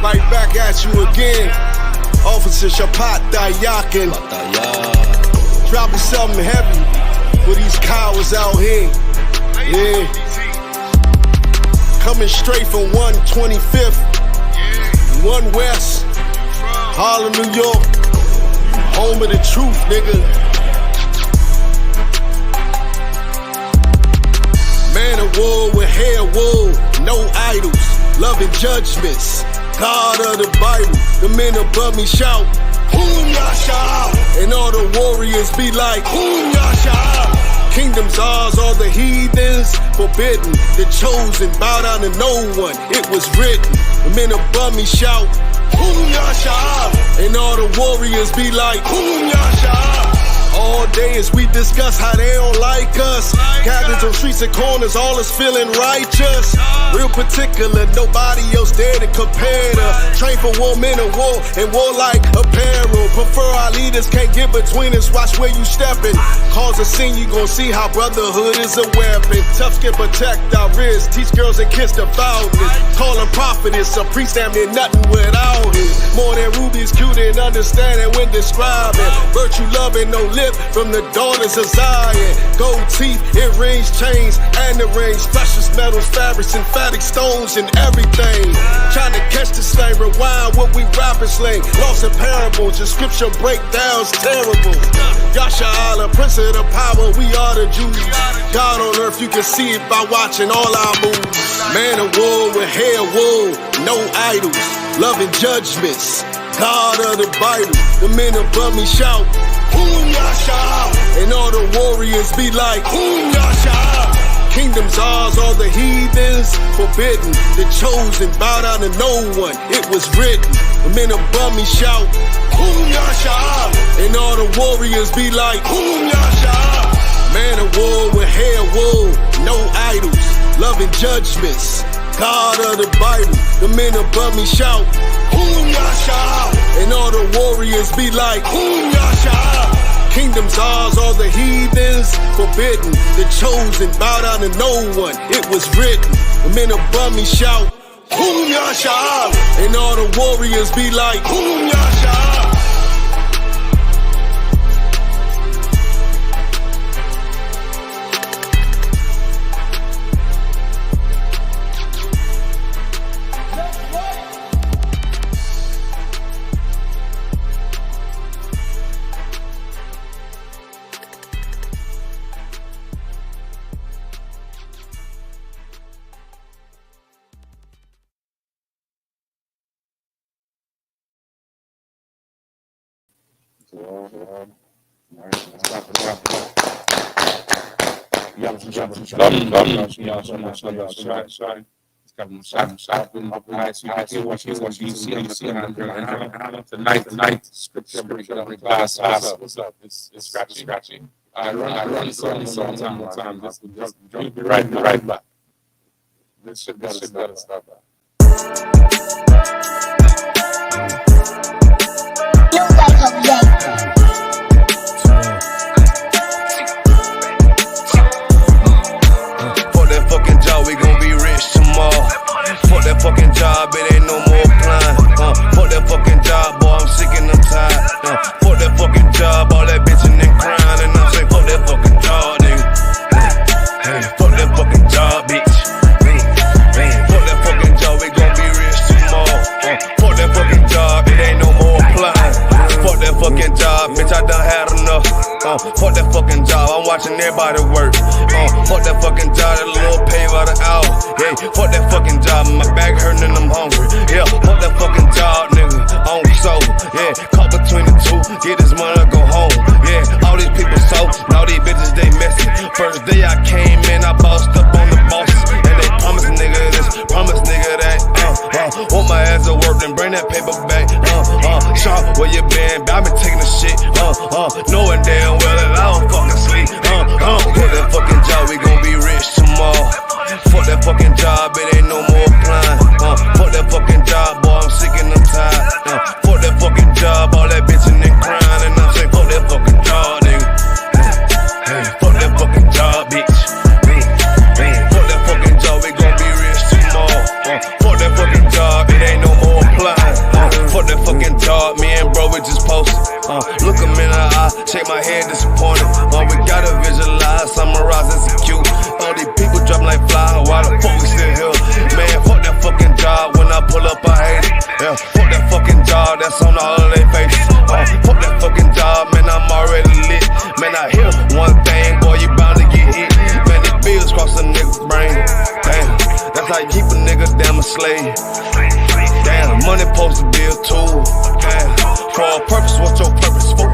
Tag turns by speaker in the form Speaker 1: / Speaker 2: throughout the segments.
Speaker 1: Right back at you again. Officer Shapat Dayakin. Dropping something heavy for these cowards out here. Yeah. Coming straight from 125th, 1 West, Harlem, New York. Home of the truth, nigga. Man of war with hair wool, no idols, loving judgments. God of the Bible, the men above me shout, Hum Yasha, and all the warriors be like, Hum Yasha. Kingdoms ours, all the heathens forbidden. The chosen bow down to no one, it was written. The men above me shout, Hum Yasha, and all the warriors be like, Hum Yasha. All day as we discuss how they don't like us. Gathered on streets and corners, all is feeling righteous. Real particular, nobody else there to compare to. Train for war, men of war, and warlike apparel. Prefer our leaders, can't get between us, watch where you stepping. Cause a scene, you gon' see how brotherhood is a weapon. Tough skin protect our wrists, teach girls and kids the boundness. Call them prophetess, a priest damn near nothing without it. More than rubies, cute and understanding when describing. Virtue loving, no lip from the daughters of Zion. Gold teeth, earrings, chains, and the rings. Precious metals, fabrics, emphatic stones, and everything. Trying to catch the slang, rewind what we rapping slang. Lost in parables, your scripture breakdowns terrible. Yasha Allah, Prince of the power, we are the Jews. God on earth, you can see it by watching all our moves. Man of war with hair wool, no idols, loving judgments. God of the Bible, the men above me shout, Hum Yasha, and all the warriors be like, Hum Yasha. Kingdoms ours, all the heathens forbidden. The chosen bow down to no one, it was written. The men above me shout, Hum Yasha, and all the warriors be like, Hum Yasha. Man of war with hair wool, no idols, loving judgments. God of the Bible, the men above me shout, Hum Yasha, and all the warriors be like, Hum Yasha. Kingdoms ours, all the heathens forbidden. The chosen bow down to no one, it was written. The men above me shout, Hum Yasha, and all the warriors be like, Hum Yasha.
Speaker 2: Tonight, scripture class. What's up? It's scratchy. I run sometime. Just be right back. This shit gotta stop.
Speaker 3: Fucking job, we gon' be rich tomorrow. Fuck that fucking job, it ain't no more applying. Fuck that fucking job, boy, I'm sick and I'm tired. Fuck that fucking job, all that bitching and crying. And I'm saying, fuck that fucking job, nigga. Fuck that fucking job, bitch. Fuck that fucking job, we gon' be rich tomorrow. Fuck that fucking job, it ain't no more applying. Fuck that fucking job, bitch, I done had enough. Fuck that fucking job, I'm watching everybody work. Fuck that fucking job, that little pay by the hour. Yeah, fuck that fucking job, my back hurting and I'm hungry. Yeah, fuck that fucking job, nigga, on soul. Yeah, caught between the two, get this money, go home. Yeah, all these people so, all these bitches, they messy. First day I came in, I bossed up on the bosses. And they promise nigga this, promise nigga that. Want my ass to work, then bring that paper back. Sharp, where you been? I been taking the shit. Knowing damn well that I don't fucking sleep. Fuck that fucking job, we gon' be rich tomorrow. Fuck that fucking job, it ain't no more applying. Fuck that fucking job, boy, I'm sick and I'm tired. Fuck that fucking job, all that bitching and crying. And I'm saying, fuck that fucking job, nigga. Fuck that fucking job, bitch. Fuck that fucking job, we gon' be rich tomorrow. Fuck that fucking job, it ain't no more applying. shake my head disappointed. We gotta visualize, summarize, execute. All these people drop like fly, why the fuck we still here? Man, fuck that fucking job, when I pull up I hate it. Yeah, fuck that fucking job, that's on all of their faces. Fuck that fucking job, man, I'm already lit. Man, I hear one thing, boy, you bound to get hit. Man, these bills cross a nigga's brain. Damn, that's how you keep a nigga damn a slave. Damn, money supposed to be a tool. Damn, for a purpose, what's your purpose for?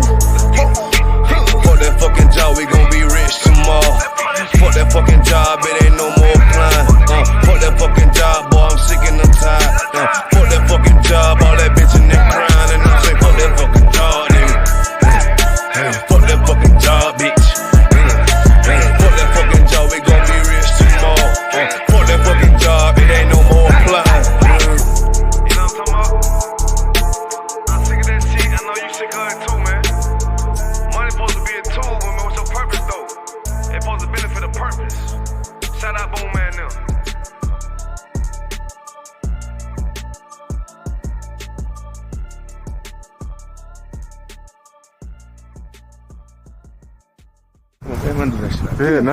Speaker 3: Fuck that fucking job, we gon' be rich tomorrow. Fuck that fucking job, it ain't no more applying. Fuck that fucking job, boy, I'm sick and I'm tired. Fuck that fucking job, all that bitch and that crying. And I say, fuck that fucking job, nigga. Fuck that fucking job, bitch. Fuck that fucking job, we gon' be rich tomorrow. Fuck that fucking job, it ain't no more applying. You know what I'm talking about? I'm sick of that shit, I know you sick of it too, man. Money supposed to be a tool, but what's your purpose though? It's supposed to benefit a purpose. Shout out Boom Man now.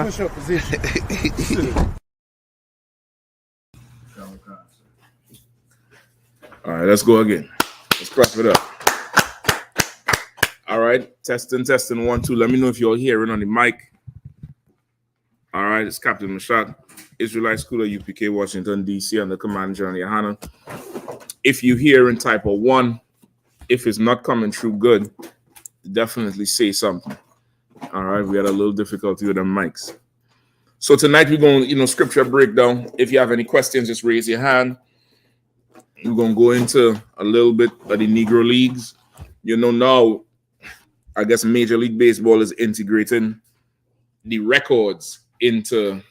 Speaker 1: Push up position.
Speaker 2: All right, let's go again. Let's clap it up. All right, testing, 1, 2. Let me know if you're hearing on the mic. All right, it's Captain Mashak, Israelite School of I.S.U.P.K, Washington, D.C., under Command General Yahanna. If you hear in type of 1, if it's not coming through good, definitely say something. All right, we had a little difficulty with the mics. So tonight we're going, scripture breakdown. If you have any questions, just raise your hand. We're going to go into a little bit of the Negro Leagues. Now, I guess Major League Baseball is integrating the records into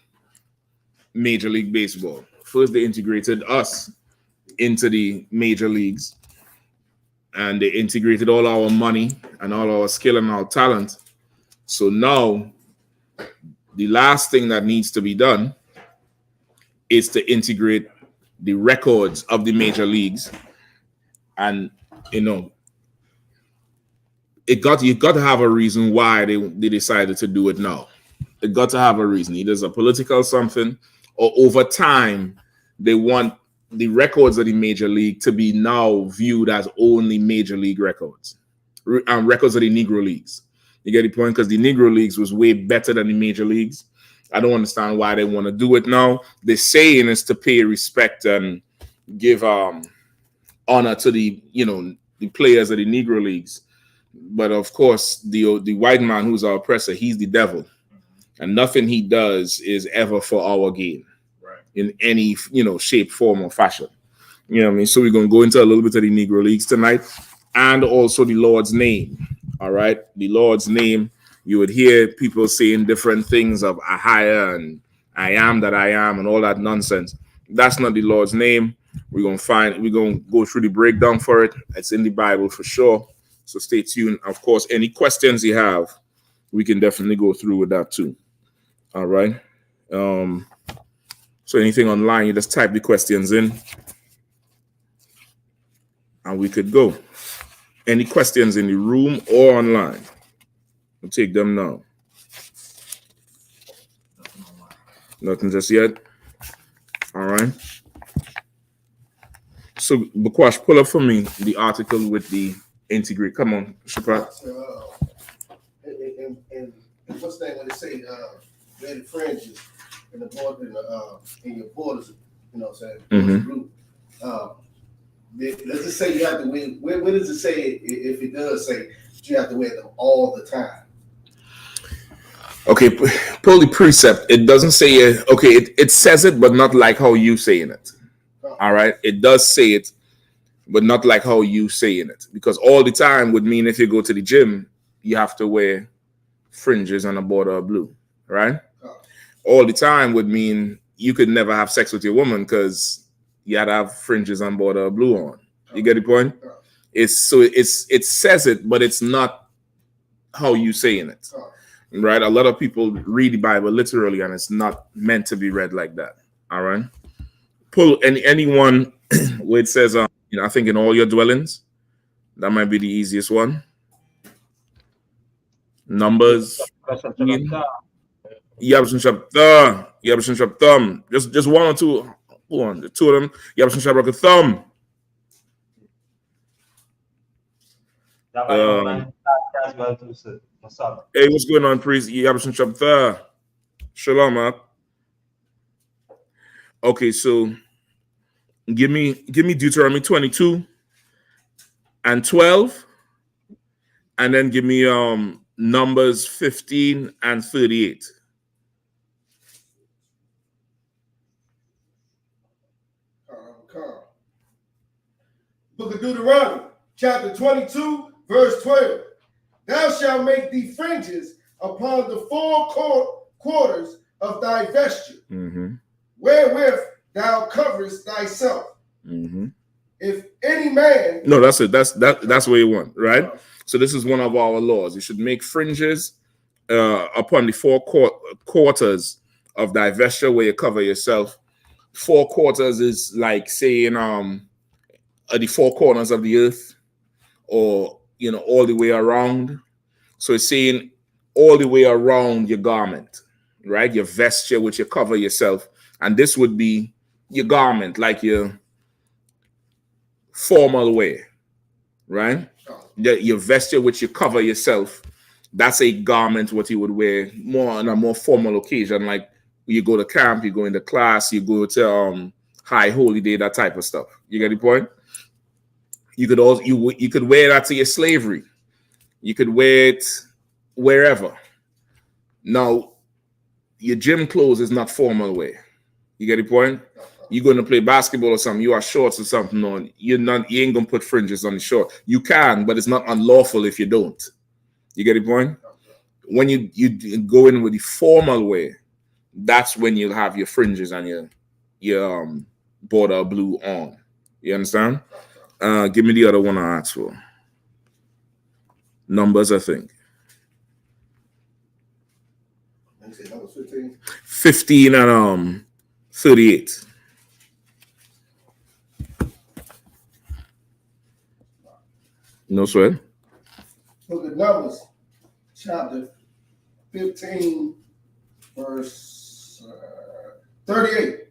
Speaker 2: Major League Baseball. First, they integrated us into the major leagues, and they integrated all our money and all our skill and our talent. So now, the last thing that needs to be done is to integrate the records of the major leagues. And, you got to have a reason why they decided to do it now. It got to have a reason. Either it's a political something, or over time, they want the records of the major league to be now viewed as only major league records, and records of the Negro Leagues. You get the point? Because the Negro Leagues was way better than the major leagues. I don't understand why they want to do it now. The saying is to pay respect and give honor to the players of the Negro Leagues. But of course, the white man who's our oppressor, he's the devil. And nothing he does is ever for our gain, right, in any shape, form, or fashion. You know what I mean? So we're going to go into a little bit of the Negro Leagues tonight, and also the Lord's name. All right, the Lord's name. You would hear people saying different things of Ahia and I am that I am and all that nonsense. That's not the Lord's name. We're going to go through the breakdown for it. It's in the Bible for sure. So stay tuned. Of course, any questions you have, we can definitely go through with that too. All right. So anything online, you just type the questions in and we could go. Any questions in the room or online? We'll take them now. Nothing just yet. All right. So, Bakwash, pull up for me the article with the integrate. Come on, Shapat.
Speaker 1: And what's that when they say red fringes in the border in your borders? You know what I'm saying? Group. Does it say you have to wear? Where does it say if it does say you have to wear them all the time?
Speaker 2: Okay, pull the precept. It doesn't say it. Okay, it says it, but not like how you saying it. All right, it does say it, but not like how you saying it. Because all the time would mean if you go to the gym, you have to wear fringes on a border of blue, right? All the time would mean you could never have sex with your woman because you had to have fringes on border of blue on. You get the point? It says it, but it's not how you saying it. Right? A lot of people read the Bible literally, and it's not meant to be read like that. All right. Pull anyone where it says, I think in all your dwellings, that might be the easiest one.
Speaker 4: Numbers 15. Yabshin Shab Thumb. Just one or two. One, two of them. Yabshin Shab Rock a Thumb. Hey, what's going on, priest? Yabshin Shab Thumb. Shalom, man. Okay, so give me Deuteronomy 22 and 12, and then give me Numbers 15 and 38.
Speaker 1: Book of Deuteronomy, chapter 22, verse 12. Thou shalt make thee fringes upon the four quarters of thy vesture, wherewith thou coverest thyself. If any man...
Speaker 4: No, that's it. That's what you want, right? So this is one of our laws. You should make fringes upon the four quarters of thy vesture where you cover yourself. 4 quarters is like saying the 4 corners of the earth, or all the way around. So it's saying all the way around your garment, right? Your vesture, which you cover yourself. And this would be your garment, like your formal wear, right? Your vesture, which you cover yourself, that's a garment what you would wear more on a more formal occasion, like you go to camp, you go into class, you go to high holy day, that type of stuff. You get the point? You could also you could wear that to your slavery. You could wear it wherever. Now, your gym clothes is not formal wear. You get the point? You're going to play basketball or something, you are shorts or something on. You ain't gonna put fringes on the short. You can, but it's not unlawful if you don't. You get the point? When you go in with the formal wear, that's when you'll have your fringes and your border blue on. You understand? Give me the other one I asked for. Numbers, I think. 15 and 38. No sweat.
Speaker 1: Book of Numbers, chapter 15, verse 38.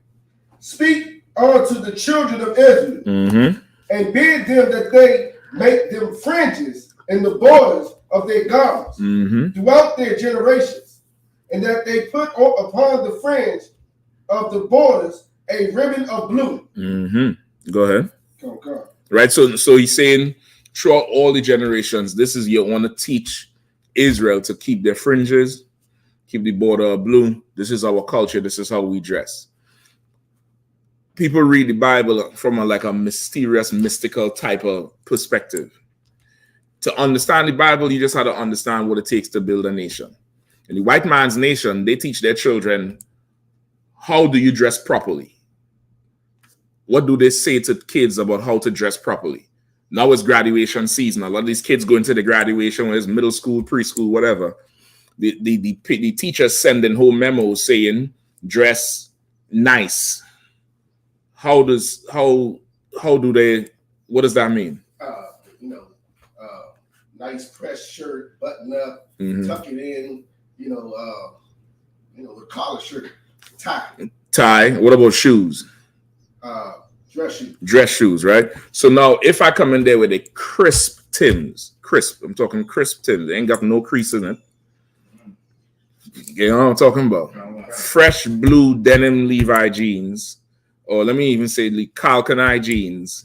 Speaker 1: Speak unto the children of Israel, and bid them that they make them fringes in the borders of their garments throughout their generations, and that they put upon the fringe of the borders a ribbon of blue.
Speaker 4: Go ahead.
Speaker 1: Okay.
Speaker 4: Right, so he's saying throughout all the generations, this is you want to teach Israel to keep their fringes, keep the border blue. This is our culture. This is how we dress. People read the Bible from a mysterious, mystical type of perspective. To understand the Bible, you just have to understand what it takes to build a nation. In the white man's nation, they teach their children, how do you dress properly? What do they say to kids about how to dress properly? Now it's graduation season. A lot of these kids go into the graduation, whether it's middle school, preschool, whatever. The teachers sending home memos saying, dress nice. What does that mean?
Speaker 1: Nice pressed shirt, button up, tuck it in, the collar shirt, tie.
Speaker 4: What about shoes? Dress shoes, right? So now if I come in there with a crisp Timbs, I'm talking crisp Timbs, they ain't got no crease in it. You know what I'm talking about? Fresh blue denim Levi jeans, or let me even say the Calcanai jeans,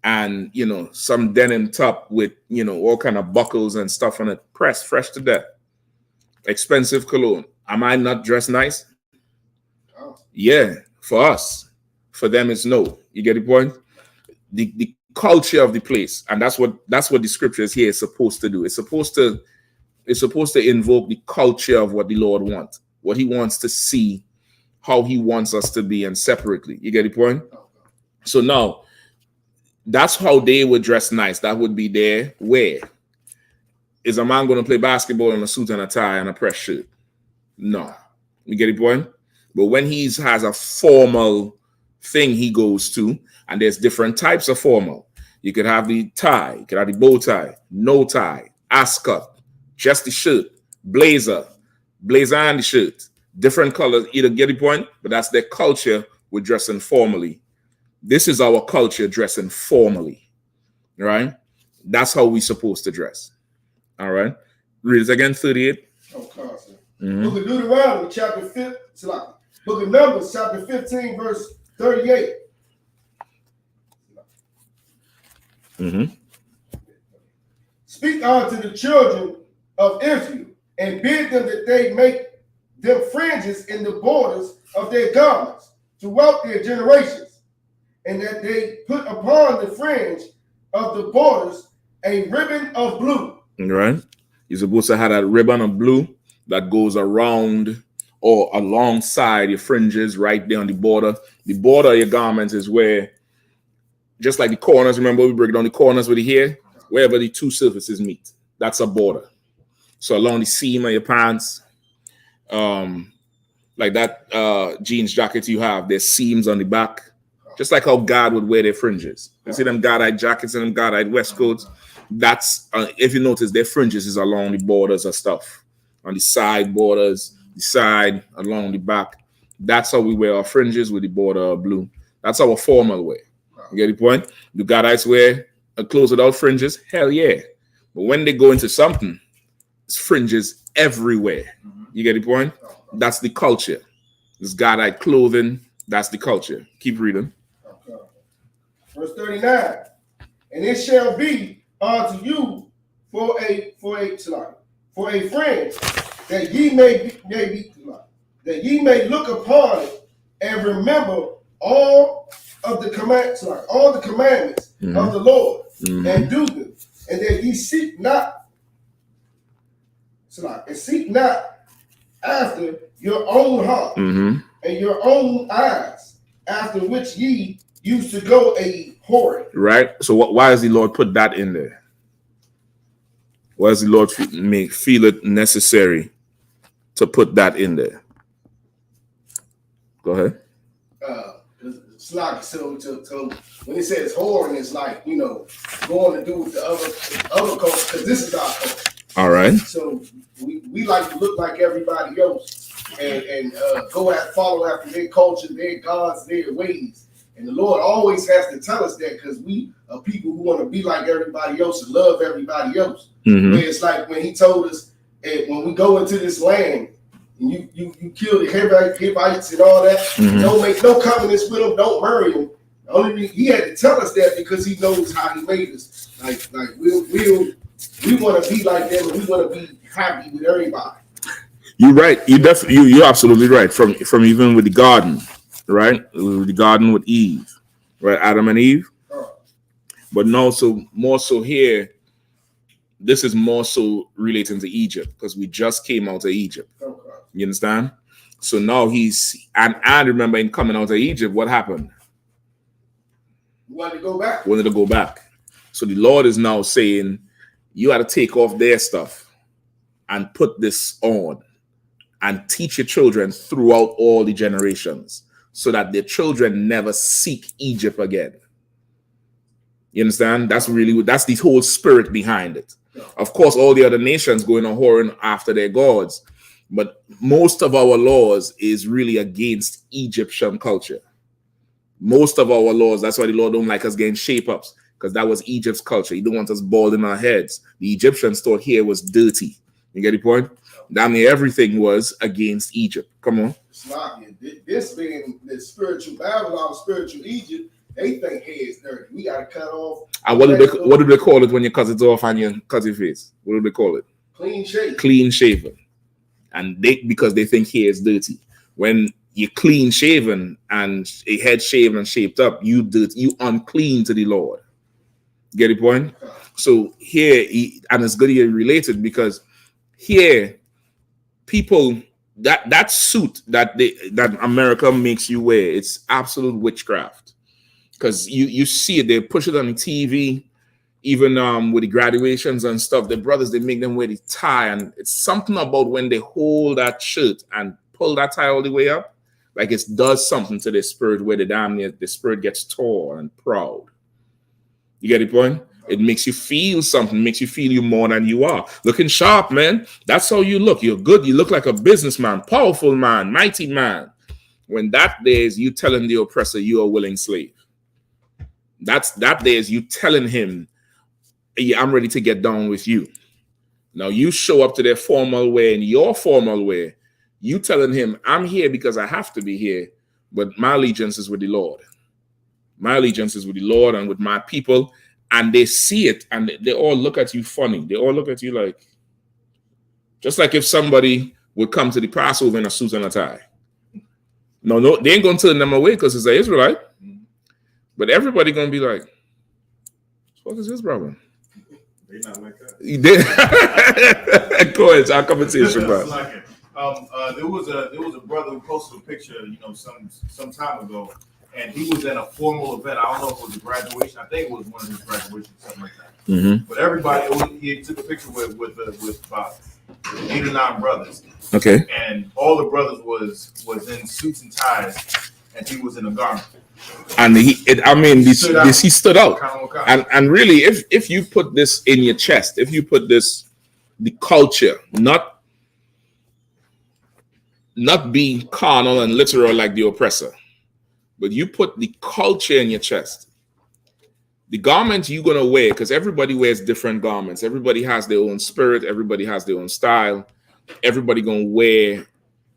Speaker 4: and some denim top with all kind of buckles and stuff on it, pressed fresh to death. Expensive cologne. Am I not dressed nice? Yeah, for us. For them, it's no. You get the point? The culture of the place, and that's what the scriptures here is supposed to do. It's supposed to invoke the culture of what the Lord wants, what He wants to see, how He wants us to be, and separately. You get the point? So now, that's how they would dress nice. That would be their wear. Is a man going to play basketball in a suit and a tie and a press shirt? No. You get the point? But when he has a formal thing he goes to, and there's different types of formal. You could have the tie, you could have the bow tie, no tie, ascot, just the shirt, blazer and the shirt, different colors. Either get the point, but that's their culture with dressing formally. This is our culture dressing formally, right? That's how we're supposed to dress. All right. Read it again, 38.
Speaker 1: Mm-hmm. Book of Deuteronomy, chapter 5. Book of Numbers, chapter 15, verse 38.
Speaker 4: Mm-hmm.
Speaker 1: Speak unto the children of Israel, and bid them that they make them fringes in the borders of their garments throughout their generations, and that they put upon the fringe of the borders a ribbon of blue.
Speaker 4: Right. You're supposed to have that ribbon of blue that goes around or alongside your fringes right there on the border. The border of your garments is where, just like the corners, remember we break down the corners with the hair, wherever the two surfaces meet. That's a border. So along the seam of your pants, like that jeans jacket you have, there's seams on the back, just like how God would wear their fringes. You see them God-eyed jackets and them God-eyed waistcoats? That's, if you notice, their fringes is along the borders of stuff, on the side borders, the side, along the back. That's how we wear our fringes with the border of blue. That's our formal way. You get the point? Do God-eyes wear clothes without fringes? Hell yeah. But when they go into something, it's fringes everywhere. You get the point? That's the culture. This God-eyed clothing, that's the culture. Keep reading.
Speaker 1: Verse 39. And it shall be unto you for a friend, that ye may look upon it and remember all the commandments of the Lord, and do them, and that ye seek not after your own heart and your own eyes, after which ye used to go a whoring.
Speaker 4: Right. So why does the Lord put that in there? Why does the Lord feel it necessary to put that in there? Go ahead.
Speaker 1: It's like, so when it says whoring, it's like, going to do with the other culture, because this is our culture.
Speaker 4: All right.
Speaker 1: So we like to look like everybody else and follow after their culture, their gods, their ways. And the Lord always has to tell us that, because we are people who want to be like everybody else and love everybody else. Where it's like when he told us, when we go into this land, and you kill the Hivites and all that, don't make no covenants with them, don't marry them. The only reason he had to tell us that, because he knows how he made us. Like we want to be like them, and we want to be happy with everybody.
Speaker 4: You're right. You're absolutely right. From even with the garden, right? The garden with Eve, right? Adam and Eve. But no, so more so here, this is more so relating to Egypt, because we just came out of Egypt. You understand? So now I remember in coming out of Egypt, what happened?
Speaker 1: Wanted to
Speaker 4: go back. So the Lord is now saying, you got to take off their stuff and put this on and teach your children throughout all the generations, so that their children never seek Egypt again. You understand? That's the whole spirit behind it. Of course, all the other nations going on whoring after their gods, but most of our laws is really against Egyptian culture. Most of our laws, that's why the Lord don't like us getting shape-ups, because that was Egypt's culture. He don't want us balding our heads. The Egyptians thought hair was dirty. You get the point? Damn near everything was against Egypt. Come on.
Speaker 1: This being the spiritual Babylon, spiritual Egypt, they think hair is dirty. We got to cut off.
Speaker 4: And what do they call it when you cut it off and you cut your face? What do they call it?
Speaker 1: Clean shaven.
Speaker 4: Clean shaven. And because they think hair is dirty. When you're clean shaven and a head shaven and shaped up, you unclean to the Lord. Get the point? So here, and it's good you're related, because here, people, that suit that America makes you wear, it's absolute witchcraft. Because you see it, they push it on the TV, even with the graduations and stuff. The brothers, they make them wear the tie, and it's something about when they hold that shirt and pull that tie all the way up, like it does something to their spirit, where the spirit gets tall and proud. You get the point? It makes you feel something, makes you feel you more than you are. Looking sharp, man. That's how you look. You're good. You look like a businessman, powerful man, mighty man. When that day is you telling the oppressor you are a willing slave. That day is you telling him, yeah, I'm ready to get down with you. Now you show up to their formal way and your formal way. You telling him, I'm here because I have to be here, but my allegiance is with the Lord. My allegiance is with the Lord and with my people. And they see it and they all look at you funny. They all look at you like, just like if somebody would come to the Passover in a suit and a tie. No, they ain't going to turn them away because it's an Israelite. But everybody going to be like, what is this brother?
Speaker 5: They not like that.
Speaker 4: Go ahead, I'll come and see you.
Speaker 5: There was a brother who posted a picture, some time ago, and he was at a formal event. I don't know if it was a graduation. I think it was one of his graduations, something like that.
Speaker 4: Mm-hmm.
Speaker 5: But he took a picture with about 8 or 9 brothers.
Speaker 4: Okay.
Speaker 5: And all the brothers was in suits and ties, and he was in a garment.
Speaker 4: And he stood out. And really, if you put this in your chest, if you put this, the culture, not being carnal and literal like the oppressor, but you put the culture in your chest, the garment you're going to wear, because everybody wears different garments. Everybody has their own spirit. Everybody has their own style. Everybody going to wear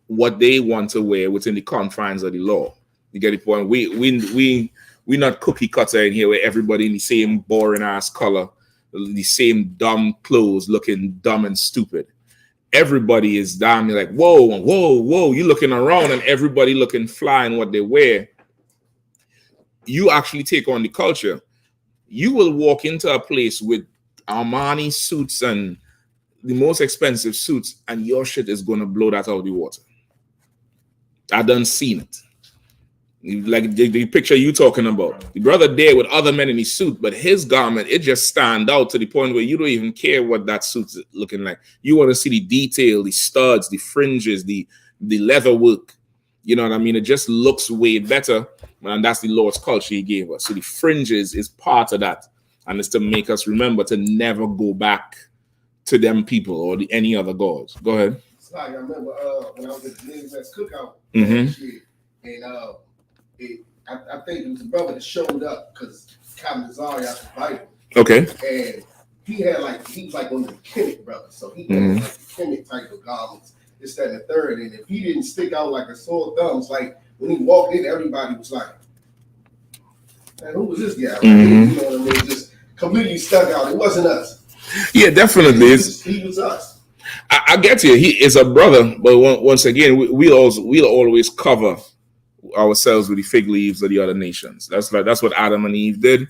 Speaker 4: what they want to wear within the confines of the law. You get the point? We not cookie cutter in here where everybody in the same boring ass color, the same dumb clothes, looking dumb and stupid. Everybody is down there like, whoa, whoa, whoa. You looking around and everybody looking fly in what they wear. You actually take on the culture. You will walk into a place with Armani suits and the most expensive suits, and your shit is going to blow that out of the water. I done seen it. Like the picture you talking about. The brother there with other men in his suit, but his garment, it just stand out to the point where you don't even care what that suit's looking like. You want to see the detail, the studs, the fringes, the leather work. You know what I mean? It just looks way better. And that's the Lord's culture he gave us. So the fringes is part of that. And it's to make us remember to never go back to them people or any other gods. Go ahead.
Speaker 1: It's like I remember when I was at the Midwest Cookout.
Speaker 4: Mm-hmm.
Speaker 1: And I think it was a brother that showed up because Captain Zari out the Bible.
Speaker 4: Okay.
Speaker 1: And he was like one of the Kemet brothers. So he had like the Kemet type of garments, this, that, and the third. And if he didn't stick out like a sore thumb, it's like when he walked in, everybody was like, man, who was this guy? You know what I mean? Just completely stuck out. It wasn't us.
Speaker 4: Yeah, definitely.
Speaker 1: He was us.
Speaker 4: I get you. He is a brother, but once again, we'll always cover ourselves with the fig leaves of the other nations. That's what Adam and Eve did.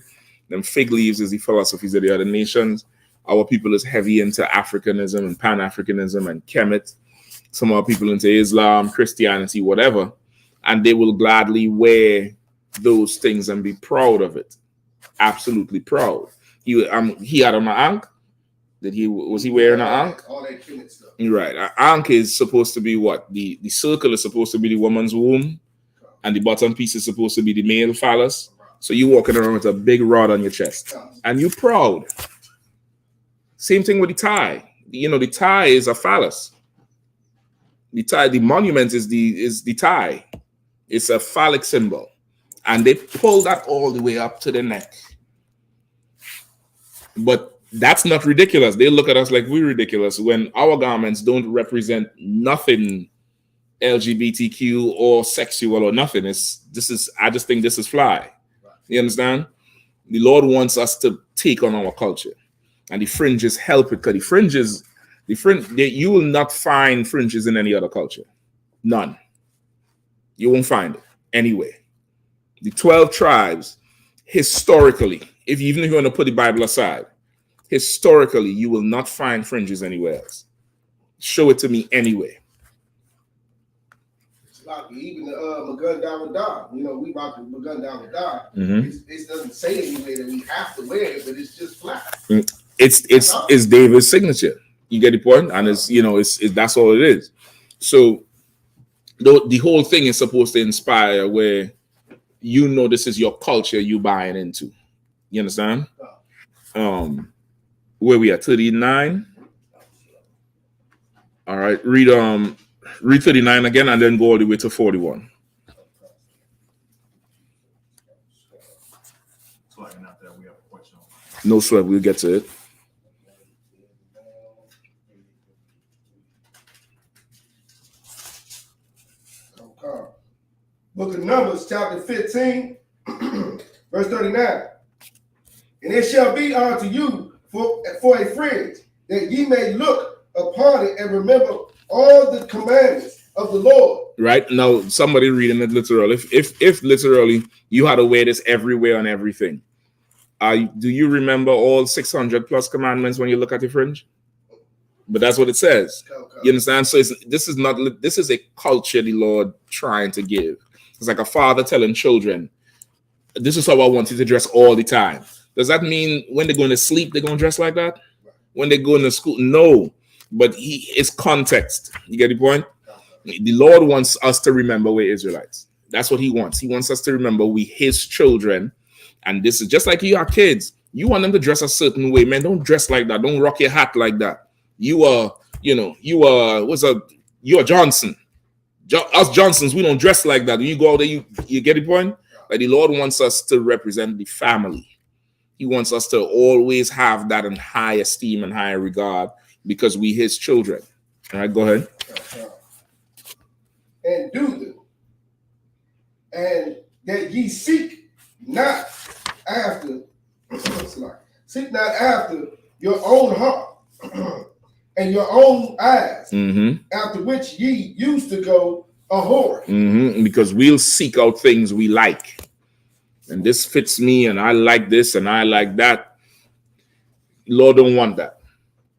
Speaker 4: Them fig leaves is the philosophies of the other nations. Our people is heavy into Africanism and Pan-Africanism and Kemet. Some of our people into Islam, Christianity, whatever. And they will gladly wear those things and be proud of it. Absolutely proud. He had on an ankh. Was he wearing an ankh?
Speaker 1: All that Kemet stuff.
Speaker 4: Right. An ankh is supposed to be what? The circle is supposed to be the woman's womb. And the bottom piece is supposed to be the male phallus. So you're walking around with a big rod on your chest. And you're proud. Same thing with the tie. The tie is a phallus. The tie, the monument is the tie. It's a phallic symbol. And they pull that all the way up to the neck. But that's not ridiculous. They look at us like we're ridiculous when our garments don't represent nothing LGBTQ or sexual or nothing. I just think this is fly. You understand? The Lord wants us to take on our culture, and the fringes help it. Because you will not find fringes in any other culture. None. You won't find it anywhere. The 12 tribes, historically, even if you want to put the Bible aside, historically, you will not find fringes anywhere else. Show it to me anywhere.
Speaker 1: Even the Magun Dawadah, we about to Magun Dawadah. It doesn't say anywhere that we have to wear it, but it's just flat.
Speaker 4: It's David's signature. You get the point, and it's that's all it is. So the whole thing is supposed to inspire where this is your culture you buying into. You understand? Where we at? 39. All right, read 39 again and then go all the way to 41. No sweat, we'll get to it.
Speaker 6: Book of Numbers, chapter 15, verse 39. And it shall be unto you for a fringe, that ye may look upon it and remember all the commandments of the Lord.
Speaker 4: Right now, somebody reading it literal. If literally you had to wear this everywhere on everything, do you remember all 600 plus commandments when you look at the fringe? But that's what it says. You understand? So this is a culture the Lord trying to give. It's like a father telling children, this is how I want you to dress all the time. Does that mean when they're going to sleep, they're going to dress like that? When they go into school? No. But it's context. You get the point? The Lord wants us to remember we're Israelites. That's what he wants. He wants us to remember we his children. And this is just like you are kids. You want them to dress a certain way. Man, don't dress like that. Don't rock your hat like that. You are Johnson. Us Johnsons, we don't dress like that. When you go out there, you get the point? Like the Lord wants us to represent the family. He wants us to always have that in high esteem and high regard because we his children. All right, go ahead.
Speaker 6: And do them. And that ye seek not after your own heart and your own eyes, after which ye used to go a whoring.
Speaker 4: Because we'll seek out things we like. And this fits me, and I like this, and I like that. Lord don't want that.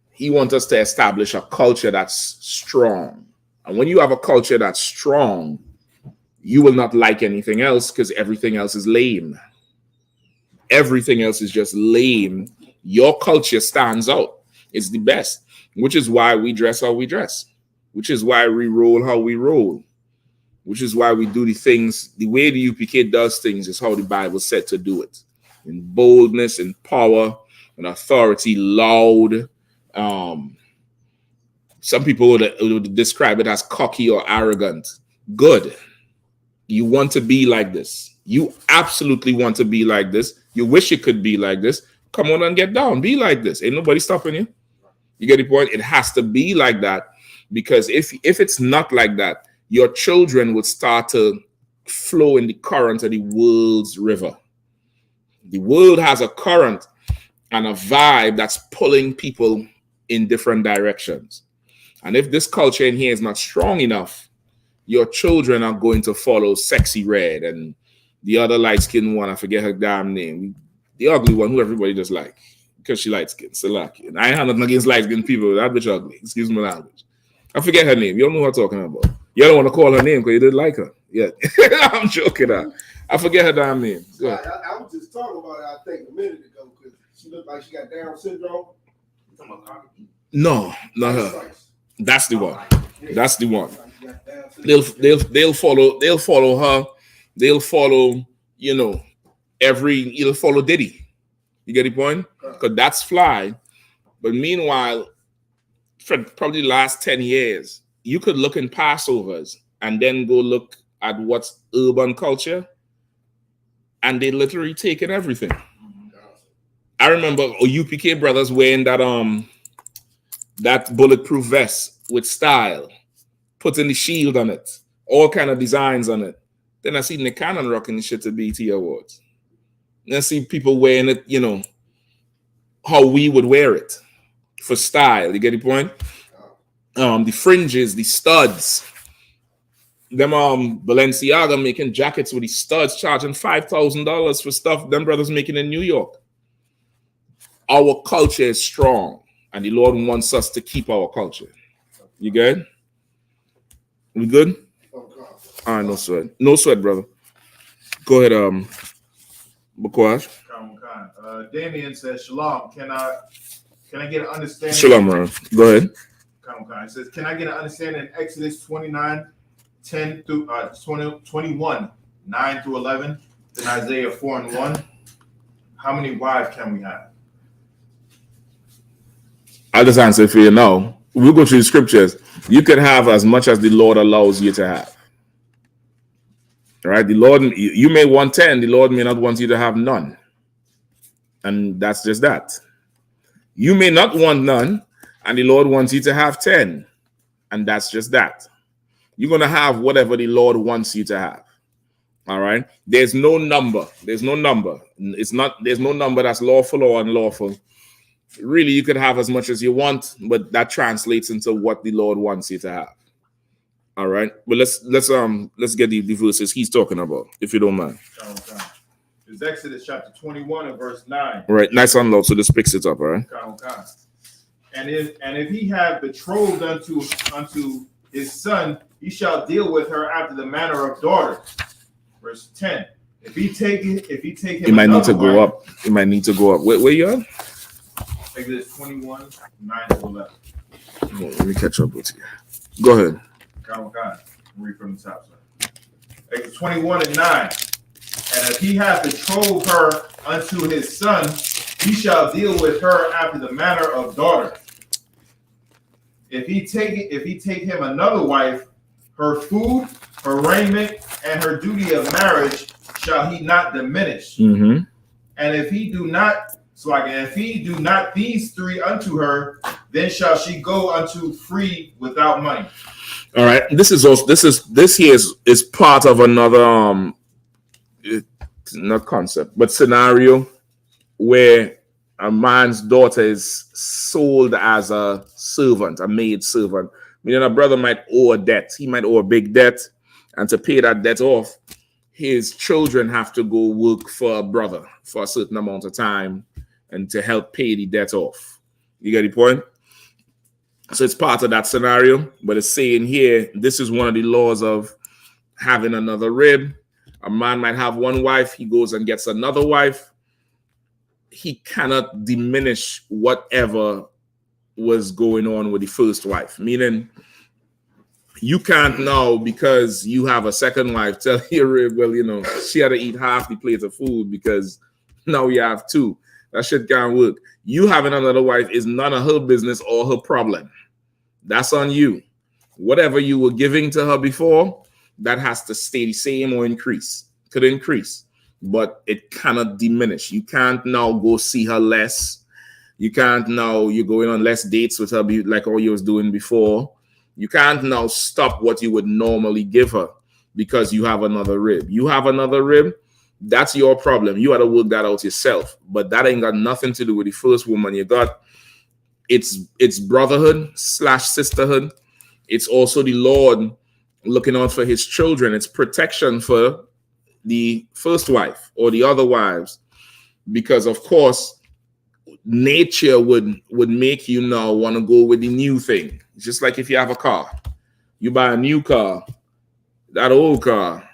Speaker 4: He wants us to establish a culture that's strong. And when you have a culture that's strong, you will not like anything else because everything else is lame. Everything else is just lame. Your culture stands out. It's the best, which is why we dress how we dress, which is why we roll how we roll, which is why we do the things. The way the UPK does things is how the Bible said to do it. In boldness, in power, in authority, loud. Some people would describe it as cocky or arrogant. Good. You want to be like this. You absolutely want to be like this. You wish it could be like this. Come on and get down. Be like this. Ain't nobody stopping you. You get the point? It has to be like that because if it's not like that, your children would start to flow in the current of the world's river. The world has a current and a vibe that's pulling people in different directions. And if this culture in here is not strong enough, your children are going to follow Sexy Red and the other light-skinned one, I forget her damn name, the ugly one who everybody just like because she light-skinned, Salaki. And I ain't had nothing against light-skinned people. That bitch ugly. Excuse my language. I forget her name. You don't know what I'm talking about. You don't want to call her name because you didn't like her. Yeah, I'm joking. I forget her damn name.
Speaker 6: I was just talking about it, I think, a minute ago because she looked like she got Down syndrome.
Speaker 4: No, not her. That's the one. That's the one. They'll follow her. They'll follow, you'll follow Diddy. You get the point? Because that's fly. But meanwhile, for probably the last 10 years, you could look in Passovers and then go look at what's urban culture, and they literally taken everything. I remember UPK brothers wearing that bulletproof vest with style, putting the shield on it, all kind of designs on it. Then I see Nick Cannon rocking the shit to BT Awards. And I see people wearing it, how we would wear it for style. You get the point? The fringes, the studs. Them Balenciaga making jackets with the studs, charging $5,000 for stuff them brothers making in New York. Our culture is strong, and the Lord wants us to keep our culture. You good? We good? All right, no sweat. No sweat, brother. Go ahead, Bakwash.
Speaker 5: Damien says, Shalom, can I get an understanding?
Speaker 4: Shalom, bro. Go ahead.
Speaker 5: It says, can I get an understanding in Exodus 29, 10 through 21, 9 through 11, then Isaiah 4 and 1? How many wives can we have?
Speaker 4: I'll just answer for you now. We'll go through the scriptures. You can have as much as the Lord allows you to have. All right? The Lord, you may want 10, the Lord may not want you to have none. And that's just that. You may not want none, and the Lord wants you to have 10. And that's just that. You're going to have whatever the Lord wants you to have. All right? There's no number. There's no number. There's no number that's lawful or unlawful. Really, you could have as much as you want, but that translates into what the Lord wants you to have. All right? But let's get the verses he's talking about, if you don't mind.
Speaker 5: It's Exodus chapter 21 and verse 9.
Speaker 4: All right, nice and low, so this picks it up, all right?
Speaker 5: And if he have betrothed unto his son, he shall deal with her after the manner of daughters. Verse 10. If he take him,
Speaker 4: he might need to go up. He might need to go up. Where you at?
Speaker 5: Exodus 21, 9 to 11.
Speaker 4: Let me catch up with you. Go ahead.
Speaker 5: Read from the top. Exodus 21 and 9. And if he hath betrothed her unto his son, he shall deal with her after the manner of daughter. If he take him another wife, her food, her raiment, and her duty of marriage shall he not diminish.
Speaker 4: Mm-hmm.
Speaker 5: And if he do not these three unto her, then shall she go unto free without money.
Speaker 4: All right. This here is part of another not concept, but scenario where a man's daughter is sold as a servant, a maid servant. Meaning a brother might owe a debt. He might owe a big debt, and to pay that debt off, his children have to go work for a brother for a certain amount of time and to help pay the debt off. You get the point? So it's part of that scenario, but it's saying here, this is one of the laws of having another rib. A man might have one wife, he goes and gets another wife. He cannot diminish whatever was going on with the first wife. Meaning, you can't now, because you have a second wife, tell your rib, well, she had to eat half the plate of food because now you have two. That shit can't work. You having another wife is none of her business or her problem. That's on you. Whatever you were giving to her before, that has to stay the same or increase. Could increase, but it cannot diminish. You can't now go see her less. You can't now, you're going on less dates with her like all you was doing before. You can't now stop what you would normally give her because you have another rib. You have another rib, that's your problem. You had to work that out yourself. But that ain't got nothing to do with the first woman you got. It's brotherhood / sisterhood. It's also the Lord looking out for his children. It's protection for the first wife or the other wives. Because, of course, nature would make you now want to go with the new thing. It's just like if you have a car. You buy a new car. That old car,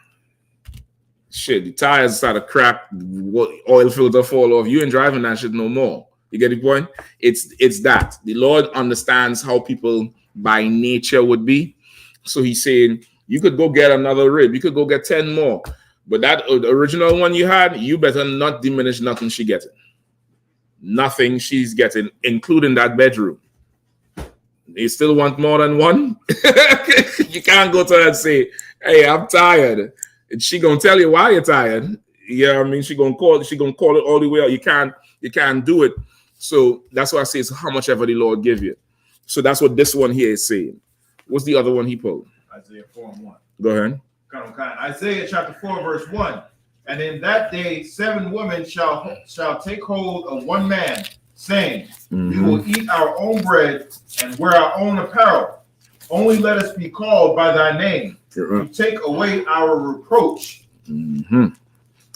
Speaker 4: shit, the tires start to crack, oil filter fall off. You ain't driving that shit no more. You get the point? It's that. The Lord understands how people by nature would be. So he's saying, you could go get another rib. You could go get 10 more. But that original one you had, you better not diminish nothing she getting. Nothing she's getting, including that bedroom. You still want more than one? You can't go to her and say, hey, I'm tired. And she gonna tell you why you're tired. You know what I mean? She gonna call it all the way out. You can't do it. So that's why I say it's how much ever the Lord give you. So that's what this one here is saying. What's the other one he pulled?
Speaker 5: Isaiah 4 and 1.
Speaker 4: Go ahead.
Speaker 5: Isaiah chapter 4, verse 1. And in that day 7 women shall take hold of one man, saying, we will eat our own bread and wear our own apparel. Only let us be called by thy name. To take away our reproach.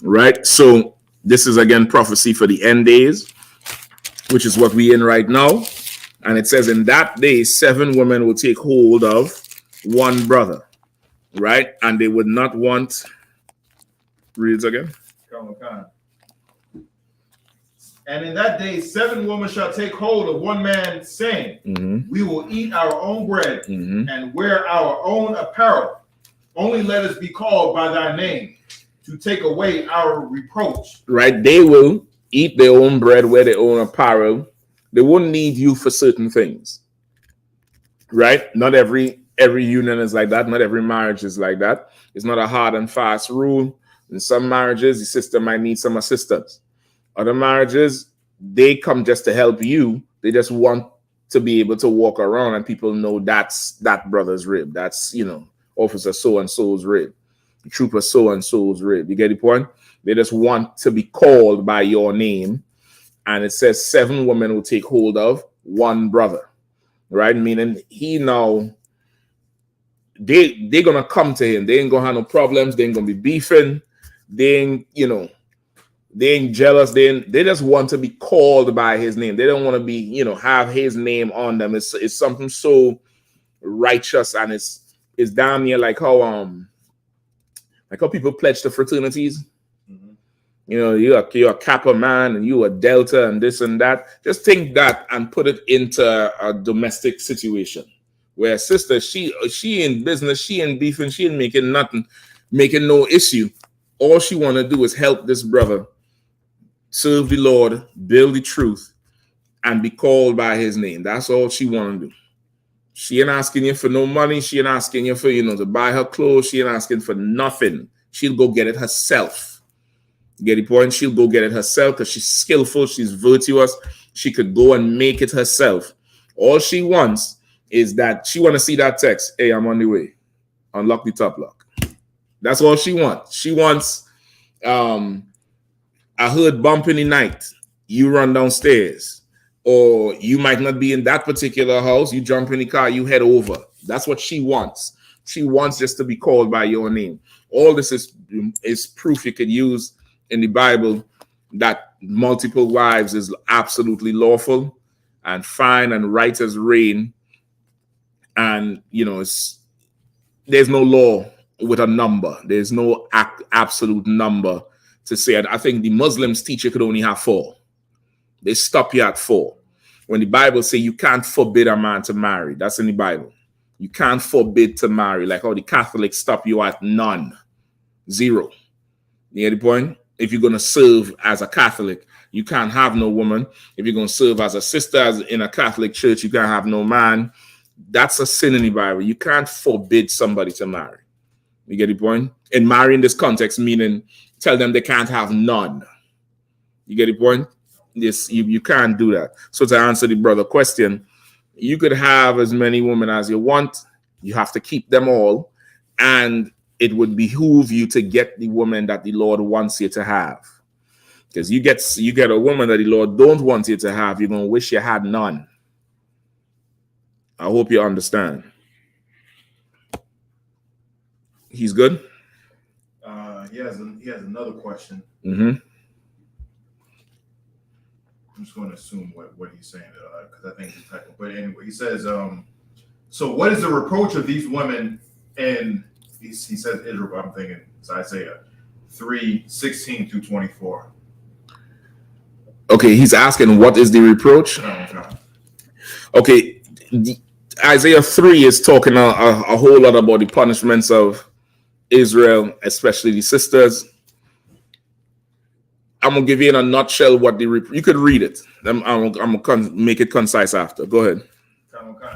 Speaker 5: Right.
Speaker 4: So this is again prophecy for the end days, which is what we're in right now. And it says, in that day, 7 women will take hold of one brother. Right. And they would not want. Read it again.
Speaker 5: And in that day, 7 women shall take hold of one man, saying, we will eat our own bread and wear our own apparel. Only let us be called by thy name to take away our reproach.
Speaker 4: Right. They will eat their own bread, wear their own apparel, They won't need you for certain things, right? Not every union is like that. Not every marriage is like that. It's not a hard and fast rule. In some marriages, the sister might need some assistance. Other marriages, they come just to help you. They just want to be able to walk around and people know that's that brother's rib. That's, officer so-and-so's rib. Trooper so-and-so's rib. You get the point? They just want to be called by your name. And it says 7 women will take hold of 1 brother. Right? Meaning they're gonna come to him. They ain't gonna have no problems. They ain't gonna be beefing. They ain't, they ain't jealous. They just want to be called by his name. They don't want to be, have his name on them. It's something so righteous, and it's damn near like how people pledge to fraternities. You're a Kappa man and you a Delta and this and that. Just think that and put it into a domestic situation where sister, she in business, she in beefing, she ain't making nothing, making no issue. All she want to do is help this brother serve the Lord, build the truth, and be called by his name. That's all she want to do. She ain't asking you for no money. She ain't asking you for, to buy her clothes. She ain't asking for nothing. She'll go get it herself. Get the point? She'll go get it herself because she's skillful. She's virtuous. She could go and make it herself. All she wants is that she want to see that text. Hey, I'm on the way. Unlock the top lock. That's all she wants. She wants, I heard bump in the night. You run downstairs. Or you might not be in that particular house. You jump in the car. You head over. That's what she wants. She wants just to be called by your name. All this is proof you could use in the Bible that multiple wives is absolutely lawful and fine and right as rain. And, there's no law with a number. There's no absolute number to say it. I think the Muslims teach you could only have 4. They stop you at 4. When the Bible says you can't forbid a man to marry, that's in the Bible. You can't forbid to marry, like how the Catholics stop you at none, 0. You get the point? If you're going to serve as a Catholic, you can't have no woman. If you're going to serve as a sister in a Catholic church, you can't have no man. That's a sin in the Bible. You can't forbid somebody to marry. You get the point? And marry in this context, meaning tell them they can't have none. You get the point? Yes, you can't do that. So to answer the brother question, you could have as many women as you want. You have to keep them all. And it would behoove you to get the woman that the Lord wants you to have. Because you get a woman that the Lord don't want you to have, you're going to wish you had none. I hope you understand. He's good?
Speaker 5: He has another question.
Speaker 4: Mm-hmm.
Speaker 5: I'm just going to assume what he's saying because I think he's typing. But anyway, he says, so what is the reproach of these women? And he says Israel, but I'm thinking it's Isaiah 3:16 through 24.
Speaker 4: Okay, he's asking what is the reproach? Okay, Isaiah 3 is talking a whole lot about the punishments of Israel, especially the sisters. I'm gonna give you in a nutshell what you could read it. I'm gonna make it concise after. Go ahead.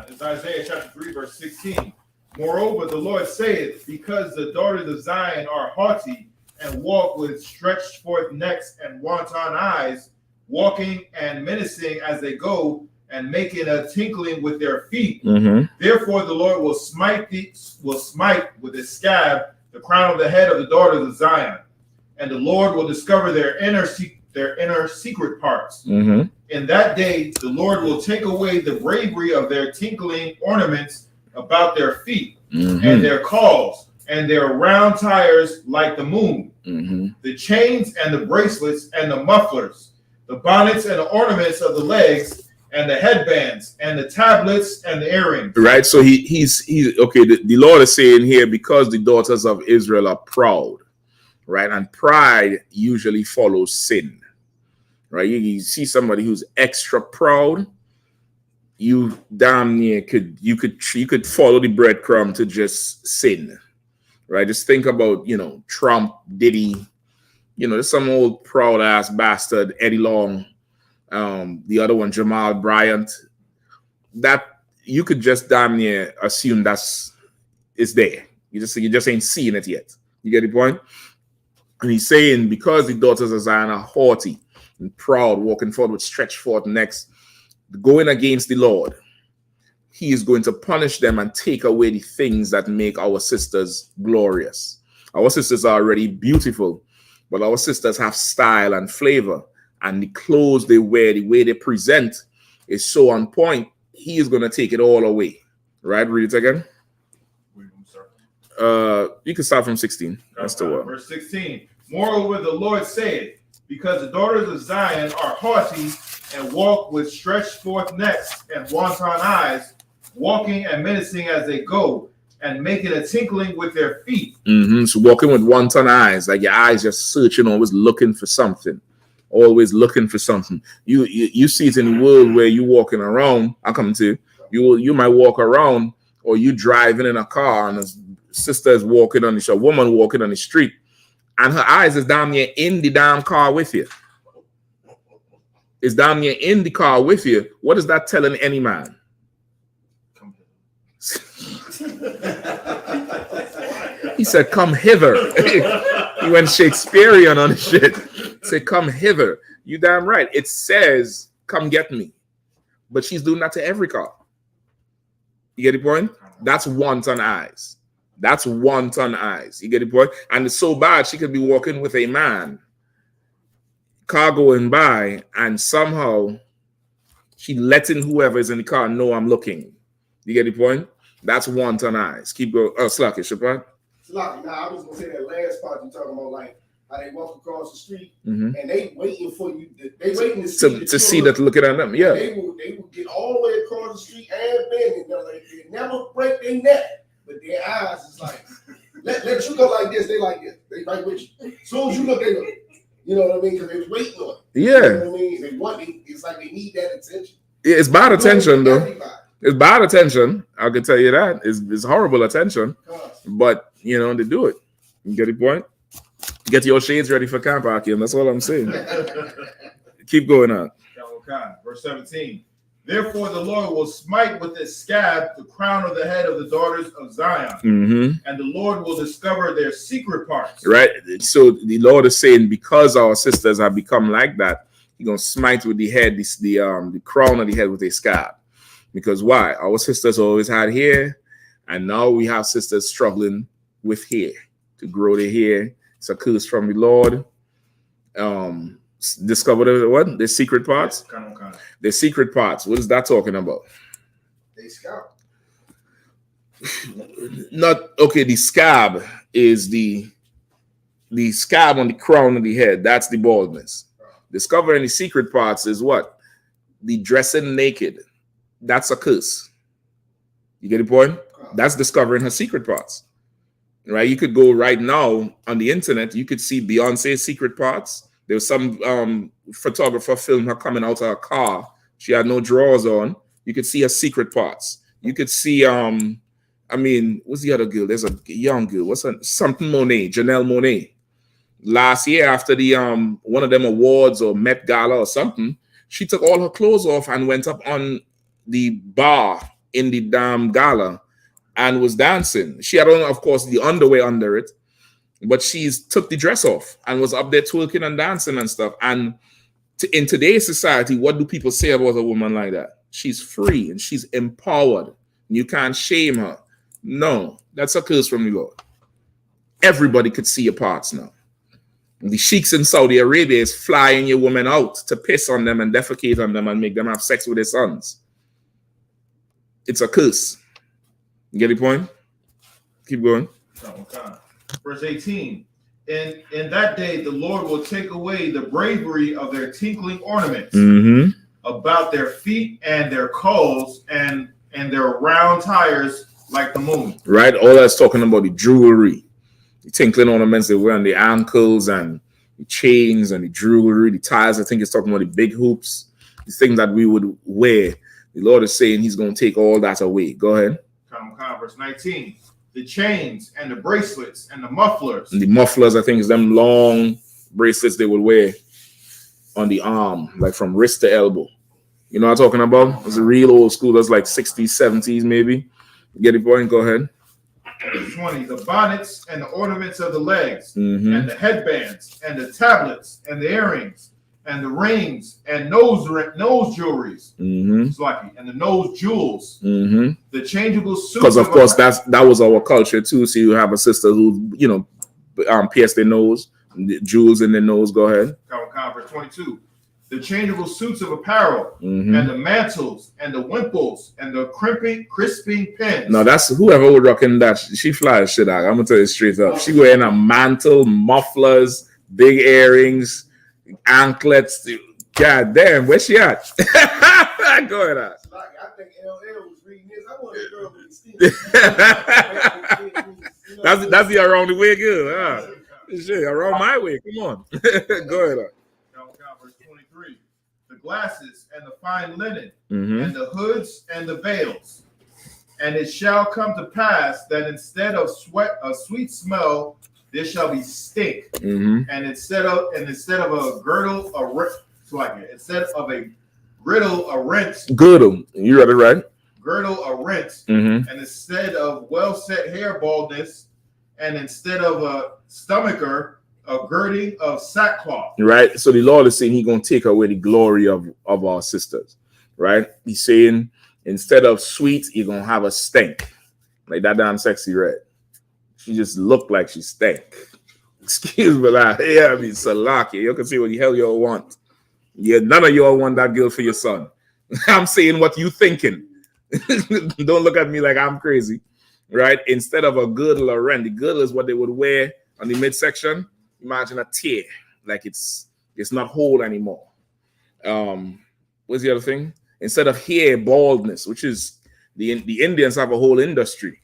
Speaker 5: It's Isaiah chapter 3, verse 16. Moreover, the Lord saith, because the daughters of Zion are haughty and walk with stretched forth necks and wanton eyes, walking and menacing as they go, and making a tinkling with their feet. Mm-hmm. Therefore, the Lord will smite with his scab the crown of the head of the daughters of Zion, and the Lord will discover their inner secret parts. Mm-hmm. In that day, the Lord will take away the bravery of their tinkling ornaments about their feet, mm-hmm. and their calls, and their round tires like the moon, mm-hmm. the chains and the bracelets and the mufflers, the bonnets and the ornaments of the legs, and the headbands, and the tablets, and the earrings. Right.
Speaker 4: So he's okay. The Lord is saying here, because the daughters of Israel are proud, right? And pride usually follows sin, right? You see somebody who's extra proud, you damn near could follow the breadcrumb to just sin, right? Just think about, Trump, Diddy, there's some old proud ass bastard, Eddie Long, The other one, Jamal Bryant. That you could just damn near assume it's there. You just ain't seeing it yet. You get the point? And he's saying because the daughters of Zion are haughty and proud, walking forward with stretched forth necks, going against the Lord, he is going to punish them and take away the things that make our sisters glorious. Our sisters are already beautiful, but our sisters have style and flavor, and the clothes they wear, the way they present is so on point. He is going to take it all away. Right? Read it again. You can start from 16. That's the one.
Speaker 5: Verse 16. Moreover, the Lord said, because the daughters of Zion are haughty and walk with stretched forth necks and wanton eyes, walking and menacing as they go, and making a tinkling with their feet.
Speaker 4: So walking with wanton eyes, like your eyes just searching, always looking for something. Always looking for something. You see it in the world where you walking around. I come to you might walk around, or you driving in a car and a sister is walking on a woman walking on the street, and her eyes is down near in the damn car with you. It's down near in the car with you. What is that telling any man? He said, "Come hither." He went Shakespearean on the shit. Say, "Come hither." You damn right. It says, "Come get me," but she's doing that to every car. You get the point? That's wanton eyes. That's wanton eyes. You get the point? And it's so bad she could be walking with a man, car going by, and somehow she letting whoever is in the car know I'm looking. You get the point? That's wanton eyes. Keep going. Oh, slackish, right?
Speaker 6: Slackish. Now I was gonna say that last part you talking about, like how they walk across the street and they waiting for you. They waiting to see
Speaker 4: that looking at them. Yeah.
Speaker 6: They will get all the way across the street and bend. They never break their neck, but their eyes is like let you go like this. They like this. They right with you. As soon as you look, they look. You know what I mean? Because they're waiting on it.
Speaker 4: Yeah.
Speaker 6: You know what I mean? They want it. It's like they need that attention.
Speaker 4: Yeah, it's bad attention though. Everybody. It's bad attention. I can tell you that. It's horrible attention. But, you know, they do it. You get the point? Get your shades ready for camp, Akim. That's all I'm saying. Keep going on.
Speaker 5: Verse 17. Therefore, the Lord will smite with his scab the crown of the head of the daughters of Zion. And the Lord will discover their secret parts.
Speaker 4: Right. So the Lord is saying, because our sisters have become like that, he's going to smite with the head, the crown of the head with a scab. Because why? Our sisters always had hair, and now we have sisters struggling with hair to grow their hair. It's a curse from the Lord. Discover the secret parts. The secret parts. What is that talking about?
Speaker 6: They scab.
Speaker 4: The scab is the scab on the crown of the head. That's the baldness. Discovering the secret parts is what? The dressing naked. That's a curse. You get the point? That's discovering her secret parts. Right? You could go right now on the internet. You could see Beyonce's secret parts. There was some photographer filmed her coming out of her car. She had no drawers on. You could see her secret parts. You could see, what's the other girl? There's a young girl. What's her? Something Monet, Janelle Monet. Last year after the one of them awards or Met Gala or something, she took all her clothes off and went up on the bar in the damn gala and was dancing. She had on, of course, the underwear under it, but she's took the dress off and was up there twerking and dancing and stuff. And in today's society, what do people say about a woman like that? She's free and she's empowered. You can't shame her. No, that's a curse from the Lord. Everybody could see your parts now. The sheiks in Saudi Arabia is flying your women out to piss on them and defecate on them and make them have sex with their sons. It's a curse. You get the point? Keep going.
Speaker 5: Verse 18. In that day, the Lord will take away the bravery of their tinkling ornaments about their feet and their culls and their round tires like the moon.
Speaker 4: Right? All that's talking about the jewelry, the tinkling ornaments they wear on the ankles and the chains and the jewelry, the tires. I think it's talking about the big hoops, the things that we would wear. The Lord is saying he's going to take all that away. Go ahead.
Speaker 5: Verse 19. The chains and the bracelets and the mufflers.
Speaker 4: And the mufflers, I think, is them long bracelets they will wear. on the arm, like from wrist to elbow. You know what I'm talking about? It's a real old school. That's like 60s, 70s, maybe. Get the point? Go ahead.
Speaker 5: 20. The bonnets and the ornaments of the legs,
Speaker 4: Mm-hmm.
Speaker 5: and the headbands, and the tablets, and the earrings, and the rings, and nose jewelries.
Speaker 4: Mm-hmm.
Speaker 5: And the nose jewels.
Speaker 4: Mm-hmm.
Speaker 5: The changeable suits.
Speaker 4: Because of course that was our culture too. So you have a sister who, you know, pierce their nose, jewels in their nose. Go ahead.
Speaker 5: Verse 22. The changeable suits of apparel,
Speaker 4: Mm-hmm.
Speaker 5: and the mantles, and the wimples, and the crisping pins.
Speaker 4: No, that's whoever would rocking that. She flies shit out. I'm gonna tell you straight up. She wearing a mantle, mufflers, big earrings, anklets. God damn, where's she at? Go ahead.
Speaker 6: I think LL was reading this. I want a girl with the
Speaker 4: That's the around the way good. Huh? Shit, around my way. Come on. Go ahead.
Speaker 5: Verse 23. The glasses and the fine linen,
Speaker 4: Mm-hmm.
Speaker 5: and the hoods and the veils. And it shall come to pass that instead of a sweet smell, there shall be stink.
Speaker 4: Mm-hmm.
Speaker 5: And instead of a girdle, instead of a griddle, a rent.
Speaker 4: Girdle. You read it right.
Speaker 5: Girdle, a rent.
Speaker 4: Mm-hmm.
Speaker 5: And instead of well set hair baldness, and instead of a stomacher, a girding of sackcloth.
Speaker 4: Right. So the Lord is saying He's gonna take away the glory of our sisters. Right. He's saying instead of sweet, you're gonna have a stink. Like that damn sexy red. She just looked like she stank. Excuse me, like, yeah, I mean, Salaki. You can see what the hell y'all want. Yeah, none of y'all want that girl for your son. I'm saying what you thinking. Don't look at me like I'm crazy, right? Instead of a girdle or rent, the girdle is what they would wear on the midsection. Imagine a tear, like it's not whole anymore. What's the other thing? Instead of hair, baldness, which is the Indians have a whole industry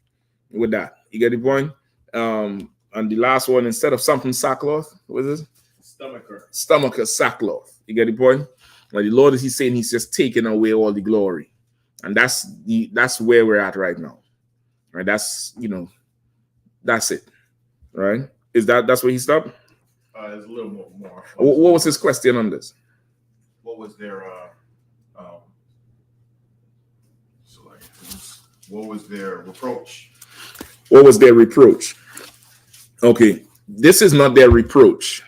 Speaker 4: with that. You get the point? And the last one, instead of something sackcloth, what is it? Stomacher, sackcloth. You get the point? Like the Lord is saying He's just taking away all the glory. And that's where we're at right now. Right? That's it. Right? That's where He stopped?
Speaker 5: There's a little more.
Speaker 4: What was his question on this?
Speaker 5: What was their what was their reproach?
Speaker 4: What was their reproach? Okay, this is not their reproach.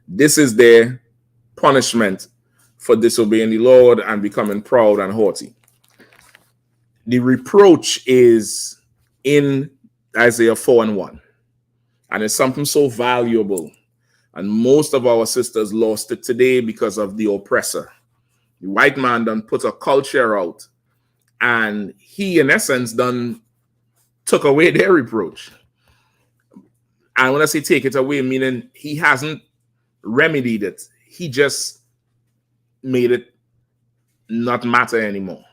Speaker 4: This is their punishment for disobeying the Lord and becoming proud and haughty. The reproach is in Isaiah 4:1. And it's something so valuable. And most of our sisters lost it today because of the oppressor. The white man done put a culture out. And he, in essence, done took away their reproach. And when I say take it away, meaning he hasn't remedied it. He just made it not matter anymore.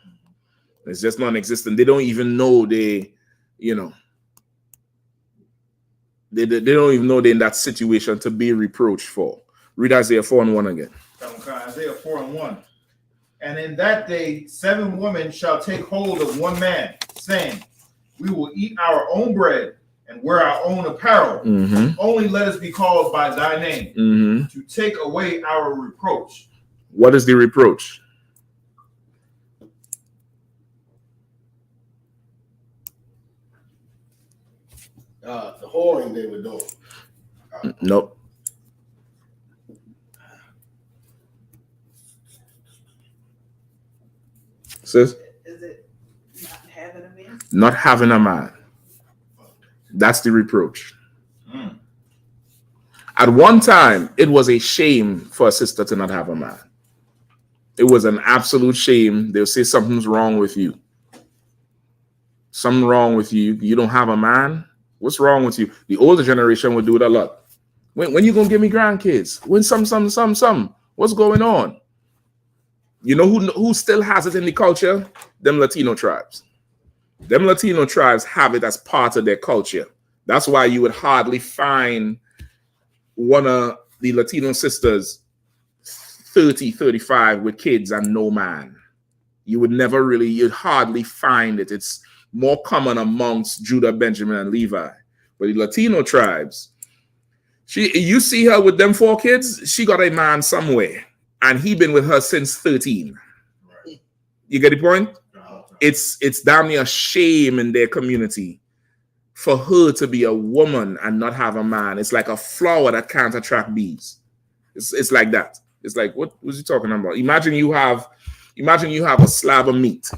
Speaker 4: It's just non-existent. They don't even know they don't even know they're in that situation to be reproached for. Read Isaiah 4:1 again.
Speaker 5: Isaiah 4:1. And in that day, 7 women shall take hold of one man, saying, we will eat our own bread and wear our own apparel.
Speaker 4: Mm-hmm.
Speaker 5: Only let us be called by thy name,
Speaker 4: Mm-hmm.
Speaker 5: to take away our reproach.
Speaker 4: What is the reproach?
Speaker 6: The whoring they were doing.
Speaker 4: Nope. Sis?
Speaker 7: Is it not having a man?
Speaker 4: Not having a man. That's the reproach. At one time, it was a shame for a sister to not have a man. It was an absolute shame. They'll say something's wrong with you. Something wrong with you. You don't have a man? What's wrong with you? The older generation would do it a lot. When you gonna give me grandkids? When some? What's going on? You know who still has it in the culture? Them Latino tribes. Them Latino tribes have it as part of their culture. That's why you would hardly find one of the Latino sisters 30, 35 with kids and no man. You'd hardly find it. It's more common amongst Judah, Benjamin, and Levi. But the Latino tribes, you see her with them 4 kids, she got a man somewhere. and he been with her since 13. You get the point? It's damn near a shame in their community for her to be a woman and not have a man. It's like a flower that can't attract bees. It's like that. It's like, what was he talking about? Imagine you have a slab of meat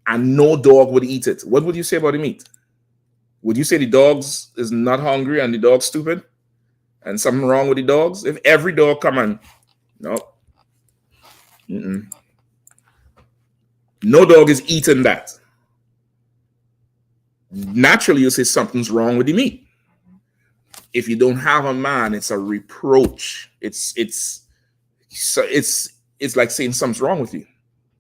Speaker 4: and no dog would eat it. What would you say about the meat? Would you say the dogs is not hungry and the dog's stupid and something wrong with the dogs? If every dog come on, no. No dog is eating that. Naturally, you say something's wrong with the meat. If you don't have a man, it's a reproach. It's like saying something's wrong with you.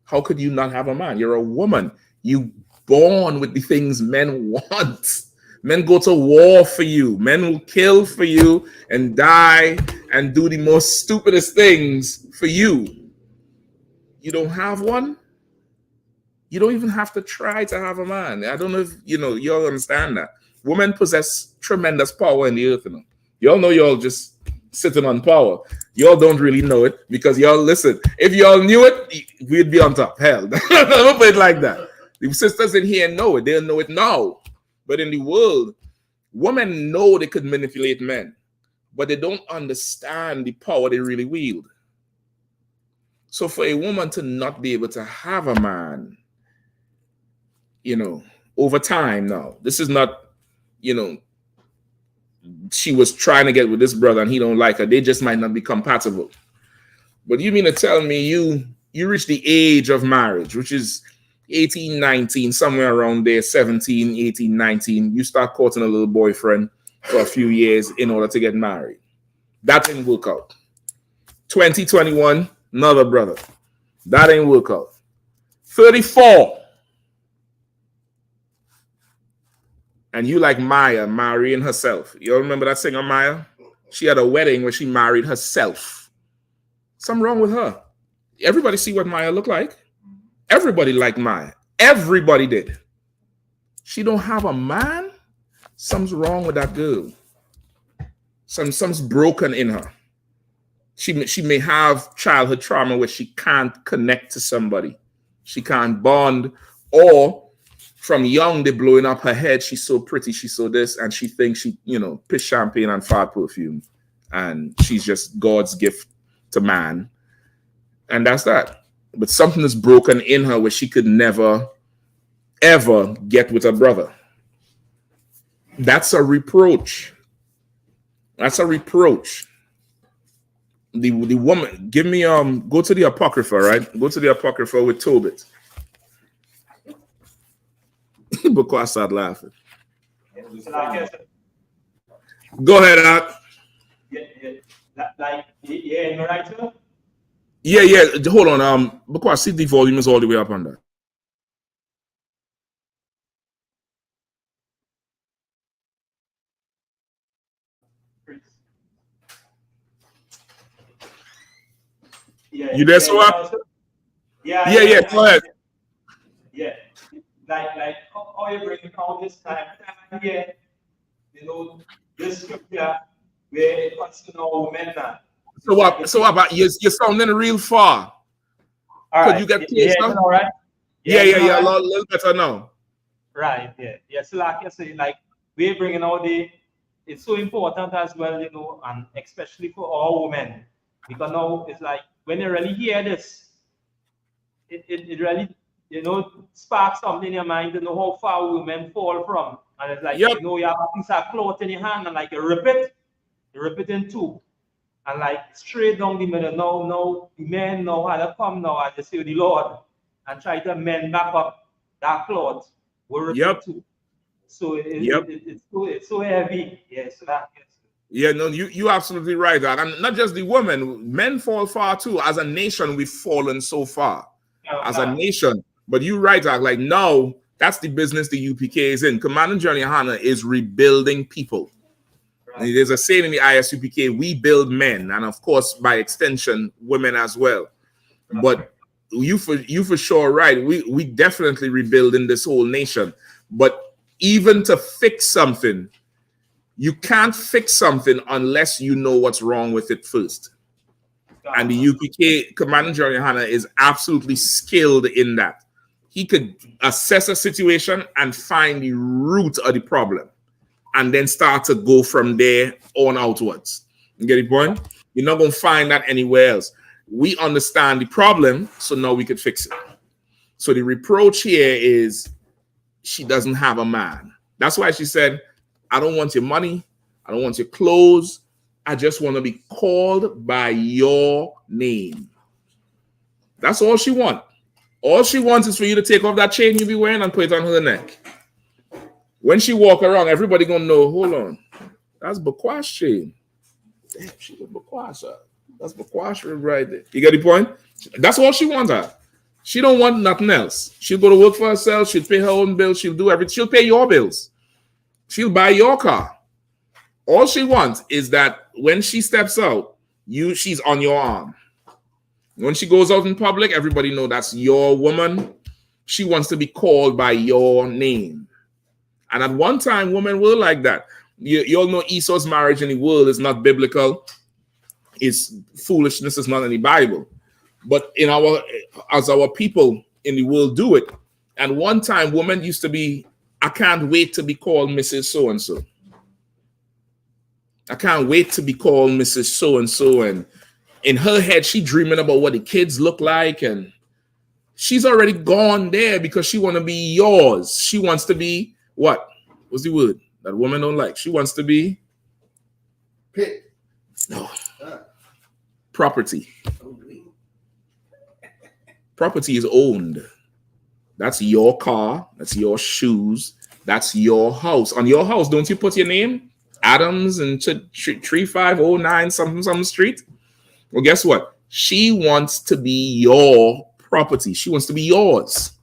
Speaker 4: How could you not have a man? You're a woman. You born with the things men want. Men go to war for you. Men will kill for you and die and do the most stupidest things for you. You don't have one? You don't even have to try to have a man. I don't know if y'all understand that. Women possess tremendous power in the earth. Y'all know y'all just sitting on power. Y'all don't really know it because y'all listen. If y'all knew it, we'd be on top. Hell, don't put it like that. The sisters in here know it. They'll know it now. But in the world, women know they could manipulate men, but they don't understand the power they really wield. So for a woman to not be able to have a man, over time now, this is not, she was trying to get with this brother and he don't like her. They just might not be compatible. But you mean to tell me you reach the age of marriage, which is 18, 19, somewhere around there, 17, 18, 19, you start courting a little boyfriend for a few years in order to get married. That didn't work out. 2021, another brother. That didn't work out. 34. And you like Maya marrying herself. You all remember that singer Maya? She had a wedding where she married herself. Something wrong with her. Everybody see what Maya looked like. Everybody liked Maya. Everybody did. She don't have a man? Something's wrong with that girl. Something's broken in her. She may have childhood trauma where she can't connect to somebody. She can't bond, or from young, they're blowing up her head. She's so pretty. She's so this. And she thinks she, piss champagne and fart perfume. And she's just God's gift to man. And that's that. But something is broken in her where she could never, ever get with a brother. That's a reproach. That's a reproach. The woman, give me, go to the Apocrypha, right? Go to the Apocrypha with Tobit. Because I started laughing. Go ahead, Art. Yeah. Hold on. Because I see the volume is all the way up on that. You there, Swap? Yeah. Go ahead.
Speaker 8: Yeah. Like how you bring out this time here, this scripture where it comes to know women now.
Speaker 4: So what about you're sounding real far.
Speaker 8: All
Speaker 4: Could
Speaker 8: right.
Speaker 4: you get closer?
Speaker 8: All right.
Speaker 4: Yeah, a little better now.
Speaker 8: Right, yeah. So like you say, like we're bringing out it's so important as well, and especially for all women, because now it's like when you really hear this, it really sparks something in your mind to know how far women fall from. And it's like, you have a piece of cloth in your hand and like you rip it in two. And like straight down the middle. Now the men know how to come now and just say the Lord and try to mend back up that cloth. We'll rip it too. So it's so heavy. Yeah, so that
Speaker 4: yeah, no, you're absolutely right. And not just the women, men fall far too. As a nation, we've fallen so far. As a nation. But you're right, like now, that's the business the UPK is in. Commander General Yahanna is rebuilding people. Right. There's a saying in the I.S.U.P.K, we build men, and of course, by extension, women as well. Right. But you for sure right. We definitely rebuilding this whole nation. But even to fix something, you can't fix something unless you know what's wrong with it first. And the UPK Commander General Yahanna is absolutely skilled in that. He could assess a situation and find the root of the problem and then start to go from there on outwards. You get the point? You're not going to find that anywhere else. We understand the problem, so now we could fix it. So the reproach here is she doesn't have a man. That's why she said, I don't want your money. I don't want your clothes. I just want to be called by your name. That's all she wants. All she wants is for you to take off that chain you be wearing and put it on her neck. When she walk around, everybody gonna know, hold on, that's Bakwa's chain. Damn, she's a Bakwa. That's Bakwa's right there. You get the point? That's all she wants her. She don't want nothing else. She'll go to work for herself. She'll pay her own bills. She'll do everything. She'll pay your bills. She'll buy your car. All she wants is that when she steps out, she's on your arm. When she goes out in public, everybody know that's your woman. She wants to be called by your name. And at one time, women were like that. You all know Esau's marriage in the world is not biblical. It's foolishness. It's not in the Bible. But as our people in the world do it. And one time, women used to be, I can't wait to be called Mrs. So-and-so. I can't wait to be called Mrs. So-and-so. And in her head, she dreaming about what the kids look like. And she's already gone there because she want to be yours. She wants to be what? What's the word that women don't like? She wants to be
Speaker 6: Pit.
Speaker 4: no property. Property is owned. That's your car. That's your shoes. That's your house. On your house, don't you put your name? Adams and 3509 something street. Well, guess what? She wants to be your property. She wants to be yours.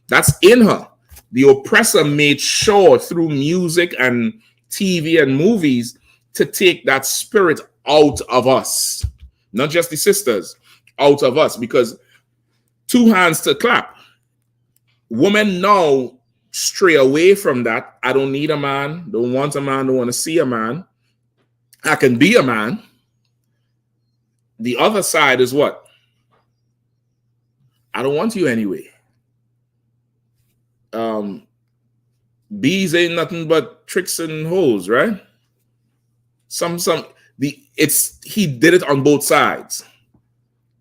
Speaker 4: That's in her. The oppressor made sure through music and TV and movies to take that spirit out of us. Not just the sisters, out of us. Because two hands to clap. Women now stray away from that. I don't need a man. Don't want a man. Don't want to see a man. I can be a man. The other side is what? I don't want you anyway. Bees ain't nothing but tricks and hoes, right? He did it on both sides.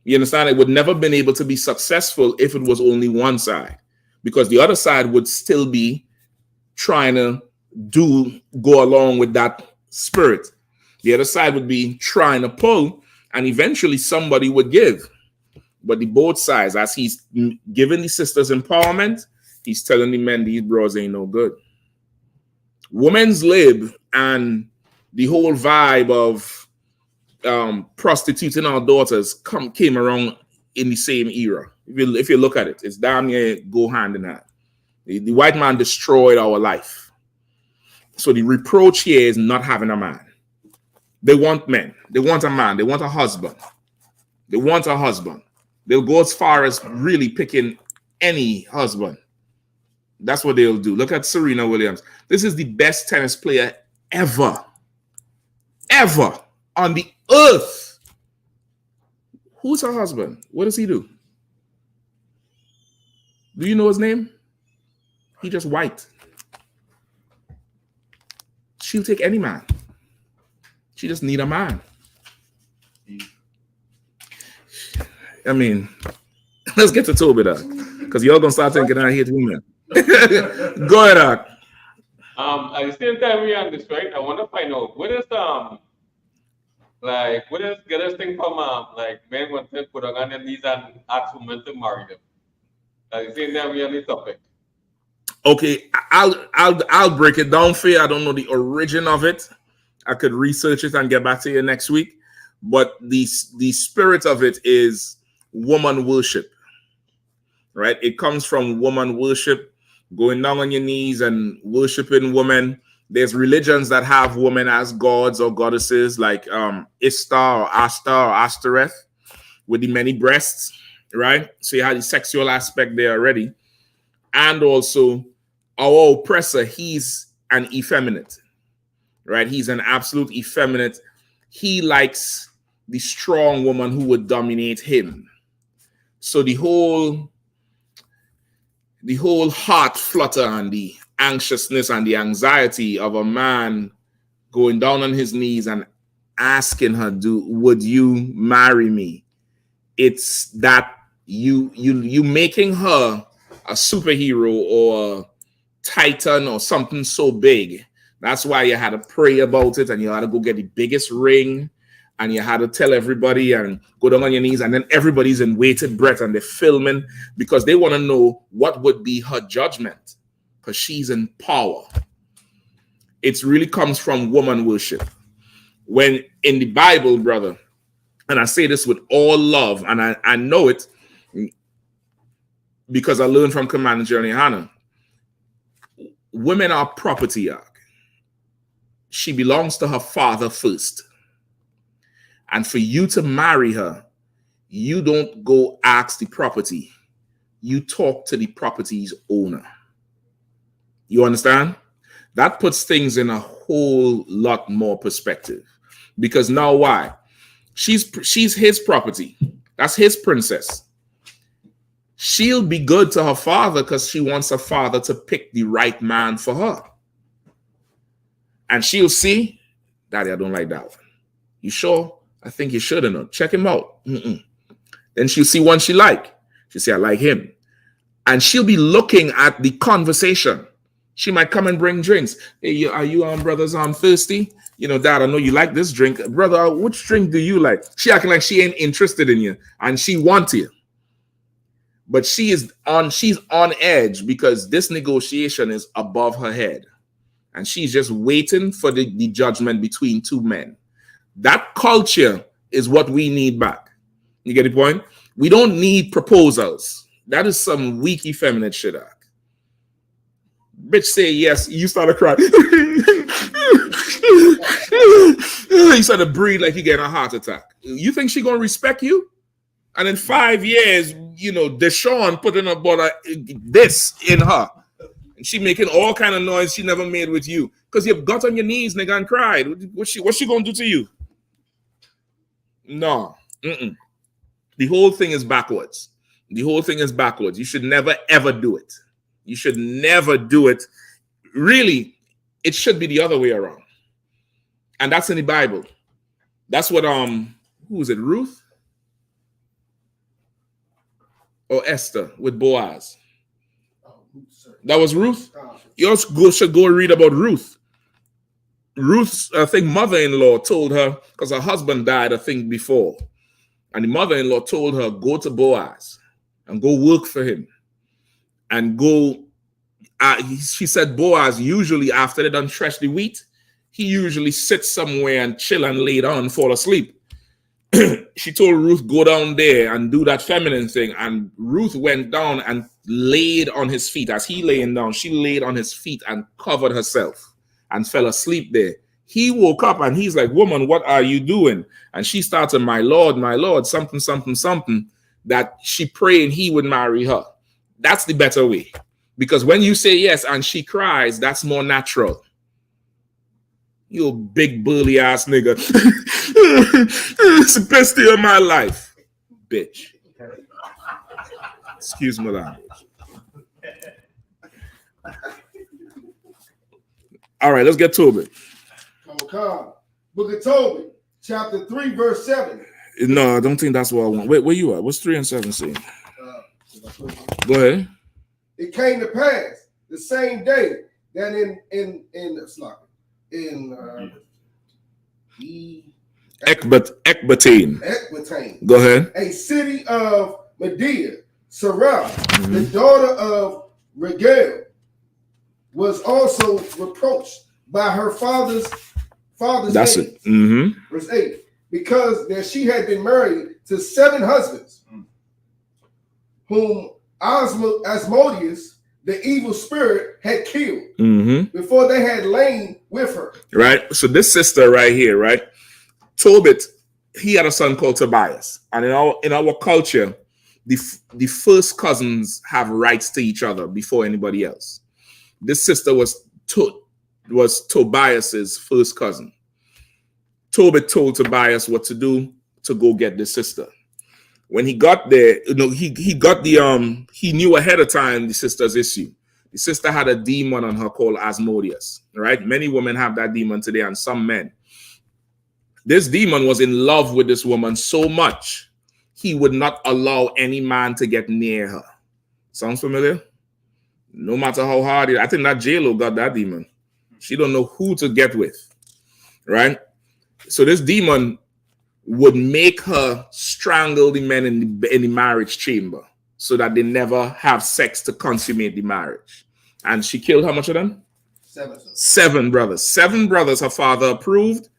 Speaker 4: You understand? It would never been able to be successful if it was only one side, because the other side would still be trying to go along with that spirit. The other side would be trying to pull, and eventually somebody would give. But the both sides, as he's giving the sisters empowerment, he's telling the men these bros ain't no good. Women's lib and the whole vibe of prostituting our daughters came around in the same era. If you look at it, it's damn near go hand in hand. The white man destroyed our life. So the reproach here is not having a man. They want men. They want a man. They want a husband. They want a husband. They'll go as far as really picking any husband. That's what they'll do. Look at Serena Williams. This is the best tennis player ever on the earth. Who's her husband? What does he do? Do you know his name? He just white. She'll take any man. She just need a man. I mean, let's get to Toby, Doc, because y'all gonna start thinking I hate women. Go ahead, Doc.
Speaker 2: At the same time we on this, right? I want to find out what is get us thing from like men want to put on their knees and ask women to marry them. At the same time we on this topic.
Speaker 4: Okay, I'll break it down for you. I don't know the origin of it. I could research it and get back to you next week. But the spirit of it is woman worship, right? It comes from woman worship, going down on your knees and worshiping women. There's religions that have women as gods or goddesses, like Ishtar or Ashtar or Ashtoreth, with the many breasts, right? So you have the sexual aspect there already. And also our oppressor, he's an effeminate, right? He's an absolute effeminate. He likes the strong woman who would dominate him. So the whole heart flutter and the anxiousness and the anxiety of a man going down on his knees and asking her, would you marry me? It's that you making her a superhero or a titan or something so big. That's why you had to pray about it, and you had to go get the biggest ring, and you had to tell everybody and go down on your knees, and then everybody's in waited breath and they're filming because they want to know what would be her judgment, because she's in power. It really comes from woman worship. When in the Bible, brother, and I say this with all love, and I know it because I learned from Commander and Yahanna, women are property. She belongs to her father first. And for you to marry her, you don't go ask the property. You talk to the property's owner. You understand? That puts things in a whole lot more perspective. Because now why? She's his property. That's his princess. She'll be good to her father because she wants her father to pick the right man for her. And she'll see, Daddy, I don't like that one. You sure? I think you should have known. Check him out. Then she'll see one she like. She'll say, I like him. And she'll be looking at the conversation. She might come and bring drinks. Hey, are you brothers thirsty? You know, Dad, I know you like this drink. Brother, which drink do you like? She acting like she ain't interested in you and she wants you. But she's on edge because this negotiation is above her head. And she's just waiting for the judgment between two men. That culture is what we need back. You get the point? We don't need proposals. That is some weak, effeminate shit. Bitch say yes, you started crying. You started breathe like you getting a heart attack. You think she gonna respect you? And in 5 years, you know, Deshaun putting about this in her. And she making all kind of noise she never made with you. Because you've got on your knees, nigga, and cried. What's she gonna do to you? No. The whole thing is backwards. The whole thing is backwards. You should never, ever do it. You should never do it. Really, it should be the other way around. And that's in the Bible. That's what, who was it, Ruth? Or Esther with Boaz? That was Ruth? You also should go read about Ruth. Ruth's, I think, mother-in-law told her, because her husband died, I think, before. And the mother-in-law told her, go to Boaz and go work for him. And go, she said Boaz, usually after they done thresh the wheat, he usually sits somewhere and chill and lay down and fall asleep. She told Ruth, go down there and do that feminine thing. And Ruth went down and laid on his feet. As he laying down, she laid on his feet and covered herself and fell asleep there. He woke up and he's like, woman, what are you doing? And she started, my Lord, something, something, something, that she prayed he would marry her. That's the better way. Because when you say yes and she cries, that's more natural. You big burly ass nigga. It's the best day of my life. Bitch. Excuse my language. All right, let's get to it.
Speaker 6: Book of Tobit, chapter 3, verse 7.
Speaker 4: No, I don't think that's what I want. Wait, where you at? What's 3 and 7 saying? Go ahead.
Speaker 6: It came to pass the same day that
Speaker 4: Ecbatane. Go ahead.
Speaker 6: A city of Medea, Sarah, the daughter of Regel, was also reproached by her father's
Speaker 4: That's
Speaker 6: name.
Speaker 4: It.
Speaker 6: Verse 8. Because that she had been married to 7 husbands, whom Asmodeus, the evil spirit, had killed before they had lain with her.
Speaker 4: Right. So this sister right here, right? Tobit, he had a son called Tobias. And in our culture, the first cousins have rights to each other before anybody else. This sister was Tobias's first cousin. Tobit told Tobias what to do. to go get the sister. When he got there, he knew ahead of time the sister's issue. The sister had a demon on her called Asmodeus, right? Many women have that demon today, and some men. This demon was in love with this woman so much, he would not allow any man to get near her. Sounds familiar? No matter how hard I think that J-Lo got that demon. She don't know who to get with, right? So this demon would make her strangle the men in the marriage chamber so that they never have sex to consummate the marriage. And she killed how much of them? 7 brothers. 7 brothers her father approved.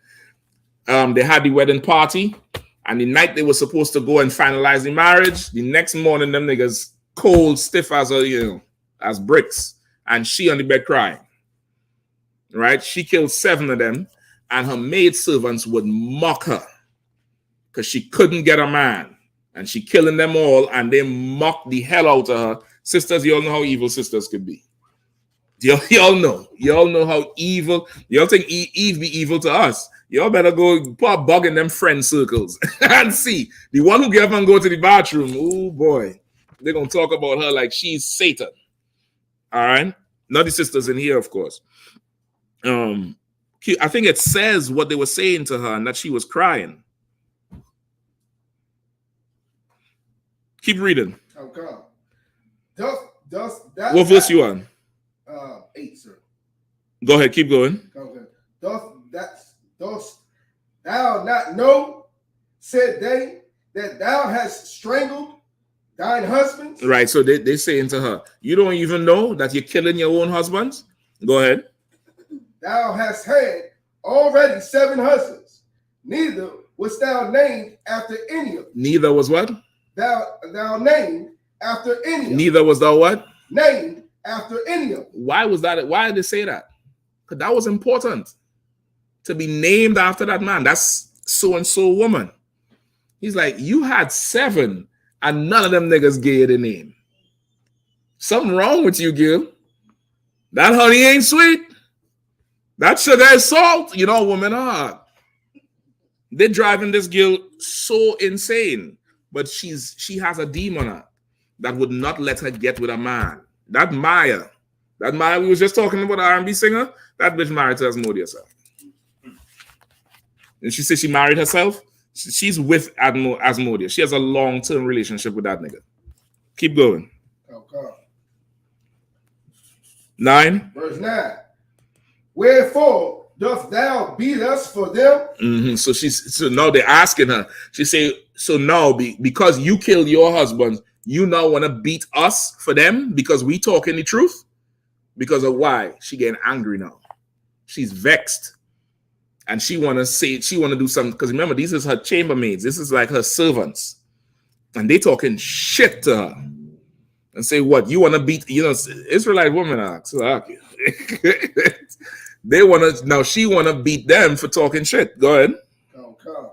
Speaker 4: They had the wedding party, and the night they were supposed to go and finalize the marriage, the next morning them niggas cold, stiff as as bricks, and she on the bed crying. Right? She killed 7 of them, and her maid servants would mock her because she couldn't get a man, and she killing them all, and they mocked the hell out of her. Sisters, you all know how evil sisters could be. Y'all know how evil. Y'all think Eve be evil to us? Y'all better go put a bug in them friend circles and see. The one who get up and go to the bathroom, oh boy, they're gonna talk about her like she's Satan. All right, not the sisters in here, of course. I think it says what they were saying to her and that she was crying. Keep reading.
Speaker 6: Okay. Does that
Speaker 4: what verse you on?
Speaker 6: 8, sir.
Speaker 4: Go ahead, keep going.
Speaker 6: Okay. Dost thou not know, said they, that thou hast strangled thine husbands?
Speaker 4: Right, so they saying to her, you don't even know that you're killing your own husbands? Go ahead.
Speaker 6: Thou hast had already 7 husbands, neither was thou named after any of them.
Speaker 4: Neither was what?
Speaker 6: Thou named after any of them.
Speaker 4: Neither was thou what?
Speaker 6: Named after any of them.
Speaker 4: Why was that? Why did they say that? Because that was important. To be named after that man. That's so-and-so woman. He's like, you had 7 and none of them niggas gave you the name. Something wrong with you, Gil. That honey ain't sweet. That sugar is salt. You know, women are. They're driving this girl so insane. But she has a demon on her that would not let her get with a man. That Maya we was just talking about, the R&B singer, that bitch married to Asmodeus. And she said she married herself. She's with Asmodeus. She has a long-term relationship with that nigga. Keep going.
Speaker 6: Okay.
Speaker 4: 9.
Speaker 6: Verse 9. Wherefore dost thou beat us for them?
Speaker 4: Mm-hmm. So now they're asking her. She say, so now because you killed your husband, you now want to beat us for them because we talking the truth? Because of why? She getting angry now. She's vexed. And she want to do something. Because remember, these is her chambermaids. This is like her servants. And they talking shit to her. And say, what? You want to beat, Israelite women are. They want to, now she want to beat them for talking shit. Go ahead.
Speaker 6: Okay.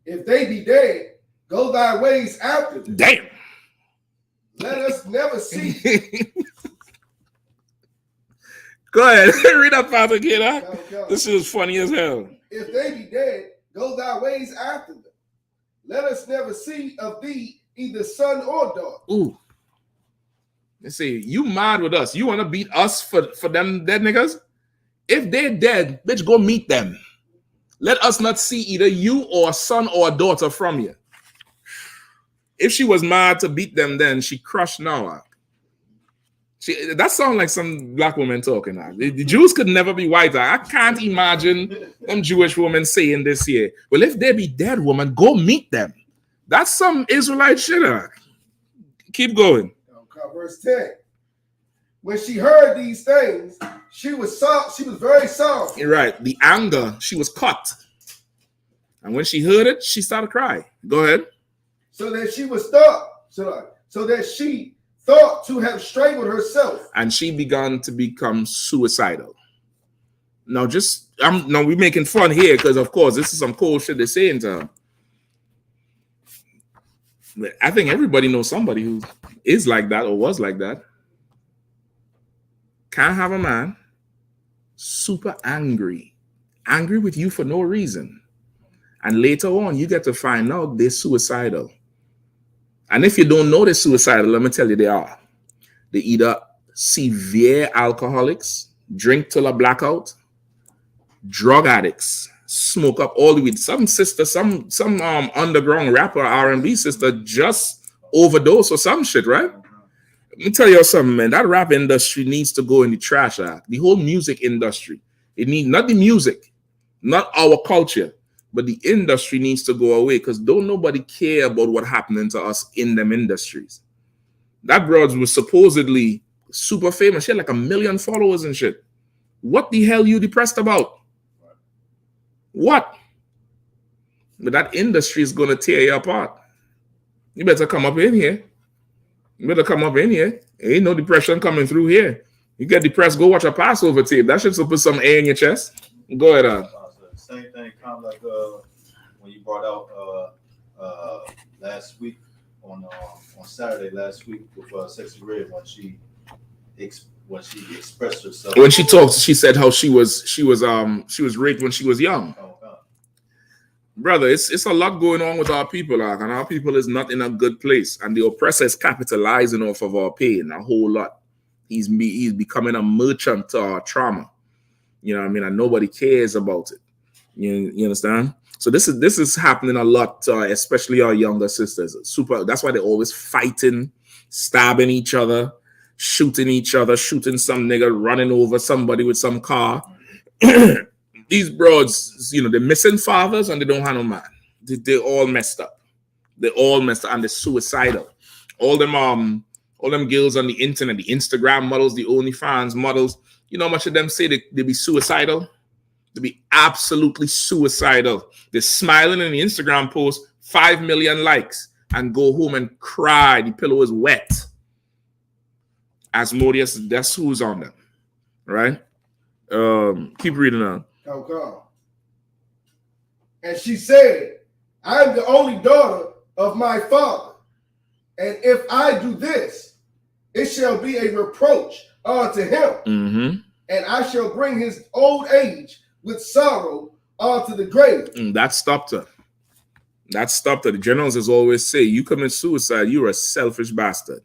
Speaker 6: If they be dead, go thy ways after them.
Speaker 4: Damn.
Speaker 6: Let us never see.
Speaker 4: Go ahead. Read that part again, huh?
Speaker 6: Okay.
Speaker 4: This is funny as hell.
Speaker 6: If they be dead, go thy ways after them. Let us never see of thee either son or daughter.
Speaker 4: Ooh. They say, you mad with us. You want to beat us for them dead niggas? If they're dead, bitch, go meet them. Let us not see either you or a son or a daughter from you. If she was mad to beat them then, she crushed Noah. That sounds like some black woman talking now. The Jews could never be whiter. I can't imagine them Jewish women saying this here. Well, if they be dead, woman, go meet them. That's some Israelite shit. Keep going.
Speaker 6: Okay, verse 10. When she heard these things, she was very sorrowful.
Speaker 4: Right. The anger, she was caught. And when she heard it, she started crying. Go ahead.
Speaker 6: So that she thought to have strangled herself.
Speaker 4: And she began to become suicidal. Now, we're making fun here because, of course, this is some cold shit they're saying to her. I think everybody knows somebody who is like that or was like that. Can't have a man, super angry with you for no reason. And later on, you get to find out they're suicidal. And if you don't know they're suicidal, let me tell you they are. They either severe alcoholics, drink till a blackout, drug addicts, smoke up all the weed. Some sister, some underground rapper, R&B sister just overdose or some shit, right? Let me tell you something, man. That rap industry needs to go in the trash. The whole music industry. It needs not the music, not our culture, but the industry needs to go away because don't nobody care about what happening to us in them industries. That broad was supposedly super famous. She had like 1 million followers and shit. What the hell you depressed about? What? But that industry is going to tear you apart. You better come up in here. You better come up in here. Ain't no depression coming through here. You get depressed, go watch a Passover tape. That should put some air in your chest. Go ahead.
Speaker 5: Same thing, kind of like when you brought out last week on Saturday last week with Sexy Red when she expressed herself.
Speaker 4: When she talked, she said how she was raped when she was young.
Speaker 5: Oh, God.
Speaker 4: Brother, it's a lot going on with our people, and our people is not in a good place. And the oppressor is capitalizing off of our pain a whole lot. He's becoming a merchant to our trauma. You know what I mean? And nobody cares about it. You understand? So this is happening a lot, especially our younger sisters. That's why they're always fighting, stabbing each other, shooting some nigga, running over somebody with some car. These broads, they're missing fathers and they don't have no man. They're all messed up. They're all messed up and they're suicidal. All them girls on the internet, the Instagram models, the OnlyFans models, you know how much of them say they be suicidal? They be absolutely suicidal. They're smiling in the Instagram post, 5 million likes, and go home and cry. The pillow is wet. Asmodeus, that's who's on them, right? Keep reading on.
Speaker 6: Okay. And she said, I am the only daughter of my father. And if I do this, it shall be a reproach unto him.
Speaker 4: Mm-hmm.
Speaker 6: And I shall bring his old age with sorrow onto the grave.
Speaker 4: That stopped her. The generals as always say, you commit suicide, you're a selfish bastard.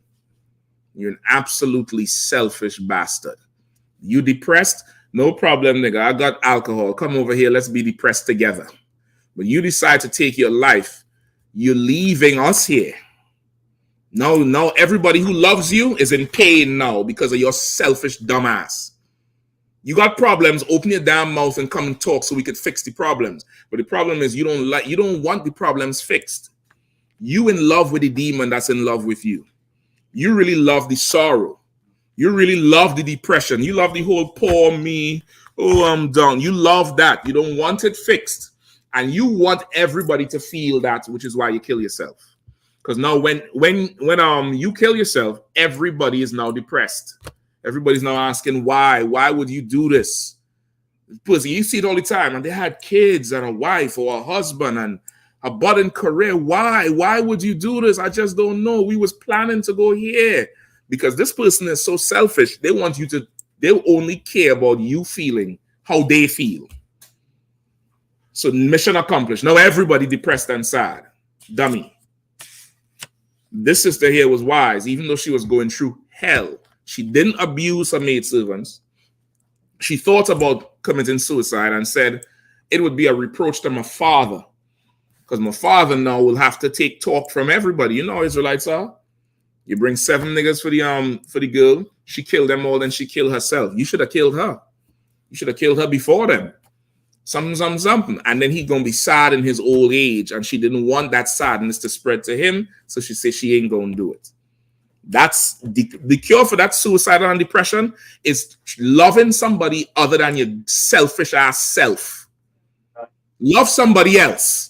Speaker 4: You're an absolutely selfish bastard. You depressed? No problem, nigga. I got alcohol. Come over here. Let's be depressed together. But you decide to take your life. You're leaving us here. Now everybody who loves you is in pain now because of your selfish dumbass. You got problems, open your damn mouth and come and talk so we could fix the problems. But the problem is you don't want the problems fixed. You in love with the demon that's in love with you. You really love the sorrow. You really love the depression. You love the whole poor me. Oh, I'm down. You love that. You don't want it fixed. And you want everybody to feel that, which is why you kill yourself. Because now when you kill yourself, everybody is now depressed. Everybody's now asking why. Why would you do this? Because you see it all the time. And they had kids and a wife or a husband and a budding career. Why? Why would you do this? I just don't know. We was planning to go here. Because this person is so selfish. They only care about you feeling how they feel. So mission accomplished. Now everybody depressed and sad. Dummy. This sister here was wise, even though she was going through hell. She didn't abuse her maidservants. She thought about committing suicide and said it would be a reproach to my father. Because my father now will have to take talk from everybody. You know how Israelites are. You bring 7 niggas for the girl. She killed them all, then she killed herself. You should have killed her. You should have killed her before them. Something. And then he's going to be sad in his old age. And she didn't want that sadness to spread to him. So she said she ain't going to do it. That's the cure for that suicidal and depression is loving somebody other than your selfish ass self. Love somebody else.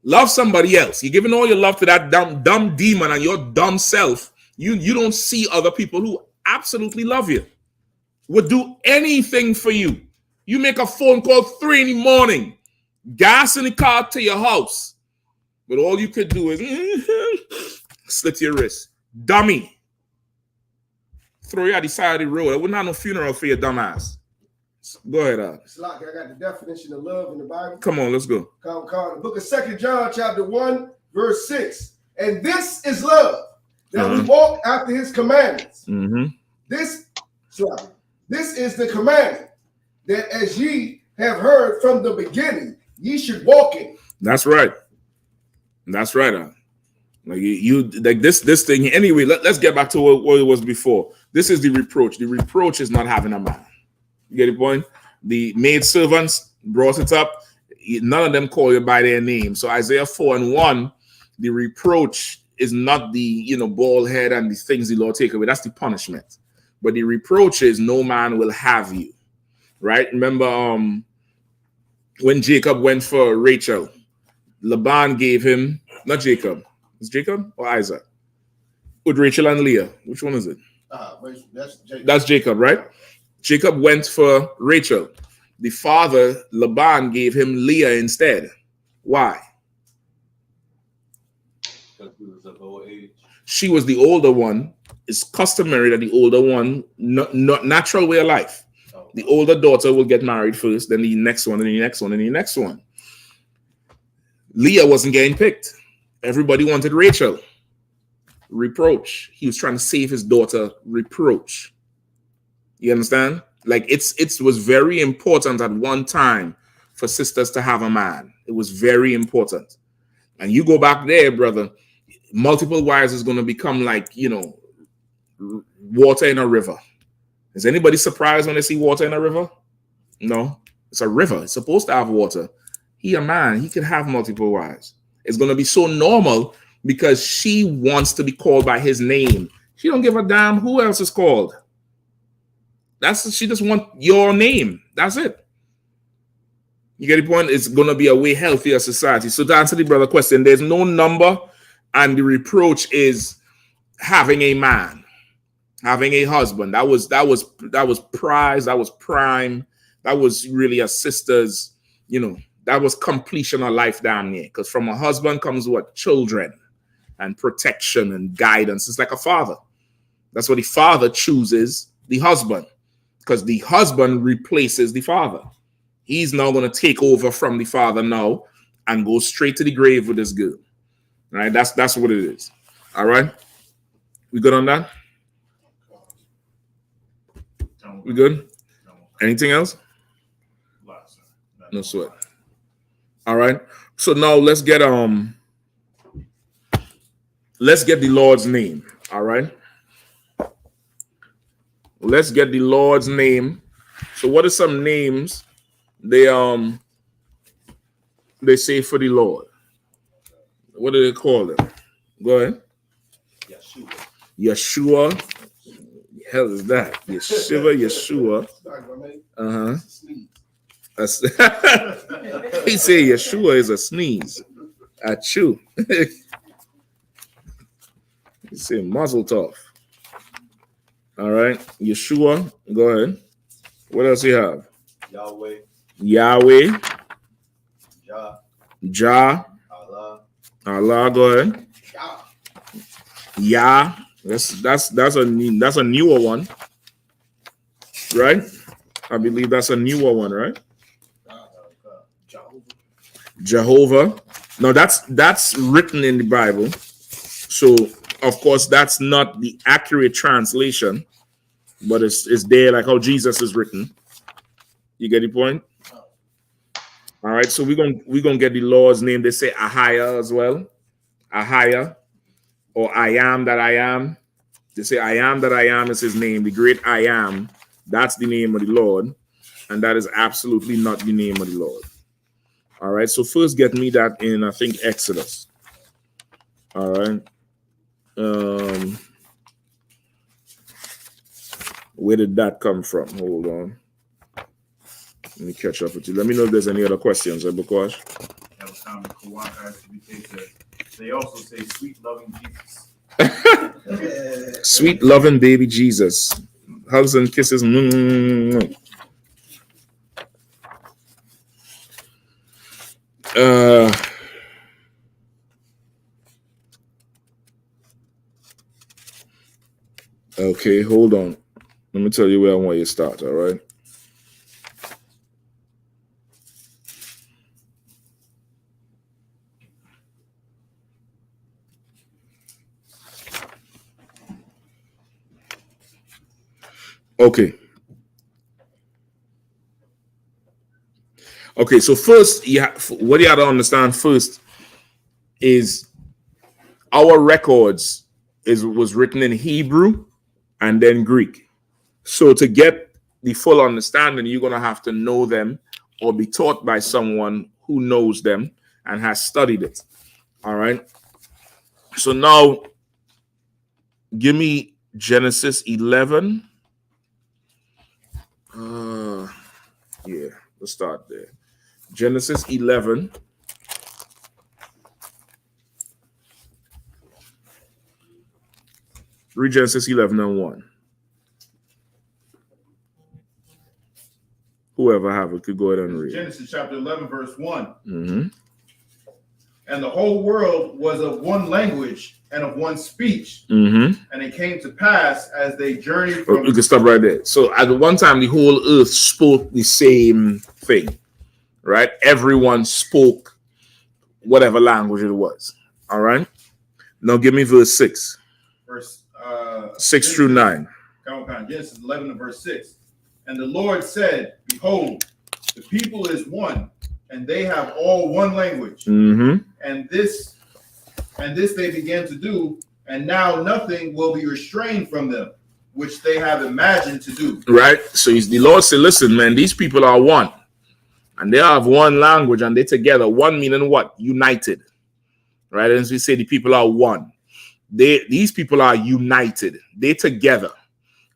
Speaker 4: Love somebody else. You're giving all your love to that dumb demon and your dumb self. You don't see other people who absolutely love you, would do anything for you. You make a phone call 3 in the morning, gas in the car to your house, but all you could do is slit your wrist. Dummy. Throw you at the side of the road. I wouldn't have no funeral for your dumb ass. Go ahead,
Speaker 6: Salaki, I got the definition of love in the Bible.
Speaker 4: Come on, let's go.
Speaker 6: The book of 2 John, chapter 1, verse 6. And this is love, that we walk after his commandments. This is the commandment, that as ye have heard from the beginning, ye should walk in.
Speaker 4: That's right. That's right. Like you like this thing. Anyway, let's get back to what it was before. This is the reproach. The reproach is not having a man. You get the point? The maid servants brought it up. None of them call you by their name. So Isaiah 4:1, the reproach is not the bald head and the things the Lord take away. That's the punishment. But the reproach is no man will have you. Right? Remember when Jacob went for Rachel, Laban gave him, not Jacob. Is Jacob or Isaac? With Rachel and Leah. Which one is it? That's Jacob, right? Jacob went for Rachel. The father, Laban, gave him Leah instead. Why?
Speaker 9: Because he was of old age.
Speaker 4: She was the older one. It's customary that the older one, not natural way of life. The older daughter will get married first, then the next one, and the next one, and the next one. Leah wasn't getting picked. Everybody wanted Rachel. Reproach. He was trying to save his daughter. Reproach. You understand? Like it was very important at one time for sisters to have a man. It was very important. And you go back there, brother, multiple wives is going to become like, water in a river. Is anybody surprised when they see water in a river? No. It's a river. It's supposed to have water. He a man. He could have multiple wives. It's going to be so normal because she wants to be called by his name. She don't give a damn who else is called. She just want your name. That's it. You get the point? It's going to be a way healthier society. So to answer the brother question, there's no number, and the reproach is having a man, having a husband. That was prize. That was prime. That was really a sister's, that was completion of life down there. Because from a husband comes what? Children and protection and guidance. It's like a father. That's what the father chooses the husband. Because the husband replaces the father. He's now going to take over from the father now and go straight to the grave with this girl. All right? That's what it is. All right? We good on that? We good? Anything else? No sweat. All right. So now let's get the Lord's name. All right. Let's get the Lord's name. So what are some names they say for the Lord? What do they call them? Go ahead. Yeshua. The hell is that? Yeshua. He say Yeshua is a sneeze. Achoo. He say muzzle tough. All right. Yeshua. Go ahead. What else you have?
Speaker 9: Yahweh.
Speaker 4: Jah. Allah. Go ahead. Yah. That's a newer one. Right? I believe that's a newer one, right? Jehovah. Now that's written in the Bible. So of course that's not the accurate translation, but it's there like how Jesus is written. You get the point? All right, so we're gonna get the Lord's name. They say Ahaya as well. Ahaya, or I am that I am. They say I am that I am is his name. The great I am. That's the name of the Lord, and that is absolutely not the name of the Lord. All right, so first get me that in, I think, Exodus. All right. Where did that come from? Hold on. Let me catch up with you. Let me know if there's any other questions, Bukash.
Speaker 5: That was time I.S.U.P.K said. They also say sweet loving Jesus.
Speaker 4: Sweet loving baby Jesus. Hugs and kisses. Okay, hold on. Let me tell you where I want you to start, all right? Okay. Okay, so first, what you have to understand first is our records was written in Hebrew and then Greek. So to get the full understanding, you're going to have to know them or be taught by someone who knows them and has studied it. All right. So now, give me Genesis 11. Yeah, let's start there. Genesis 11. Read Genesis 11 and 1. Whoever have it could go ahead and read.
Speaker 5: Genesis chapter 11, verse 1.
Speaker 4: Mm-hmm.
Speaker 5: And the whole world was of one language and of one speech.
Speaker 4: Mm-hmm.
Speaker 5: And it came to pass as they journeyed from...
Speaker 4: We can stop right there. So at one time, the whole earth spoke the same thing, right? Everyone spoke whatever language it was. All right. Now give me verse 6.
Speaker 5: Verse
Speaker 4: 6 through 9.
Speaker 5: Genesis 11 and verse 6. And the Lord said, behold, the people is one, and they have all one language.
Speaker 4: Mm-hmm.
Speaker 5: And this they began to do, and now nothing will be restrained from them, which they have imagined to do.
Speaker 4: Right. So the Lord said, listen, man, these people are one. And they have one language, and they're together. One meaning what? United. Right? As we say, the people are one. These people are united. They're together.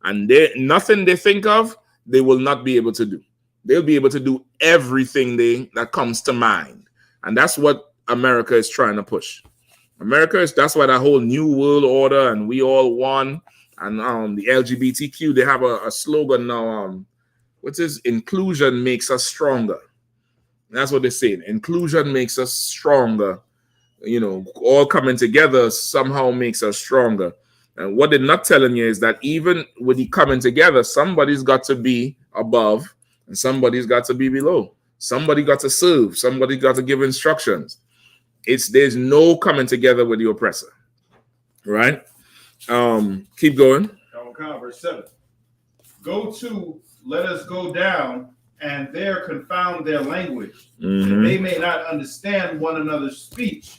Speaker 4: And nothing they think of, they will not be able to do. They'll be able to do everything that comes to mind. And that's what America is trying to push. That's why that whole new world order and we all one. And the LGBTQ, they have a slogan now. What is inclusion makes us stronger. That's what they're saying. Inclusion makes us stronger. You know, all coming together somehow makes us stronger. And what they're not telling you is that even with the coming together, somebody's got to be above and somebody's got to be below. Somebody got to serve. Somebody got to give instructions. There's no coming together with the oppressor. Right? Keep going.
Speaker 5: Verse 7. Go to, let us go down, and there confound their language,
Speaker 4: Mm-hmm.
Speaker 5: that they may not understand one another's speech.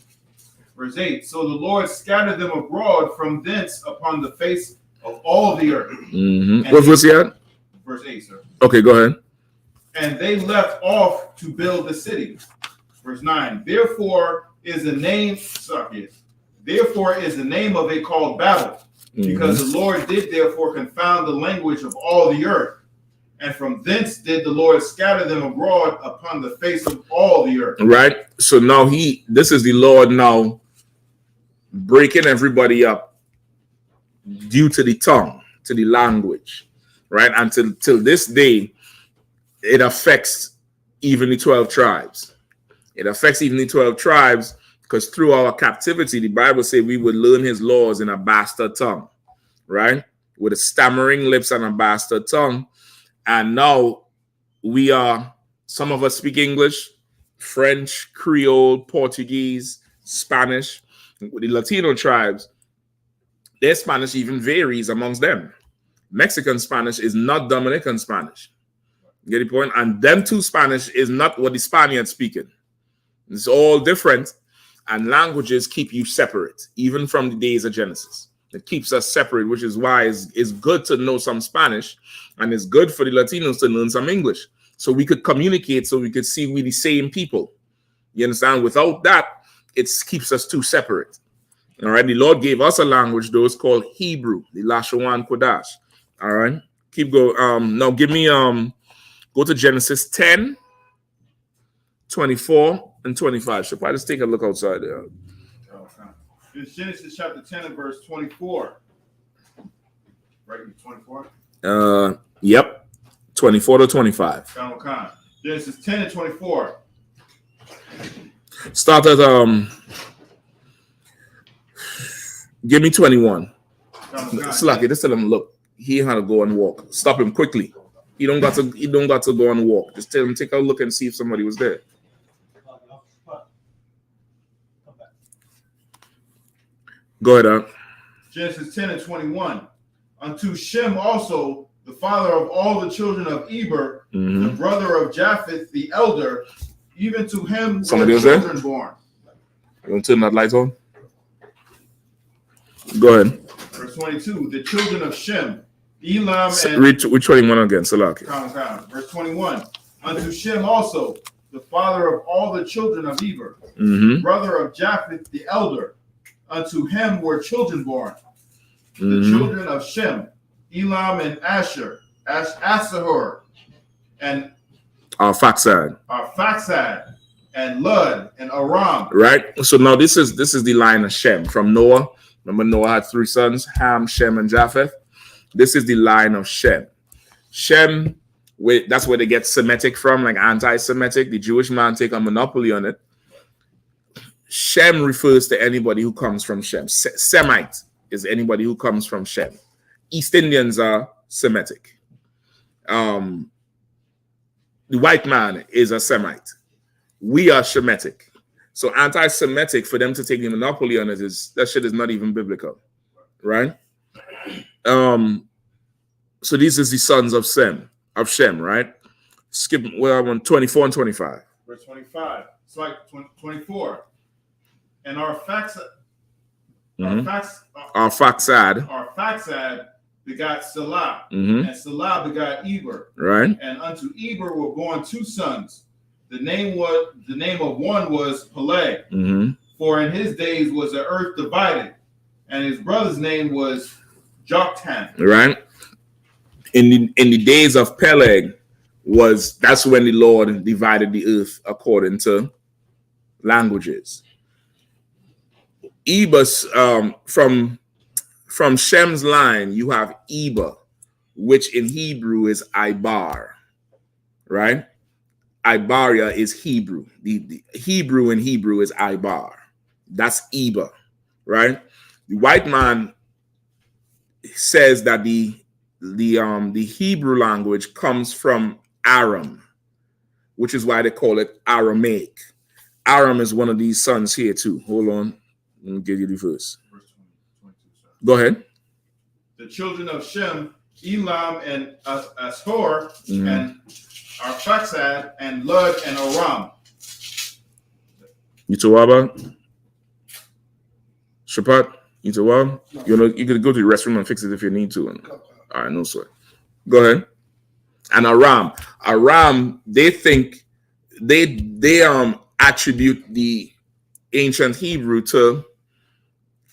Speaker 5: Verse 8. So the Lord scattered them abroad from thence upon the face of all the earth.
Speaker 4: Mm-hmm. What verse you at?
Speaker 5: Verse 8, sir.
Speaker 4: Okay, go ahead.
Speaker 5: And they left off to build the city. Verse 9. Therefore is the name of it called Babel, because the Lord did therefore confound the language of all the earth. And from thence did the Lord scatter them abroad upon the face of all the earth. Right.
Speaker 4: So now this is the Lord now breaking everybody up due to the tongue, to the language, right? And till this day, it affects even the 12 tribes. It affects even the 12 tribes because through our captivity, the Bible says we would learn his laws in a bastard tongue, right? With a stammering lips and a bastard tongue. And now some of us speak English, French, Creole, Portuguese, Spanish. With the Latino tribes, their Spanish even varies amongst them. Mexican Spanish is not Dominican Spanish. You get the point? And them two Spanish is not what the Spaniards speaking. It's all different. And languages keep you separate, even from the days of Genesis. It keeps us separate, which is why it's good to know some Spanish. And it's good for the Latinos to learn some English. So we could communicate, so we could see we're the same people. You understand? Without that, it keeps us too separate. All right. The Lord gave us a language, though, it's called Hebrew, the Lashawan Kodash. All right. Keep going. Now give me go to Genesis 10, 24, and 25. So probably just take a look outside there.
Speaker 5: It's Genesis chapter 10 and verse 24. Right? 24?
Speaker 4: Yep. 24 to 25.
Speaker 5: Genesis 10 and 24.
Speaker 4: Start at give me 21. Slacky, just tell him, look, he had to go and walk. Stop him quickly. He don't got to go and walk. Just tell him, take a look and see if somebody was there. Go ahead,
Speaker 5: Genesis 10 and 21. Unto Shem also the father of all the children of Eber,
Speaker 4: Mm-hmm.
Speaker 5: the brother of Japheth, the elder, even to him
Speaker 4: Somebody
Speaker 5: were
Speaker 4: else there?
Speaker 5: children born.
Speaker 4: You want to turn that light on? Go ahead.
Speaker 5: Verse 22, the children of Shem, Elam and...
Speaker 4: Read which one again, Salaki.
Speaker 5: Verse 21, unto Shem also, the father of all the children of Eber,
Speaker 4: Mm-hmm.
Speaker 5: brother of Japheth, the elder, unto him were children born. The
Speaker 4: Mm-hmm.
Speaker 5: children of Shem, Elam and Asher, Asahur, and
Speaker 4: Arphaxad.
Speaker 5: and Lud and Aram.
Speaker 4: Right. So now this is the line of Shem from Noah. Remember, Noah had 3 sons: Ham, Shem, and Japheth. This is the line of Shem. Shem, that's where they get Semitic from, like anti-Semitic. The Jewish man take a monopoly on it. Shem refers to anybody who comes from Shem. Semite is anybody who comes from Shem. East Indians are Semitic. The white man is a Semite. We are Shemitic. So anti-Semitic, for them to take the monopoly on it, that shit is not even biblical, right? So these is the sons of Shem, right? Skip on 24 and 25.
Speaker 5: Verse 25. It's like 24. And Arphaxad begot Salah,
Speaker 4: Mm-hmm.
Speaker 5: and Salah begot Eber.
Speaker 4: Right.
Speaker 5: And unto Eber were born 2 sons. The name of one was Peleg,
Speaker 4: Mm-hmm.
Speaker 5: for in his days was the earth divided, and his brother's name was Joktan.
Speaker 4: Right. In the days of Peleg that's when the Lord divided the earth according to languages. Eber's from Shem's line, you have Eber, which in Hebrew is Ibar, right? Ibaria is Hebrew. The Hebrew in Hebrew is Ibar. That's Eber, right? The white man says that the Hebrew language comes from Aram, which is why they call it Aramaic. Aram is one of these sons here too. Hold on, let me give you the verse.
Speaker 5: Verse 22,
Speaker 4: Go ahead.
Speaker 5: the children of Shem, Elam and Ashur,
Speaker 4: Mm-hmm.
Speaker 5: and Arphaxad, and Lud and Aram.
Speaker 4: Yitawaba, Shapat, Yitawab. You could go to the restroom and fix it if you need to. All right, no sweat. Go ahead. And Aram, they think they attribute the ancient Hebrew to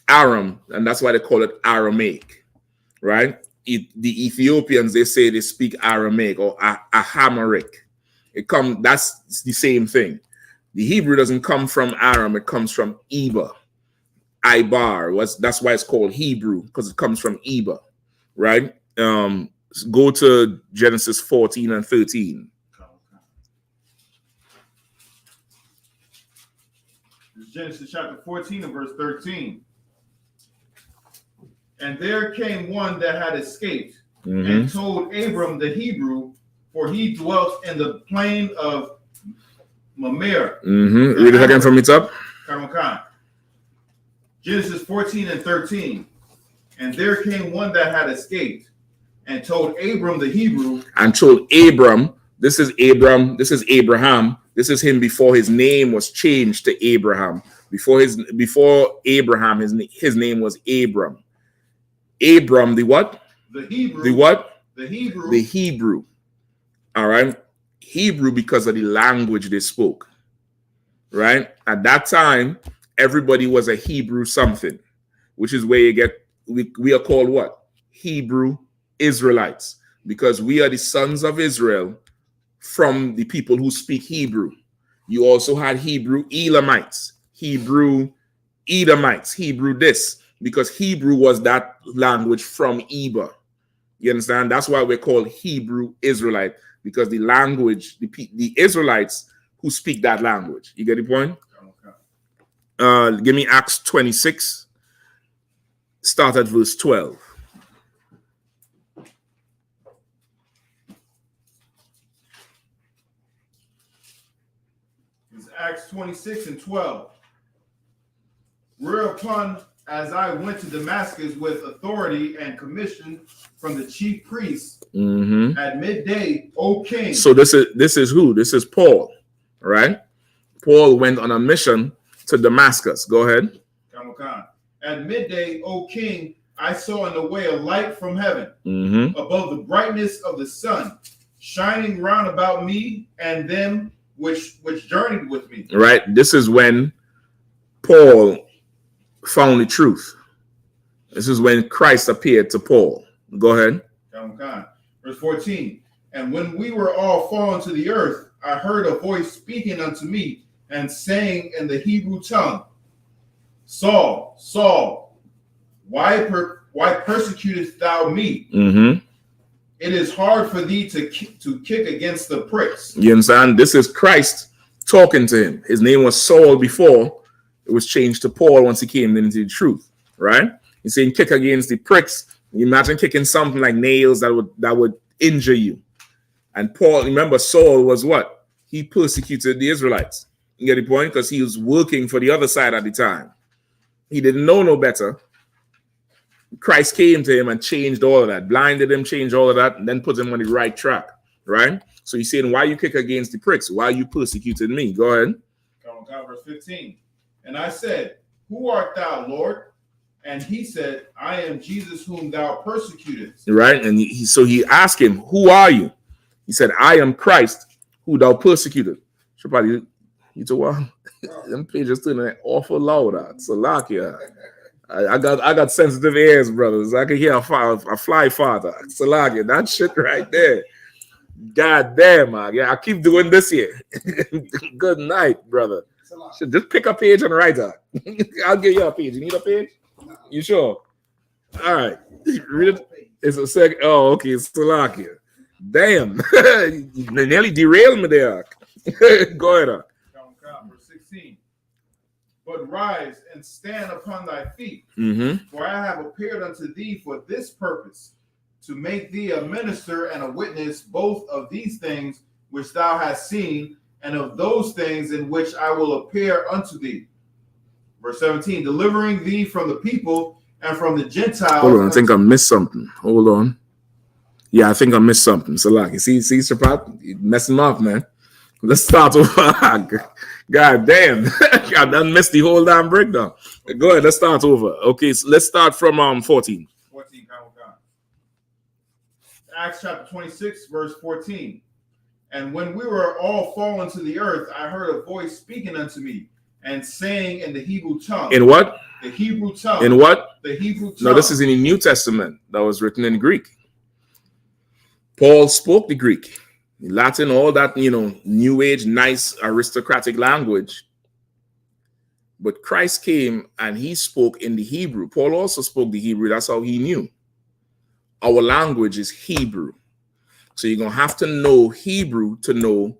Speaker 4: Aram, and that's why they call it Aramaic, right? The Ethiopians, they say they speak Aramaic or Ahamaric. That's the same thing. The Hebrew doesn't come from Aram, it comes from Eber. Ibar, that's why it's called Hebrew, because it comes from Eber, right? Go to Genesis 14 and 13.
Speaker 5: Genesis chapter 14 and verse 13. And there came one that had escaped,
Speaker 4: Mm-hmm.
Speaker 5: and told Abram the Hebrew, for he dwelt in the plain of Mamre.
Speaker 4: Mm-hmm. Read it again from the top.
Speaker 5: Genesis 14 and 13. And there came one that had escaped, and told Abram the Hebrew.
Speaker 4: And told Abram, this is Abraham, this is him before his name was changed to Abraham. Before Abraham, his name was Abram. Abram, the what?
Speaker 5: The Hebrew.
Speaker 4: The what?
Speaker 5: The Hebrew.
Speaker 4: The Hebrew. All right. Hebrew because of the language they spoke. Right? At that time, everybody was a Hebrew something, which is where we are called what? Hebrew Israelites, because we are the sons of Israel from the people who speak Hebrew. You also had Hebrew Elamites, Hebrew Edomites, Hebrew this, because Hebrew was that language from Eber. You understand? That's why we're called Hebrew Israelite, because the language, the Israelites who speak that language. You get the point? Give me Acts 26. Start at verse 12.
Speaker 5: It's Acts 26 and 12. Whereupon as I went to Damascus with authority and commission from the chief priests at midday, O king.
Speaker 4: So this is who? This is Paul, right? Paul went on a mission to Damascus. Go ahead.
Speaker 5: At midday, O king, I saw in the way a light from heaven, above the brightness of the sun, shining round about me and them which journeyed with me.
Speaker 4: Right. This is when Paul found the truth. This is when Christ appeared to Paul. Go ahead.
Speaker 5: Verse 14. And when we were all fallen to the earth, I heard a voice speaking unto me and saying in the Hebrew tongue, Saul, Saul, why persecutest thou me? It is hard for thee to kick against the pricks.
Speaker 4: You understand? This is Christ talking to him. His name was Saul before it was changed to Paul once he came into the truth, right? He's saying kick against the pricks. You imagine kicking something like nails that would injure you. And Paul, remember, Saul was what? He persecuted the Israelites. You get the point? Because he was working for the other side at the time. He didn't know no better. Christ came to him and changed all of that, blinded him, changed all of that, and then put him on the right track, right? So he's saying, why you kick against the pricks? Why you persecuted me? Go ahead.
Speaker 5: Verse 15. And I said, who art thou, Lord? And he said, I am Jesus whom thou persecutest.
Speaker 4: Right? And so he asked him, who are you? He said, I am Christ who thou persecuted. Shabbat, you told what? Them pages turning awful loud out. Salakia. I got sensitive ears, brothers. I can hear a fly father. Salakia. That shit right there. God damn, man. Yeah, I keep doing this here. Good night, brother. Should just pick a page and write that. I'll give you a page. You need a page? You sure? All right. Read it. It's a second. Oh, okay. It's Salakia. Damn. You nearly derailed me there. Go ahead.
Speaker 5: Verse 16. But rise and stand upon thy feet, for I have appeared unto thee for this purpose, to make thee a minister and a witness both of these things which thou hast seen, and of those things in which I will appear unto thee. Verse 17, delivering thee from the people and from the Gentiles.
Speaker 4: Hold on, I think I missed something. Hold on. Yeah, I think I missed something. So like, see, Shapat, you messing me up, man. Let's start over. God damn. I done missed the whole damn breakdown. Go ahead, let's start over. Okay, so let's start from 14.
Speaker 5: 14, Acts chapter 26, verse 14. And when we were all fallen to the earth, I heard a voice speaking unto me and saying in the Hebrew tongue.
Speaker 4: In what?
Speaker 5: The Hebrew tongue.
Speaker 4: In what?
Speaker 5: The Hebrew tongue.
Speaker 4: No, this is in the New Testament that was written in Greek. Paul spoke the Greek, Latin, all that, new age, nice aristocratic language. But Christ came and he spoke in the Hebrew. Paul also spoke the Hebrew. That's how he knew. Our language is Hebrew. So you're going to have to know Hebrew to know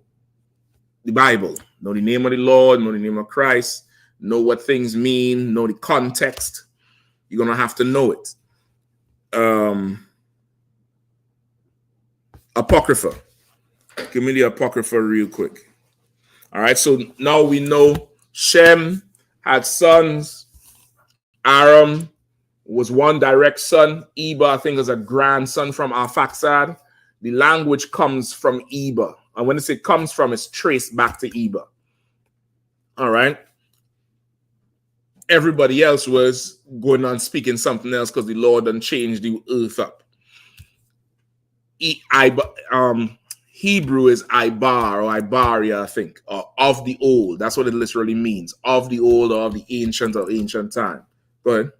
Speaker 4: the Bible. Know the name of the Lord, know the name of Christ, know what things mean, know the context. You're going to have to know it. Apocrypha. Give me the Apocrypha real quick. All right, so now we know Shem had sons. Aram was one direct son. Eber, I think, is a grandson from Arphaxad. The language comes from Eber. And when I say comes from, it's traced back to Eber. All right. Everybody else was going on speaking something else because the Lord done changed the earth up. Hebrew is Ibar or Ibaria, I think, or of the old. That's what it literally means. Of the old or of the ancient or ancient time. Go ahead.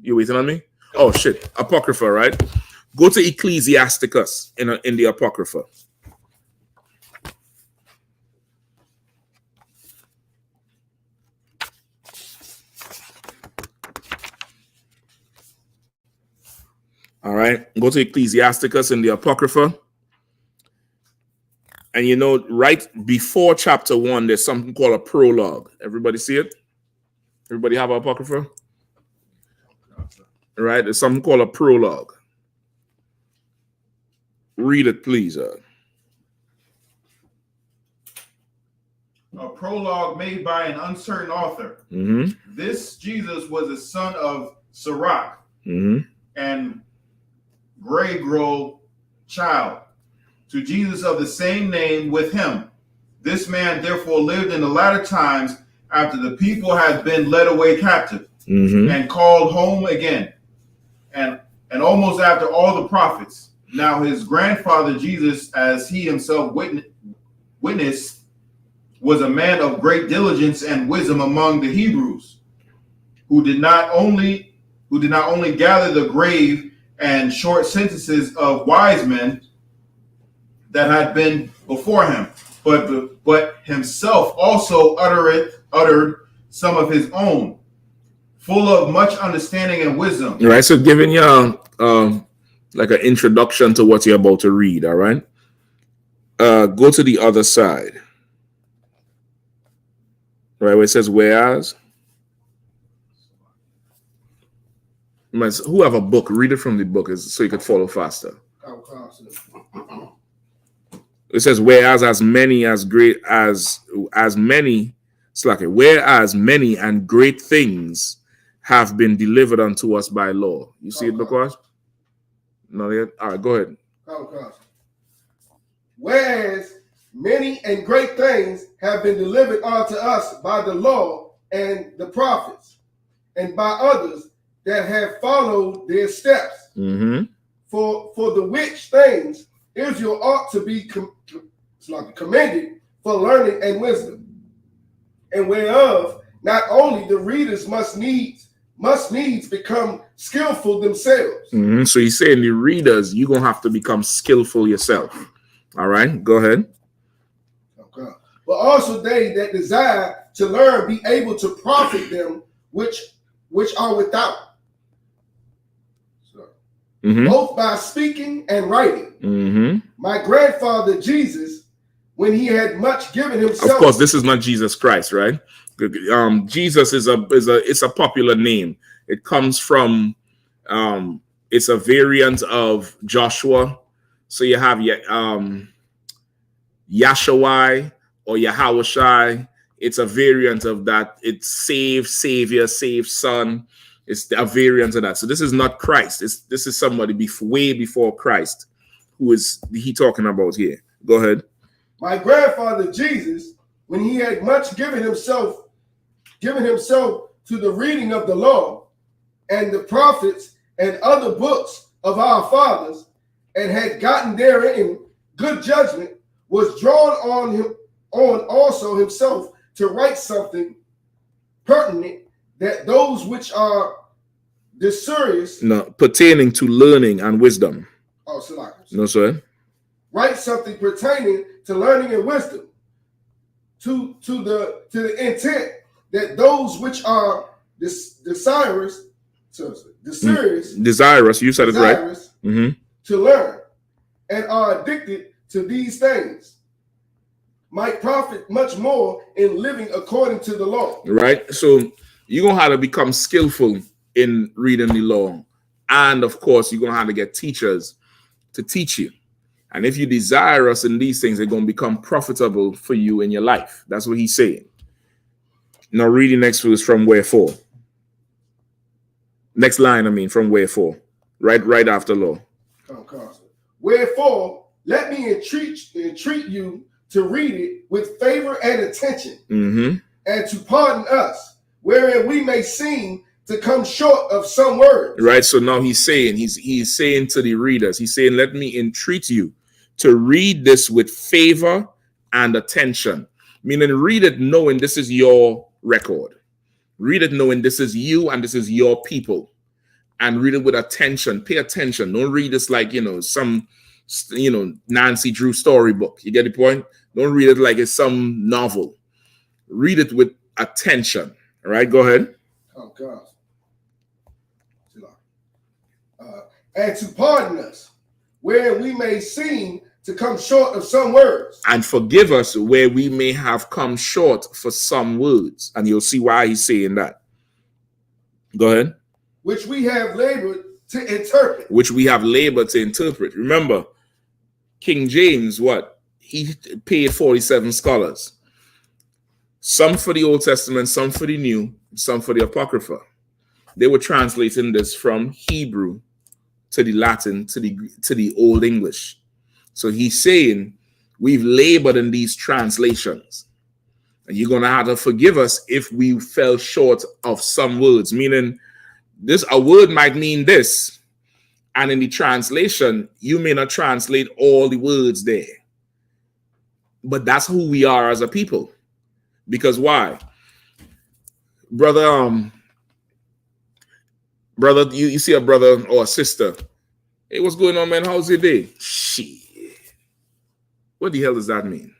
Speaker 4: You waiting on me? Oh, shit. Apocrypha, right? Go to Ecclesiasticus in the Apocrypha. All right. Go to Ecclesiasticus in the Apocrypha. And right before chapter 1, there's something called a prologue. Everybody see it? Everybody have an Apocrypha? All right. There's something called a prologue. Read it, please.
Speaker 5: a prologue made by an uncertain author.
Speaker 4: Mm-hmm.
Speaker 5: This Jesus was the son of Sirach
Speaker 4: Mm-hmm.
Speaker 5: and Gregro child to Jesus of the same name with him. This man therefore lived in the latter times after the people had been led away captive
Speaker 4: Mm-hmm.
Speaker 5: and called home again, and almost after all the prophets. Now his grandfather Jesus, as he himself witnessed, was a man of great diligence and wisdom among the Hebrews, who did not only gather the grave and short sentences of wise men that had been before him, but himself also uttered some of his own, full of much understanding and wisdom.
Speaker 4: All right, so giving you like an introduction to what you're about to read. All right, go to the other side. Right, where it says whereas. Who have a book, read it from the book so you could follow faster. It says whereas as many and great things have been delivered unto us by law. You see it, because? No, yet. All right, go ahead.
Speaker 6: Whereas many and great things have been delivered unto us by the law and the prophets, and by others that have followed their steps.
Speaker 4: Mm-hmm.
Speaker 6: For the which things Israel ought to be commended for learning and wisdom, and whereof not only the readers must needs become skillful themselves.
Speaker 4: Mm-hmm. So he's saying the readers, you're gonna have to become skillful yourself. All right, go ahead.
Speaker 6: Okay. But also they that desire to learn be able to profit them which are without.
Speaker 4: Mm-hmm.
Speaker 6: Both by speaking and writing.
Speaker 4: Mm-hmm.
Speaker 6: My grandfather Jesus, when he had much given himself.
Speaker 4: Of course, this is not Jesus Christ, right? Jesus is a popular name. It comes from it's a variant of Joshua. So you have Yahshua or Yahawashai. It's a variant of that. It's save, savior, save, son. It's a variant of that. So this is not Christ. This is somebody way before Christ. Who is he talking about here? Go ahead.
Speaker 6: My grandfather Jesus, when he had much given himself to the reading of the law and the prophets and other books of our fathers, and had gotten therein good judgment, was drawn on also himself to write something pertinent, that those which are desirous,
Speaker 4: pertaining to learning and wisdom.
Speaker 6: Oh, Salaki.
Speaker 4: No, sir.
Speaker 6: Write something pertaining to learning and wisdom, to the intent that those which are desirous.
Speaker 4: You said it right. Mm-hmm.
Speaker 6: To learn and are addicted to these things might profit much more in living according to the law.
Speaker 4: Right. So you're gonna have to become skillful in reading the law, and of course you're gonna have to get teachers to teach you. And if you desire us in these things, they're going to become profitable for you in your life. That's what he's saying. Now, reading next verse from wherefore. Next line, from wherefore. Right after law.
Speaker 6: Wherefore, let me entreat you to read it with favor and attention,
Speaker 4: mm-hmm.
Speaker 6: and to pardon us, wherein we may seem to come short of some words.
Speaker 4: Right. So now he's saying to the readers, he's saying, let me entreat you to read this with favor and attention. Meaning, read it knowing this is your record. Read it knowing this is you and this is your people. And read it with attention. Pay attention. Don't read this like, some, Nancy Drew storybook. You get the point? Don't read it like it's some novel. Read it with attention. All right, go ahead.
Speaker 6: Oh, God. And to pardon us, where we may seem to come short of some words.
Speaker 4: And forgive us where we may have come short for some words. And you'll see why he's saying that. Go ahead.
Speaker 6: Which we have labored to interpret.
Speaker 4: Remember, King James, what? He paid 47 scholars Some for the Old Testament, some for the New, some for the Apocrypha. They were translating this from Hebrew to the Latin to the Old English. So he's saying we've labored in these translations, and you're gonna have to forgive us if we fell short of some words. Meaning, a word might mean this, and in the translation, you may not translate all the words there. But that's who we are as a people. Because why? Brother, you see a brother or a sister. Hey, what's going on, man? How's your day? Shit. What the hell does that mean?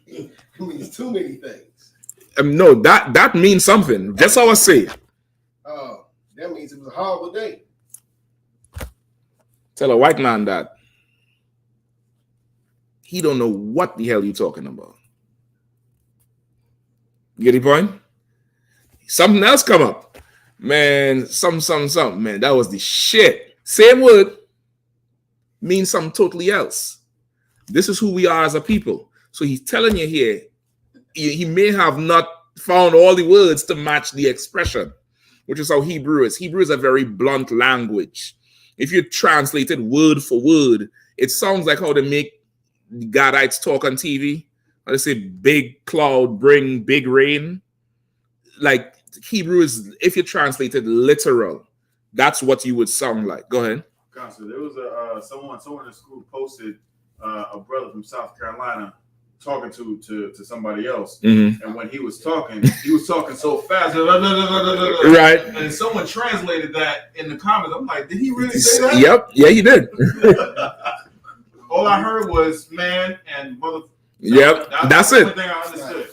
Speaker 6: It means too many things.
Speaker 4: No, that means something. That's how I say it.
Speaker 6: Oh, that means it was a horrible day.
Speaker 4: Tell a white man that. He don't know what the hell you talking about. You get the point? Something else come up. Man, something. Man, that was the shit. Same word means something totally else. This is who we are as a people. So he's telling you here, he may have not found all the words to match the expression, which is how Hebrew is. Hebrew is a very blunt language. If you translate it word for word, it sounds like how they make the Gadites talk on TV. How they say big cloud bring big rain. Like Hebrew is, if you translate it literal, that's what you would sound like. Go ahead.
Speaker 5: So there was someone in school posted a brother from South Carolina talking to somebody else, and when he was talking so fast,
Speaker 4: right?
Speaker 5: And someone translated that in the comments. I'm like, did he really say that?
Speaker 4: Yep, yeah, he did.
Speaker 5: All I heard was man and mother.
Speaker 4: Yep, that's it.
Speaker 5: The thing I understood.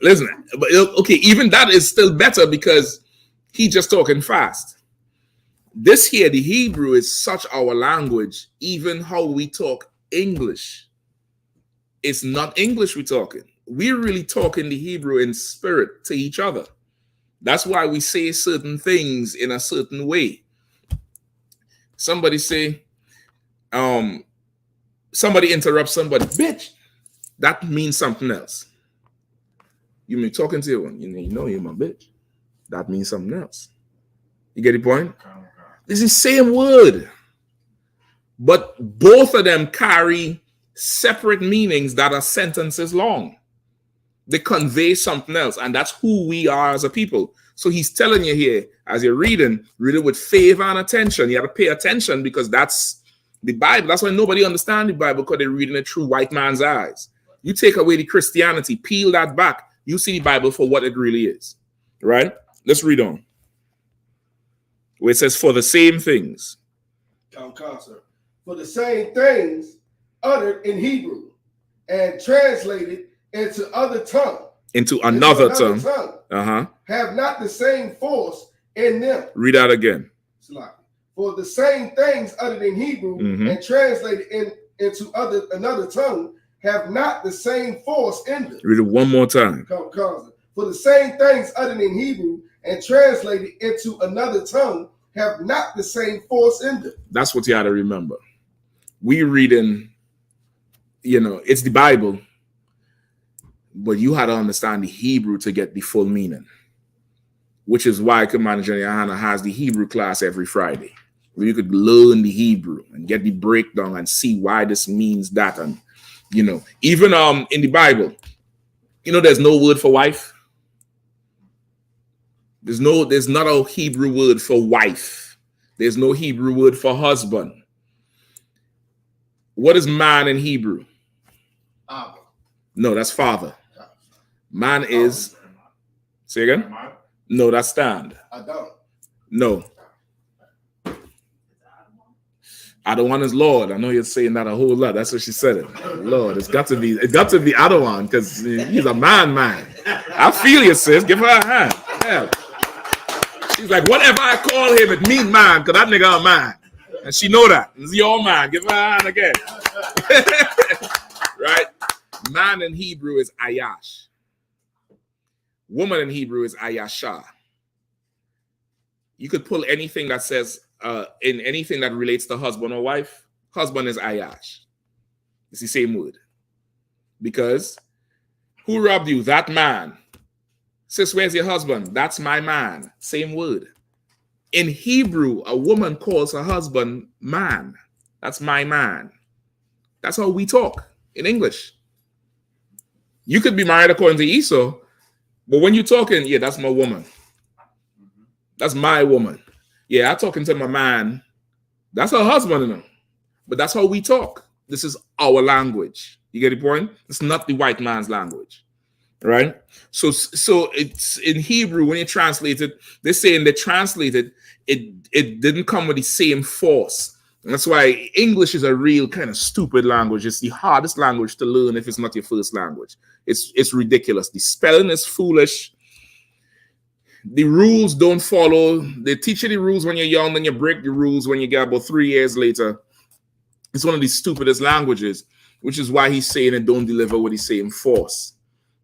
Speaker 4: Listen, but okay, even that is still better because he just talking fast. This here, the Hebrew is such our language, even how we talk English. It's not English we're talking. We're really talking the Hebrew in spirit to each other. That's why we say certain things in a certain way. Somebody say, somebody interrupts somebody, bitch. That means something else. You mean talking to you, you know you're my bitch. That means something else. You get the point? It's the same word, but both of them carry separate meanings that are sentences long. They convey something else, and that's who we are as a people. So he's telling you here, as you're reading, read it with favor and attention. You have to pay attention because that's the Bible. That's why nobody understands the Bible, because they're reading it through white man's eyes. You take away the Christianity, peel that back, you see the Bible for what it really is. Right? Let's read on. Where it says, for the same things.
Speaker 6: For the same things uttered in Hebrew and translated into other tongue.
Speaker 4: Into another tongue.
Speaker 6: Have not the same force in them.
Speaker 4: Read that again.
Speaker 6: For the same things uttered in Hebrew and translated into another tongue have not the same force in them.
Speaker 4: Read it one more time.
Speaker 6: For the same things uttered in Hebrew and translated into another tongue have not the same force in them.
Speaker 4: That's what you got to remember. We reading, it's the Bible, but you had to understand the Hebrew to get the full meaning, which is why Commander General Yahanna has the Hebrew class every Friday, where you could learn the Hebrew and get the breakdown and see why this means that. And, even in the Bible, there's no word for wife. There's not a Hebrew word for wife. There's no Hebrew word for husband. What is man in Hebrew?
Speaker 6: Abba.
Speaker 4: No, that's father. Man is. Say again? No, that's stand.
Speaker 6: Adam.
Speaker 4: No. Adawan is Lord. I know you're saying that a whole lot. That's what she said it. Lord, it's got to be Adawan, because he's a man. I feel you, sis. Give her a hand. Yeah. She's like, whatever I call him, it means man, because that nigga a man. And she know that. It's your man. Give her a hand again. Right? Man in Hebrew is Ayash. Woman in Hebrew is Ayasha. You could pull anything that says, in anything that relates to husband or wife, husband is Ayash. It's the same word. Because Who robbed you? That man. Sis, where's your husband? That's my man. Same word. In Hebrew, a woman calls her husband man. That's my man. That's how we talk in English. You could be married according to Esau, but when you're talking, yeah, that's my woman. That's my woman. Yeah, I'm talking to my man. That's her husband, you know. But that's how we talk. This is our language. You get the point? It's not the white man's language, right? So it's in Hebrew, when you translate it, they're saying they translated it didn't come with the same force. And that's why English is a real kind of stupid language. It's the hardest language to learn if it's not your first language. It's ridiculous. The spelling is foolish. The rules don't follow. They teach you the rules when you're young, then you break the rules when you get about 3 years later. It's one of the stupidest languages, which is why he's saying it don't deliver with the same force,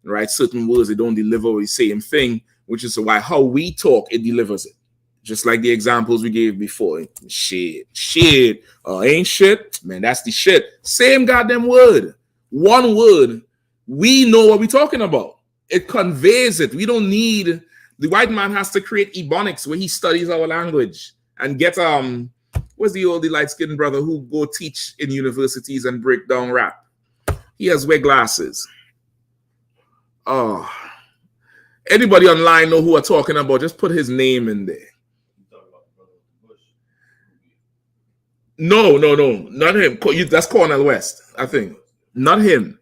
Speaker 4: right? Certain words, they don't deliver with the same thing, which is why how we talk, it delivers it. Just like the examples we gave before. Shit. Ain't shit. Man, that's the shit. Same goddamn word. One word. We know what we're talking about. It conveys it. We don't need... The white man has to create ebonics where he studies our language and get... Where's the old light-skinned brother who go teach in universities and break down rap? He has wear glasses. Oh. Anybody online know who I'm talking about? Just put his name in there. No, not him. That's Cornel West, I think. Not him.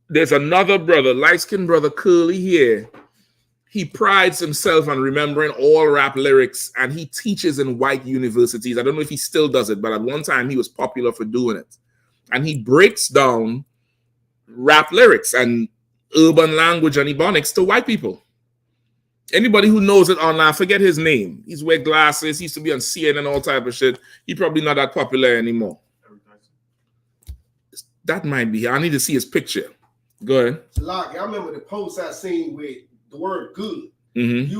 Speaker 4: There's another brother, light-skinned brother, curly hair. He prides himself on remembering all rap lyrics, and he teaches in white universities. I don't know if he still does it, but at one time he was popular for doing it. And he breaks down rap lyrics and urban language and ebonics to white people. Anybody who knows it online, forget his name. He's wear glasses. He used to be on CNN and all type of shit. He's probably not that popular anymore. That might be. I need to see his picture. Go ahead.
Speaker 6: Like, I remember the post I seen with the word good.
Speaker 4: Mm-hmm.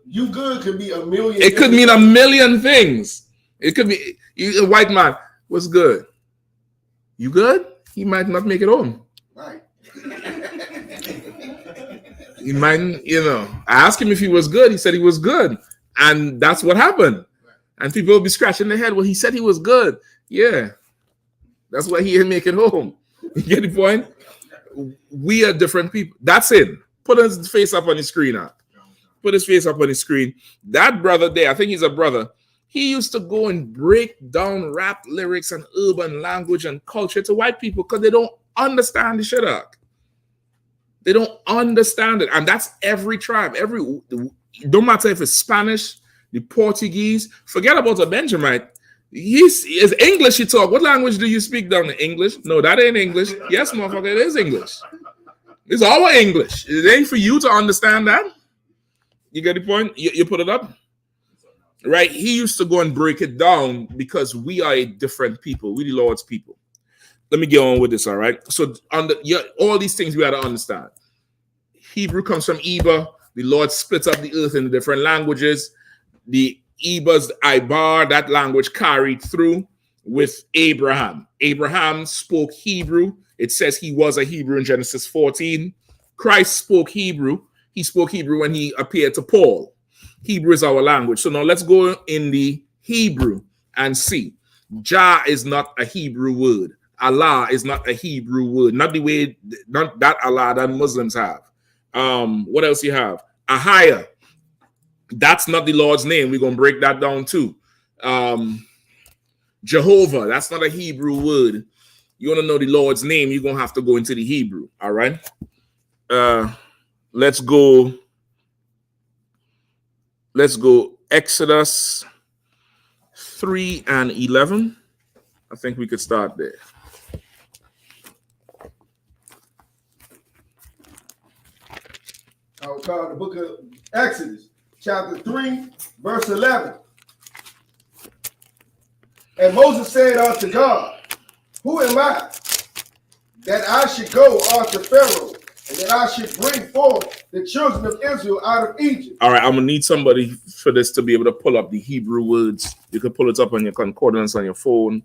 Speaker 6: You good could be a million.
Speaker 4: It could mean a million things. It could be a white man. What's good? You good? He might not make it home.
Speaker 6: Right.
Speaker 4: He might, I asked him if he was good. He said he was good. And that's what happened. And people will be scratching their head. Well, he said he was good. Yeah. That's why he didn't make it home. You get the point? We are different people. That's it. Put his face up on the screen now. Put his face up on the screen. That brother there, I think he's a brother. He used to go and break down rap lyrics and urban language and culture to white people because they don't understand the shit out. They don't understand it. And that's every tribe. Don't matter if it's Spanish, the Portuguese. Forget about a Benjamite. Is English you talk. What language do you speak down in English? No, that ain't English. Yes, motherfucker, it is English. It's our English. It ain't for you to understand that. You get the point? You put it up? Right? He used to go and break it down because we are a different people. We the Lord's people. Let me get on with this, all right? So all these things we got to understand. Hebrew comes from Eba. The Lord splits up the earth into different languages. The Eba's Ibar, that language carried through with Abraham. Abraham spoke Hebrew. It says he was a Hebrew in Genesis 14. Christ spoke Hebrew. He spoke Hebrew when he appeared to Paul. Hebrew is our language. So now let's go in the Hebrew and see. Jah is not a Hebrew word. Allah is not a Hebrew word. Not that Allah that Muslims have. What else you have? Ahia. That's not the Lord's name. We're going to break that down too. Jehovah. That's not a Hebrew word. You want to know the Lord's name, you're going to have to go into the Hebrew. All right. Let's go Exodus 3 and 11. I think we could start there.
Speaker 6: I will call the book of Exodus, chapter 3, verse 11. And Moses said unto God, who am I, that I should go unto Pharaoh, and that I should bring forth the children of Israel out of Egypt? All
Speaker 4: right, I'm going to need somebody for this to be able to pull up the Hebrew words. You can pull it up on your concordance on your phone.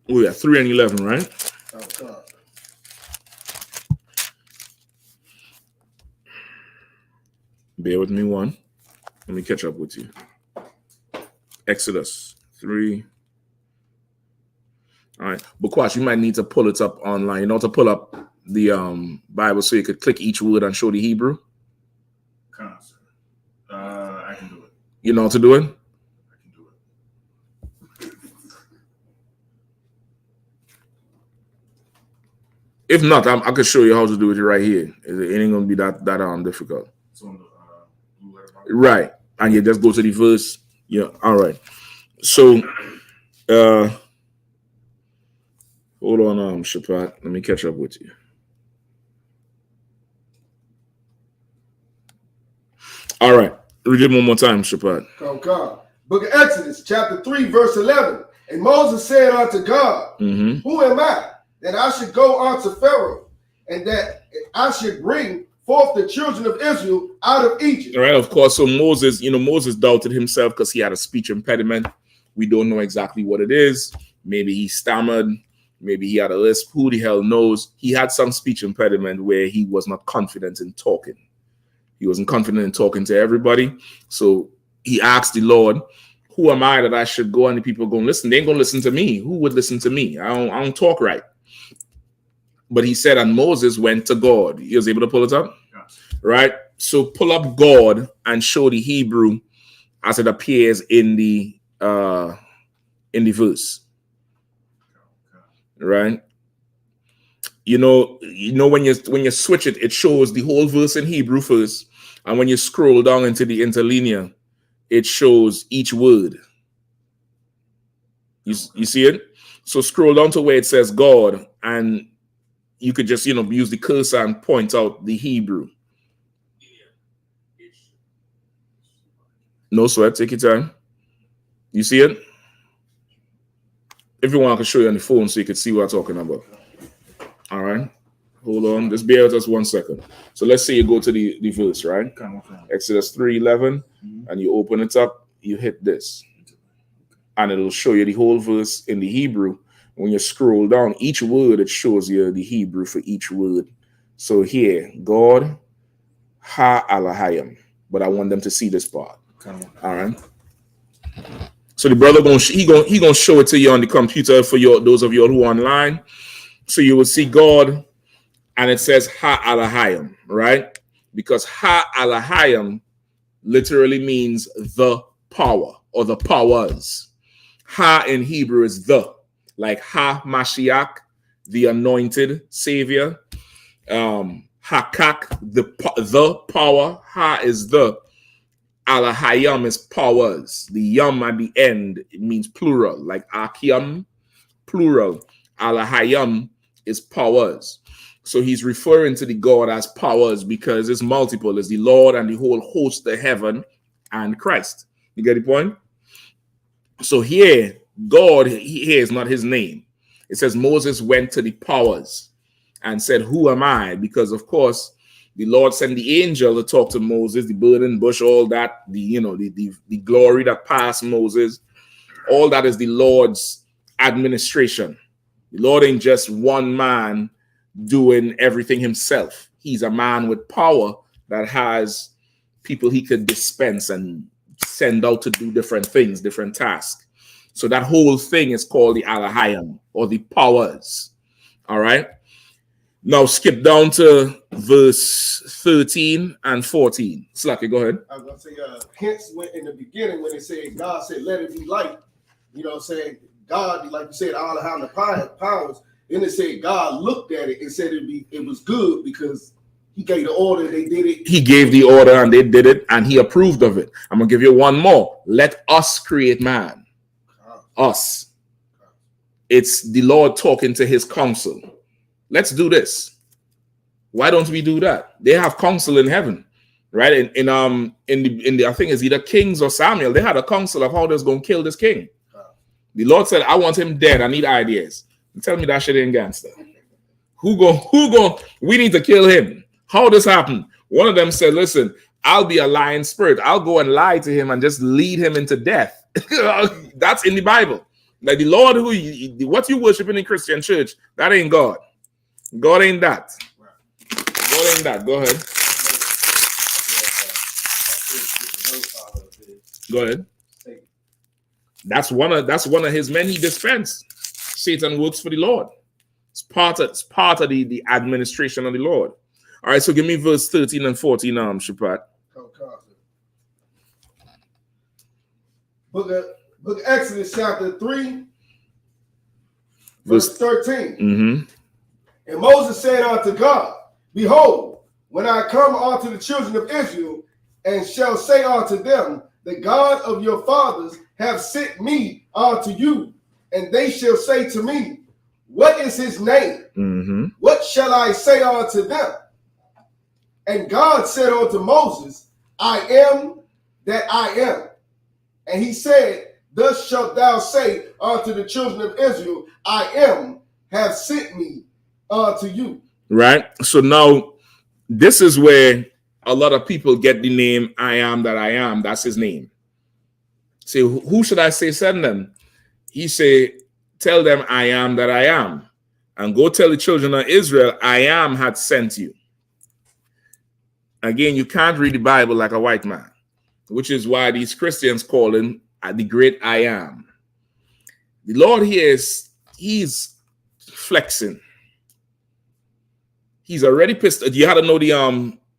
Speaker 4: We got 3 and 11, right?
Speaker 6: Come.
Speaker 4: Bear with me one. Let me catch up with you. Exodus 3. All right. Bukwash, you might need to pull it up online. You know, to pull up the Bible so you could click each word and show the Hebrew.
Speaker 5: I can do it.
Speaker 4: You know how to do it?
Speaker 5: I can do it.
Speaker 4: If not, I could show you how to do it right here. It ain't gonna be that difficult.
Speaker 5: It's on the blue letter box.
Speaker 4: Right. And you just go to the verse. Yeah. All right. So hold on, Shapat. Let me catch up with you. All right. Read it one more time, Shapat.
Speaker 6: Come. Book of Exodus, chapter 3, verse 11. And Moses said unto God, Who am I, that I should go unto Pharaoh, and that I should bring forth the children of Israel out of Egypt?
Speaker 4: All right, of course. So Moses, Moses doubted himself because he had a speech impediment. We don't know exactly what it is. Maybe he stammered. Maybe he had a lisp. Who the hell knows? He had some speech impediment where he was not confident in talking. He wasn't confident in talking to everybody. So he asked the Lord, who am I that I should go? And the people going to listen. They ain't going to listen to me. Who would listen to me? I don't talk right. But he said, and Moses went to God. He was able to pull it up?
Speaker 5: Yeah.
Speaker 4: Right? So pull up God and show the Hebrew as it appears in the verse. Right? You know when you switch it, it shows the whole verse in Hebrew first, and when you scroll down into the interlinear, it shows each word. You see it? So scroll down to where it says God, and you could just use the cursor and point out the Hebrew. No sweat, take your time. You see it? If you want, I can show you on the phone so you can see what I'm talking about. All right. Hold on. Just bear with us 1 second. So let's say you go to the verse, right? Exodus 3:11, and you open it up, you hit this. And it'll show you the whole verse in the Hebrew. When you scroll down, each word, it shows you the Hebrew for each word. So here, God, ha-alahayim. But I want them to see this part. All right. So the brother he gonna show it to you on the computer for those of you who are online. So you will see God, and it says ha-alahayim, right? Because ha-alahayim literally means the power or the powers. Ha in Hebrew is the, like ha-Mashiach, the anointed savior. Ha-kak, the power. Ha is the. Alahayam is powers. The yam at the end, it means plural, like Akyam, plural. Alahayam is powers. So he's referring to the God as powers because it's multiple. It's the Lord and the whole host of heaven and Christ. You get the point? So here, God, here is not his name. It says Moses went to the powers and said, who am I? Because, of course, the Lord sent the angel to talk to Moses, the burning bush, all that, the glory that passed Moses, all that is the Lord's administration. The Lord ain't just one man doing everything himself. He's a man with power that has people he could dispense and send out to do different things, different tasks. So that whole thing is called the Alahayim, or the powers. All right. Now skip down to verse 13 and 14. Slacky, go ahead.
Speaker 6: I was going to say, hence, when in the beginning, when it said, God said, let it be light, saying God, like you said, all have the powers. Then it said God looked at it and said it was good because he gave the order, they did it.
Speaker 4: He gave the order and they did it, and he approved of it. I'm going to give you one more. Let us create man. Us. It's the Lord talking to his council. Let's do this. Why don't we do that? They have counsel in heaven, right? In the I think it's either Kings or Samuel. They had a council of how they're going to kill this king. The Lord said, "I want him dead. I need ideas." And tell me that shit ain't gangster. Who go? We need to kill him. How this happen? One of them said, "Listen, I'll be a lying spirit. I'll go and lie to him and just lead him into death." That's in the Bible. Like the Lord what you worship in the Christian church, that ain't God. God ain't that. God ain't that. Go ahead. Go ahead. That's one of his many defense. Satan works for the Lord. It's part of the administration of the Lord. All right, so give me verse 13 and 14, Shapat.
Speaker 6: Book of Exodus, chapter 3, verse 13.
Speaker 4: Mm-hmm.
Speaker 6: And Moses said unto God, Behold, when I come unto the children of Israel, and shall say unto them, The God of your fathers have sent me unto you, and they shall say to me, What is his name?
Speaker 4: Mm-hmm.
Speaker 6: What shall I say unto them? And God said unto Moses, I am that I am. And he said, Thus shalt thou say unto the children of Israel, I am, have sent me unto you.
Speaker 4: Right? So now, this is where a lot of people get the name I am that I am. That's his name. Say, who should I say send them? He say, tell them I am that I am. And go tell the children of Israel, I am had sent you. Again, you can't read the Bible like a white man, which is why these Christians call him the great I am. The Lord here he's flexing. He's already pissed. You had to know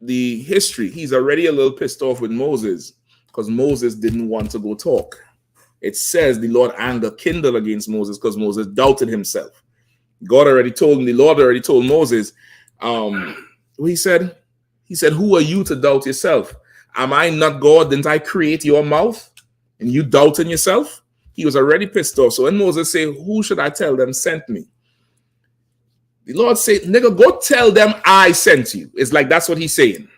Speaker 4: the history. He's already a little pissed off with Moses because Moses didn't want to go talk. It says the Lord anger kindled against Moses because Moses doubted himself. God already told him, the Lord already told Moses, he said, who are you to doubt yourself? Am I not God? Didn't I create your mouth? And you doubting yourself? He was already pissed off. So when Moses said, who should I tell them sent me? The Lord said, nigga, go tell them I sent you. It's like that's what he's saying.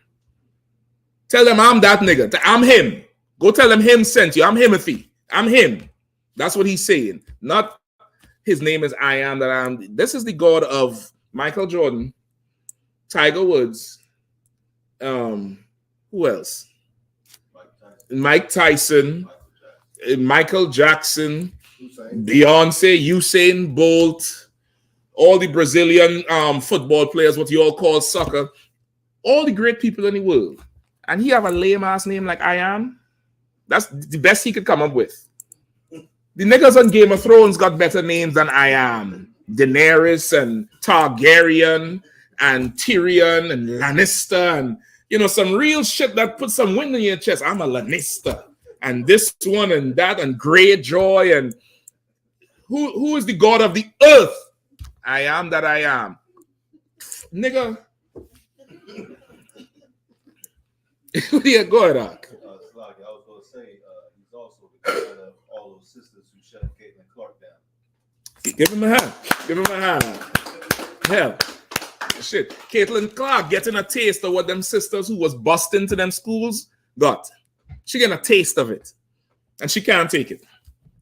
Speaker 4: Tell them I'm that nigga. I'm him. Go tell them him sent you. I'm Himothy. I'm him. That's what he's saying. Not his name is I am that I am. This is the God of Michael Jordan, Tiger Woods, who else? Mike Tyson, Michael Jackson, Beyonce, Usain Bolt, all the Brazilian football players, what you all call soccer, all the great people in the world. And he have a lame ass name like I am. That's the best he could come up with. The niggas on Game of Thrones got better names than I am. Daenerys and Targaryen and Tyrion and Lannister and some real shit that puts some wind in your chest. I'm a Lannister. And this one and that and Greyjoy and who is the God of the earth? I am that I am. Nigga. Yeah, go ahead, Ark.
Speaker 9: I was going to say, he's also the God of all those sisters who shut Caitlin Clark down.
Speaker 4: Give him a hand. Give him a hand. Hell. Shit. Caitlin Clark getting a taste of what them sisters who was busting to them schools got. She getting a taste of it. And she can't take it.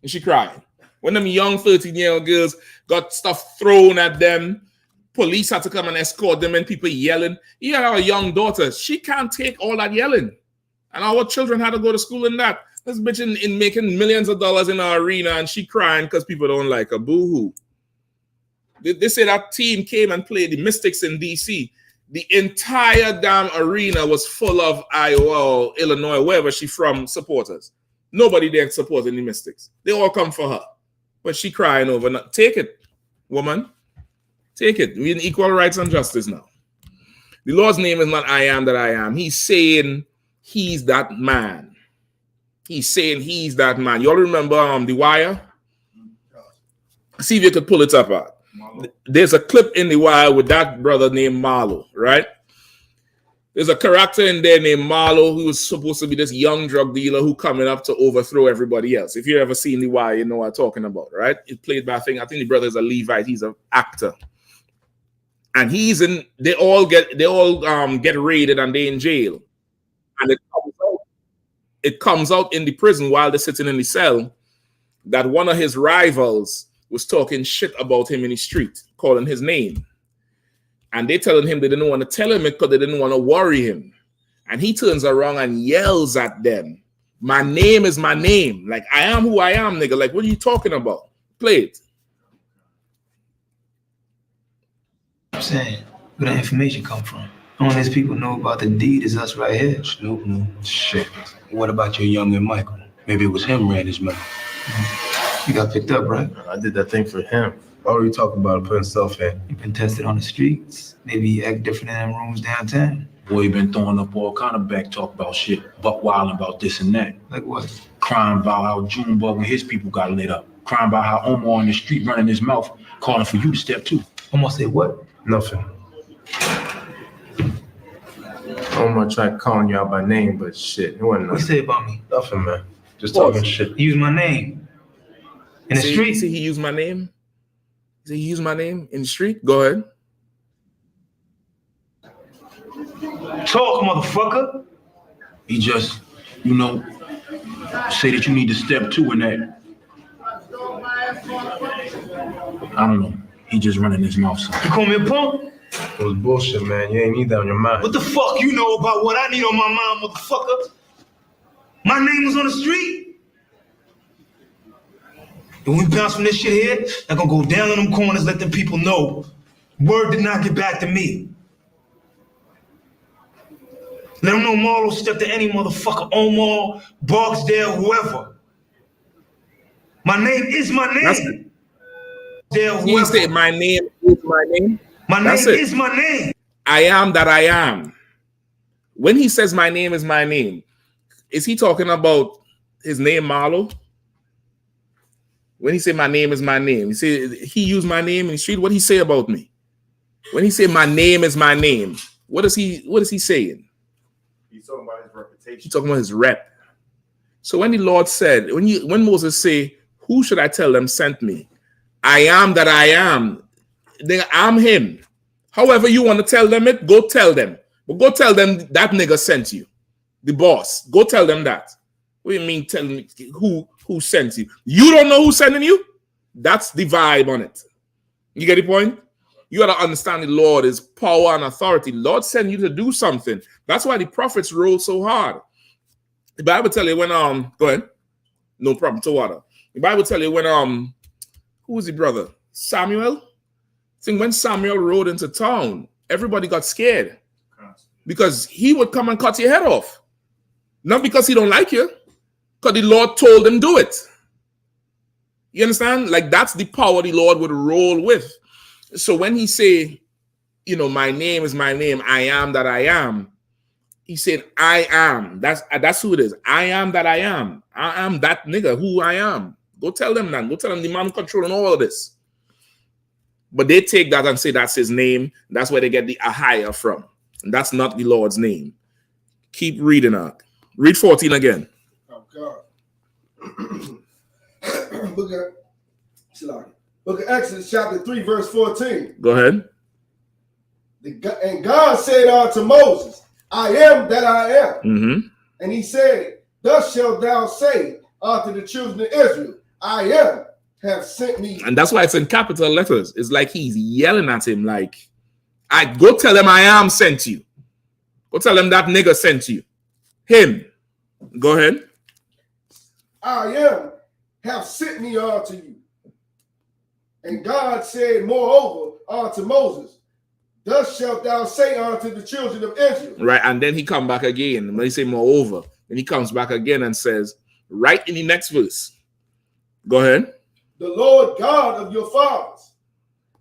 Speaker 4: And she crying. When them young 13-year-old girls got stuff thrown at them, police had to come and escort them and people yelling. You had our young daughter. She can't take all that yelling. And our children had to go to school in that. This bitch in making millions of dollars in our arena and she crying because people don't like her. Boo-hoo. They say that team came and played the Mystics in D.C. The entire damn arena was full of Iowa or Illinois, wherever she from, supporters. Nobody there supporting the Mystics. They all come for her. But she crying over. Take it, woman. Take it. We're in equal rights and justice now. The Lord's name is not I am that I am. He's saying he's that man. He's saying he's that man. You all remember The Wire? See if you could pull it up out. There's a clip in The Wire with that brother named Marlo, right? There's a character in there named Marlo who was supposed to be this young drug dealer who coming up to overthrow everybody else. If you've ever seen The Wire, you know what I'm talking about, right? It's played by, I think the brother is a Levite. He's an actor. And they all get raided and they're in jail. And it comes out in the prison while they're sitting in the cell that one of his rivals was talking shit about him in the street, calling his name. And they telling him they didn't want to tell him it because they didn't want to worry him. And he turns around and yells at them. My name is my name. Like, I am who I am, nigga. Like, what are you talking about? Play it.
Speaker 10: I'm saying, where the information come from? Only these people know about the deed is us right here.
Speaker 11: Snoop knew. Shit. What about your youngin' Michael? Maybe it was him ran his mouth.
Speaker 10: You got picked up, right?
Speaker 11: I did that thing for him. Why were you talking about putting stuff in?
Speaker 10: You been tested on the streets. Maybe you act different in them rooms downtown.
Speaker 11: Boy, you been throwing up all kind of back talk about shit. Buck wilding about this and that.
Speaker 10: Like what?
Speaker 11: Crying about how Junebug and his people got lit up. Crying about how Omar in the street running his mouth, calling for you to step too.
Speaker 10: Omar said what?
Speaker 11: Nothing. Omar tried calling you out by name, but shit, it wasn't
Speaker 10: What you say about me?
Speaker 11: nothing, man. Just talking shit.
Speaker 10: He used my name. In the street?
Speaker 4: See, he used my name? See, he used my name in the street? Go ahead.
Speaker 10: Talk, motherfucker.
Speaker 11: He just, you know, say that you need to step two in that. I don't know. He just running his mouth. So.
Speaker 10: You call me a punk?
Speaker 11: It was bullshit, man. You ain't need that on your mind.
Speaker 10: What the fuck you know about what I need on my mind, motherfucker? My name was on the street. When we bounce from this shit here, I'm gonna go down in them corners, let them people know. Word did not get back to me. Let them know Marlo stepped to any motherfucker, Omar, Barksdale, whoever. My name is my name.
Speaker 4: He said, my name is my name.
Speaker 10: My name is my name.
Speaker 4: I am that I am. When he says my name is my name, is he talking about his name, Marlo? When he said my name is my name, he used my name in the street. What did he say about me? When he said my name is my name, what is he saying?
Speaker 5: He's talking about his reputation.
Speaker 4: He's talking about his rep. So when the Lord said, when Moses say, who should I tell them sent me? I am that I am. I'm him. However you want to tell them it, go tell them. But go tell them that nigga sent you. The boss. Go tell them that. What do you mean tell me who sent you? You don't know who's sending you? That's the vibe on it. You get the point? You got to understand the Lord is power and authority. The Lord sent you to do something. That's why the prophets roll so hard. The Bible tell you when go ahead. No problem. To water. The Bible tell you when who was the brother? Samuel? I think when Samuel rode into town, everybody got scared because he would come and cut your head off. Not because he don't like you, because the Lord told him do it. You understand? Like that's the power the Lord would roll with. So when he say, you know, my name is my name, I am that I am, he said, I am. That's who it is. I am that I am. I am that nigga who I am. Go tell them that. Go tell them the man controlling all of this. But they take that and say that's his name. That's where they get the Ahaya from. And that's not the Lord's name. Keep reading out. Read 14 again.
Speaker 6: Oh, God. Book of Exodus, chapter 3, verse 14.
Speaker 4: Go ahead.
Speaker 6: And God said unto Moses, I am that I am.
Speaker 4: Mm-hmm.
Speaker 6: And he said, thus shalt thou say unto the children of Israel, I am, have sent me.
Speaker 4: And that's why it's in capital letters. It's like he's yelling at him like, I go tell them I am sent you. Go tell them that nigga sent you. Him. Go ahead.
Speaker 6: I am, have sent me unto you. And God said, moreover, unto Moses, thus shalt thou say unto the children of Israel.
Speaker 4: Right, and then he come back again. When he say moreover, then he comes back again and says, right in the next verse. Go ahead.
Speaker 6: The Lord God of your fathers,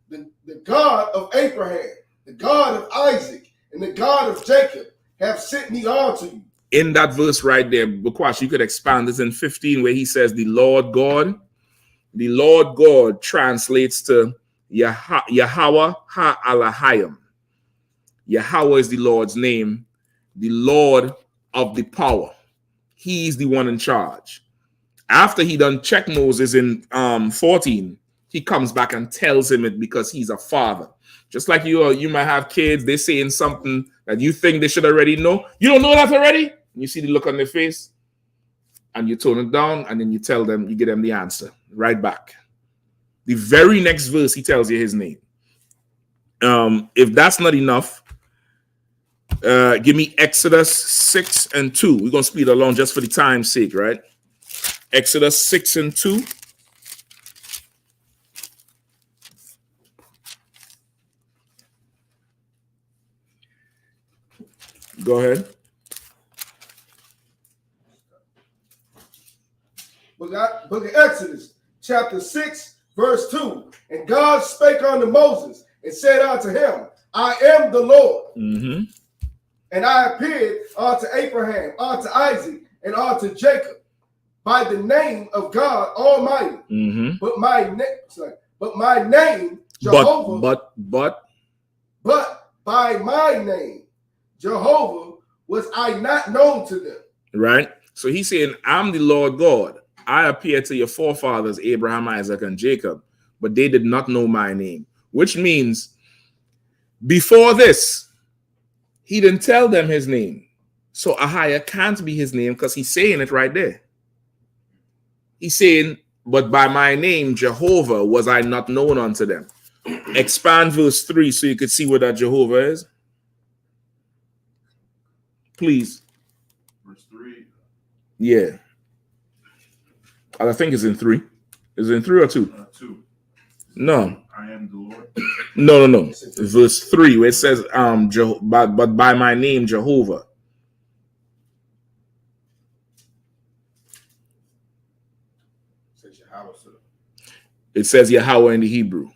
Speaker 6: the God of Abraham, the God of Isaac, and the God of Jacob have sent me unto you.
Speaker 4: In that verse right there, Bukwash, you could expand this in 15 where he says the Lord God. The Lord God translates to Yahweh Ha-Alahayim. Yahweh is the Lord's name, the Lord of the power. He's the one in charge. After he done check Moses in 14, he comes back and tells him it because he's a father. Just like you might have kids, they're saying something that you think they should already know. You don't know that already? And you see the look on their face, and you tone it down, and then you tell them, you give them the answer right back. The very next verse, he tells you his name. If that's not enough, give me Exodus 6 and 2. We're going to speed along just for the time's sake, right? Exodus 6 and 2. Go ahead.
Speaker 6: Book of Exodus, chapter 6, verse 2. And God spake unto Moses and said unto him, I am the Lord.
Speaker 4: Mm-hmm.
Speaker 6: And I appeared unto Abraham, unto Isaac, and unto Jacob by the name of God Almighty.
Speaker 4: Mm-hmm.
Speaker 6: But my name, Jehovah. But by my name, Jehovah, was I not known to them.
Speaker 4: Right. So he's saying, I'm the Lord God. I appeared to your forefathers, Abraham, Isaac, and Jacob, but they did not know my name. Which means before this, he didn't tell them his name. So Ahia can't be his name because he's saying it right there. He's saying, but by my name, Jehovah, was I not known unto them. Expand verse 3 so you could see what that Jehovah is. Please.
Speaker 5: Verse 3.
Speaker 4: Yeah. I think it's in 3. Is it in 3 or 2?
Speaker 5: 2.
Speaker 4: No.
Speaker 5: I am the Lord.
Speaker 4: No. Verse 3 where it says, but by my name, Jehovah. It says Yahweh in the Hebrew.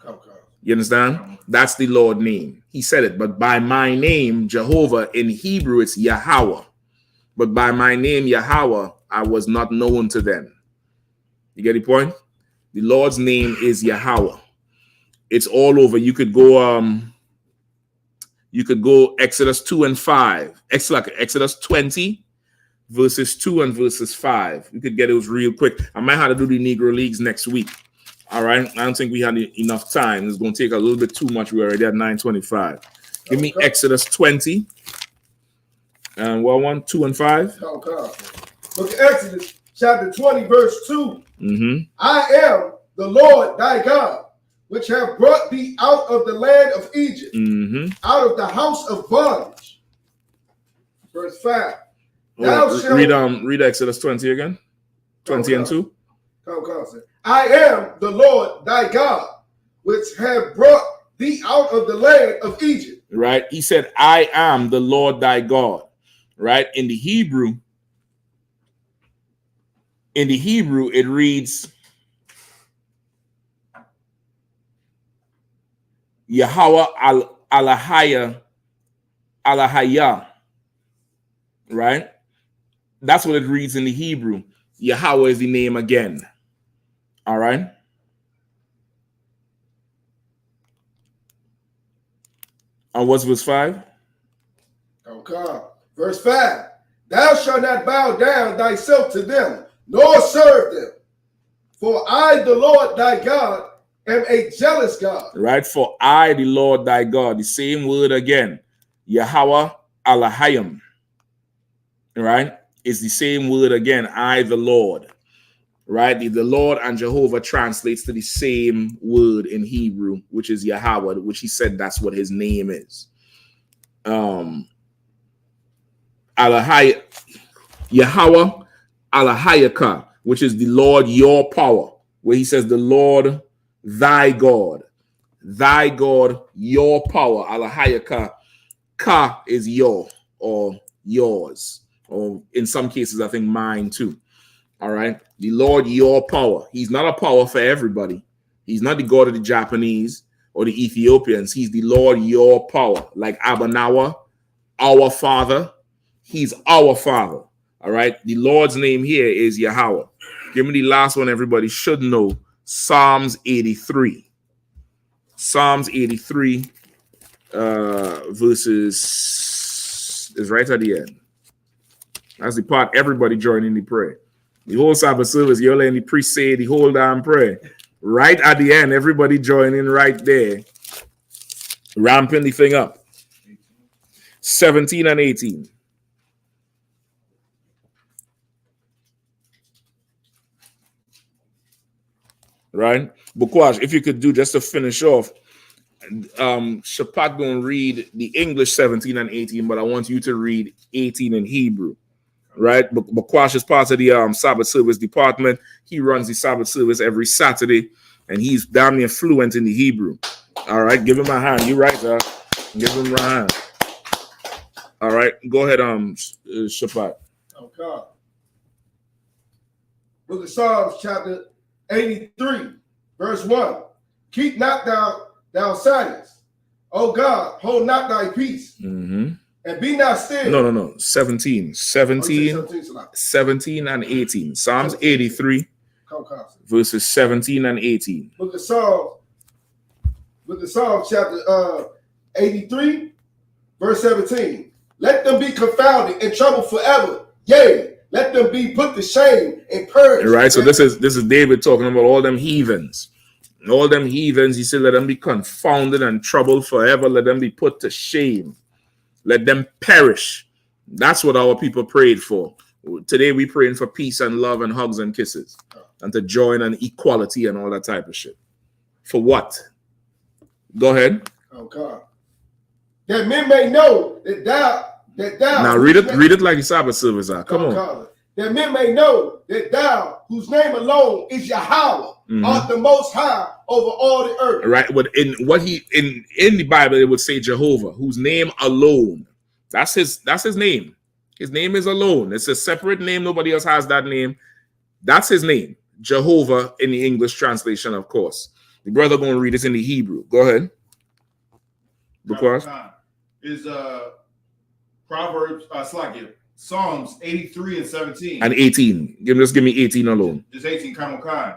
Speaker 4: You understand? That's the Lord name. He said it. But by my name, Jehovah, in Hebrew, it's Yahweh. But by my name, Yahweh, I was not known to them. You get the point? The Lord's name is Yahweh. It's all over. You could go Exodus 2 and 5. Exodus 20, verses 2 and verses 5. You could get those real quick. I might have to do the Negro Leagues next week. All right. I don't think we had enough time. It's going to take a little bit too much. We're already at 9:25. Give me Exodus 20. And 2 and 5.
Speaker 6: Book of Exodus, chapter 20, verse 2.
Speaker 4: Mm-hmm.
Speaker 6: I am the Lord thy God, which have brought thee out of the land of Egypt, out of the house of bondage. Verse 5.
Speaker 4: Read Exodus 20 again. 20 and 2.
Speaker 6: I am the Lord thy God, which have brought thee out of the land of Egypt.
Speaker 4: Right. He said, I am the Lord thy God. Right. In the Hebrew, it reads Yahweh Alahaya. Right. That's what it reads in the Hebrew. Yahweh is the name again. All right. And what's verse 5?
Speaker 6: Okay. Verse 5. Thou shalt not bow down thyself to them, nor serve them. For I, the Lord thy God, am a jealous God.
Speaker 4: Right. For I, the Lord thy God, the same word again. Yahweh Alahayim. Right. It's the same word again. I, the Lord. Right. The Lord and Jehovah translates to the same word in Hebrew, which is Yahweh, which he said that's what his name is. Alahai, Yahweh Alahayaka, which is the Lord your power, where he says the Lord thy God, your power. Alahayaka, ka is your or yours, or in some cases I think mine too. All right, the Lord your power. He's not a power for everybody. He's not the God of the Japanese or the Ethiopians. He's the Lord your power, like Abanawa, our Father. He's our Father. All right. The Lord's name here is Yahweh. Give me the last one everybody should know. Psalms 83. Psalms 83 verses is right at the end. That's the part everybody joining the prayer. The whole Sabbath service, you're letting the priest say the whole damn prayer. Right at the end, everybody joining right there. Ramping the thing up. 17 and 18. Right? Bukwash, if you could do just to finish off, Shapat gonna read the English 17 and 18, but I want you to read 18 in Hebrew. Right? Bukwash is part of the Sabbath service department. He runs the Sabbath service every Saturday, and he's damn near fluent in the Hebrew. All right, give him a hand. You right, sir. Give him a hand. All right, go ahead, Shabbat.
Speaker 6: Okay. Book of Psalms, chapter 83, verse 1. Keep not thou silence. O God, hold not thy peace.
Speaker 4: Mm-hmm.
Speaker 6: And be not still.
Speaker 4: No. 17 and 18. Psalms 83, verses 17 and 18.
Speaker 6: Book of Psalms, chapter 83, verse 17. Let them be confounded and troubled forever. Yea, let them be put to shame and purged.
Speaker 4: Right. So this is David talking about all them heathens. All them heathens, he said, let them be confounded and troubled forever. Let them be put to shame. Let them perish. That's what our people prayed for. Today we praying for peace and love and hugs and kisses and to join and equality and all that type of shit. For what? Go ahead.
Speaker 6: Oh God. That men may know that thou
Speaker 4: now read it like the Sabbath service are. Come on.
Speaker 6: God. That men may know that thou, whose name alone is Yahweh, art the most high over all the earth.
Speaker 4: Right. But in the Bible, it would say Jehovah, whose name alone. That's his name. His name is alone. It's a separate name. Nobody else has that name. That's his name. Jehovah in the English translation, of course. The brother going to read this in the Hebrew. Go ahead. Because
Speaker 5: is Proverbs Psalms 83 and 17.
Speaker 4: And 18. Just give me 18 alone.
Speaker 5: Just 18 Kamokan.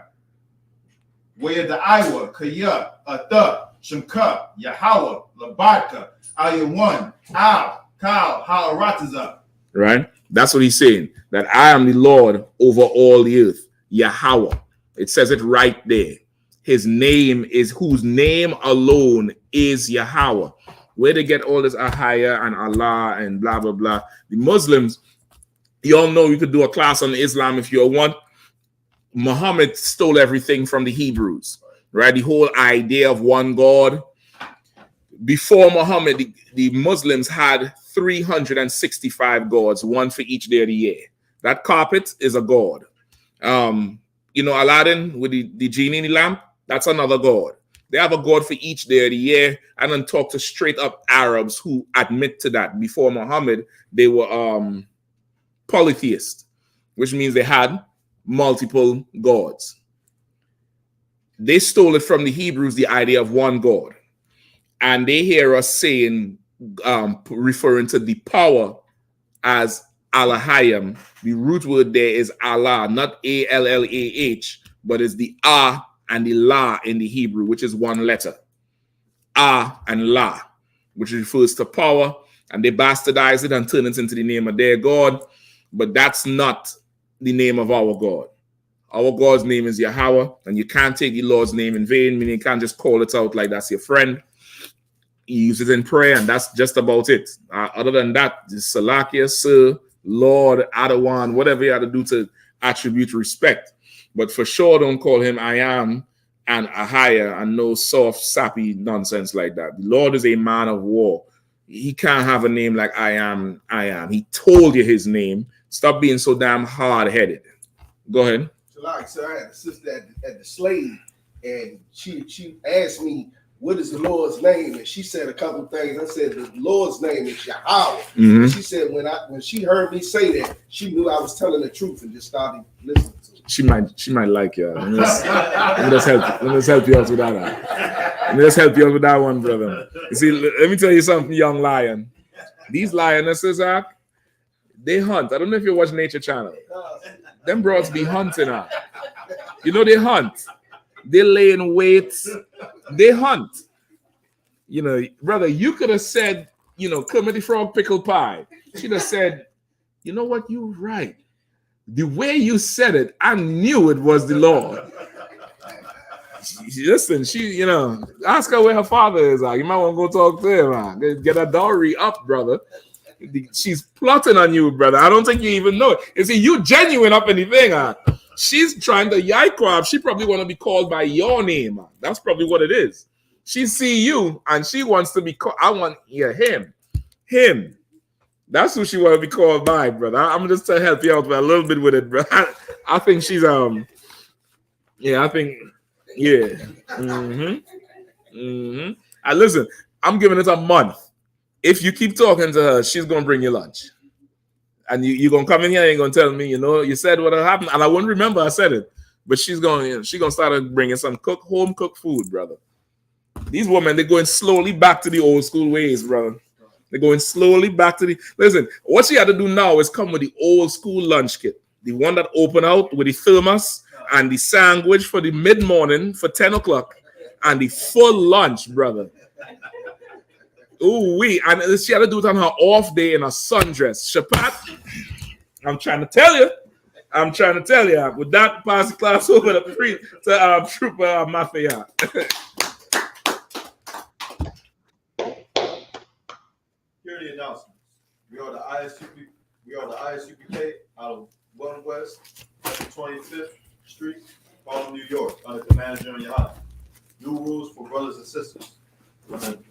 Speaker 5: Where the Iowa, Kaya, Atha, Shemka, Yahweh, Labadka, Ayawan, Al, Kal, Haarataza.
Speaker 4: Right? That's what he's saying. That I am the Lord over all the earth. Yahweh. It says it right there. His name is, whose name alone is Yahweh. Where they get all this Ahaya and Allah and blah, blah, blah. The Muslims, you all know you could do a class on Islam if you want. Muhammad stole everything from the Hebrews, right? The whole idea of one God. Before Muhammad, the Muslims had 365 gods, one for each day of the year. That carpet is a god. Aladdin with the genie in the lamp, that's another god. They have a god for each day of the year, and then talk to straight up Arabs who admit to that. Before Muhammad, they were polytheists, which means they had multiple gods. They stole it from the Hebrews, the idea of one God. And they hear us saying, referring to the power as Allahayim. The root word there is Allah, not A-L-L-A-H, but it's the Ah and the La in the Hebrew, which is one letter. Ah and La, which refers to power, and they bastardize it and turn it into the name of their God. But that's not the name of our God. Our God's name is Yahweh, and you can't take the Lord's name in vain, meaning you can't just call it out like that's your friend. You use it in prayer, and that's just about it. Other than that, Salakia, Sir, Lord, Adawan, whatever you have to do to attribute respect. But for sure, don't call him I am and Ahaya and no soft, sappy nonsense like that. The Lord is a man of war. He can't have a name like I am. He told you his name. Stop being so damn hard-headed. Go ahead.
Speaker 6: So I had a sister at the slave, and she asked me, what is the Lord's name? And she said a couple things. I said the Lord's name is Yahweh. And she said when she heard me say that, she knew I was telling the truth and just started listening to it.
Speaker 4: She might like you. Let me just help you out with that. Let me just help you out with that one, brother. You see, let me tell you something, young lion. These lionesses they hunt. I don't know if you watch Nature Channel. Them broads be hunting her. They hunt. They lay in wait. They hunt. Brother, you could have said, Kermit the Frog pickle pie. She'd have said, you know what, you're right. The way you said it, I knew it was the Lord. Listen, ask her where her father is. You might want to go talk to him. Get a dowry up, brother. She's plotting on you, brother. I don't think you even know it. You see, you genuine up in the thing. She's trying to yike. She probably want to be called by your name. That's probably what it is. She see you and she wants to be called. I want him. That's who she want to be called by, brother. I'm just to help you out a little bit with it, bro. I think she's And listen, I'm giving it a month. if you keep talking to her, she's gonna bring you lunch. And you're gonna come in here and gonna tell me, you said what'll happen, and I wouldn't remember I said it, but she's gonna start bringing some home cooked food, brother. These women, they're going slowly back to the old school ways, brother. They're going slowly back to listen. What she had to do now is come with the old school lunch kit, the one that open out with the thermos and the sandwich for the mid morning for 10 o'clock, and the full lunch, brother. Ooh wee, and she had to do it on her off day in a sundress. Shapat, I'm trying to tell you. With that, pass the class over to Trooper Mafia.
Speaker 9: Here are the announcements. We are the I.S.U.P.K out of 1 West 25th Street, Harlem, New York, under Commander General Yahanna. New rules for brothers and sisters.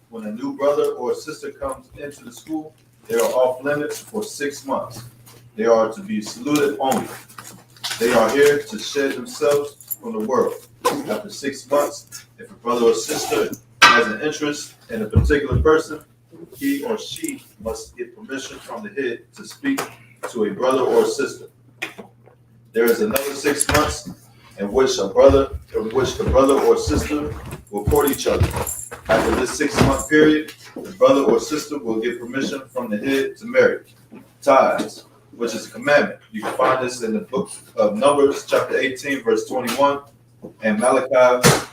Speaker 9: When a new brother or sister comes into the school, they are off limits for 6 months. They are to be saluted only. They are here to shed themselves from the world. After 6 months, if a brother or sister has an interest in a particular person, he or she must get permission from the head to speak to a brother or sister. There is another 6 months in which the brother or sister will court each other. After this 6-month period, the brother or sister will get permission from the head to marry. Tithes, which is a commandment. You can find this in the book of Numbers, chapter 18, verse 21, and Malachi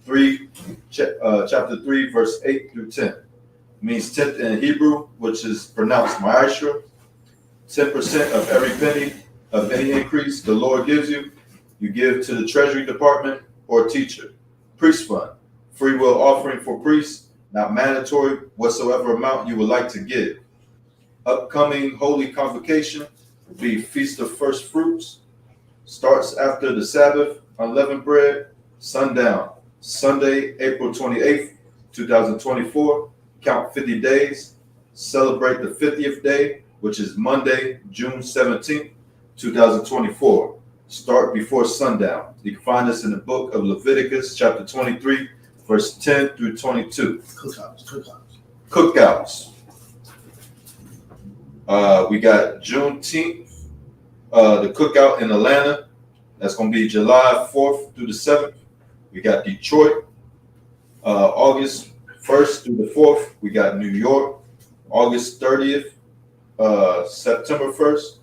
Speaker 9: 3, chapter 3, verse 8 through 10. It means tenth in Hebrew, which is pronounced ma'ashra. 10% of every penny of any increase the Lord gives you, you give to the Treasury Department or teacher. Priest fund, free will offering for priests, not mandatory, whatsoever amount you would like to give. Upcoming Holy Convocation will be Feast of First Fruits. Starts after the Sabbath, unleavened bread, sundown. Sunday, April 28th, 2024. Count 50 days. Celebrate the 50th day, which is Monday, June 17th, 2024. Start before sundown. You can find this in the book of Leviticus, chapter 23, verse 10 through 22. Cookouts. We got Juneteenth, the cookout in Atlanta. That's going to be July 4th through the 7th. We got Detroit, August 1st through the 4th. We got New York, August 30th, September 1st.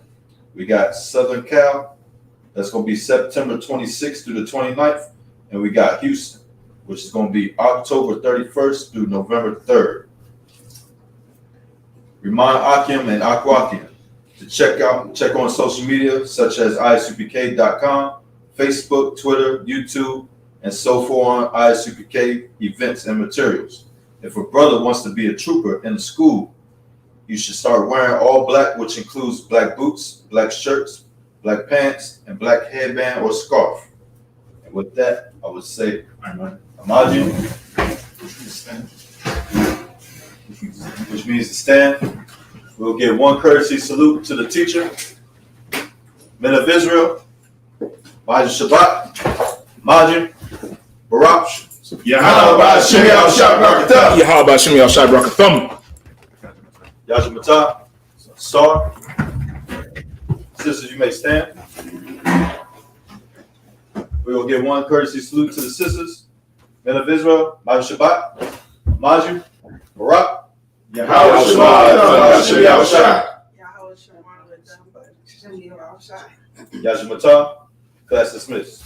Speaker 9: We got Southern Cal. That's going to be September 26th through the 29th. And we got Houston, which is going to be October 31st through November 3rd. Remind Akim and Akwakim to check on social media such as ISUPK.com, Facebook, Twitter, YouTube, and so forth on I.S.U.P.K events and materials. If a brother wants to be a trooper in the school, you should start wearing all black, which includes black boots, black shirts, black pants, and black headband or scarf. And with that, I would say, Imagine, which means to stand. We'll give one courtesy salute to the teacher. Men of Israel, Majid Shabbat, Majid, Barak,
Speaker 5: Yahanna Bashimi Al-Shab
Speaker 4: Yahanna Bashimi Al-Shab Rakathum.
Speaker 9: Yajimata, Star. Sisters, you may stand. We will give one courtesy salute to the sisters. Men of Israel, Majid Shabbat, Majid, Barak,
Speaker 5: Yahweh Shema Al-Shab.
Speaker 9: Yajimata, class dismissed.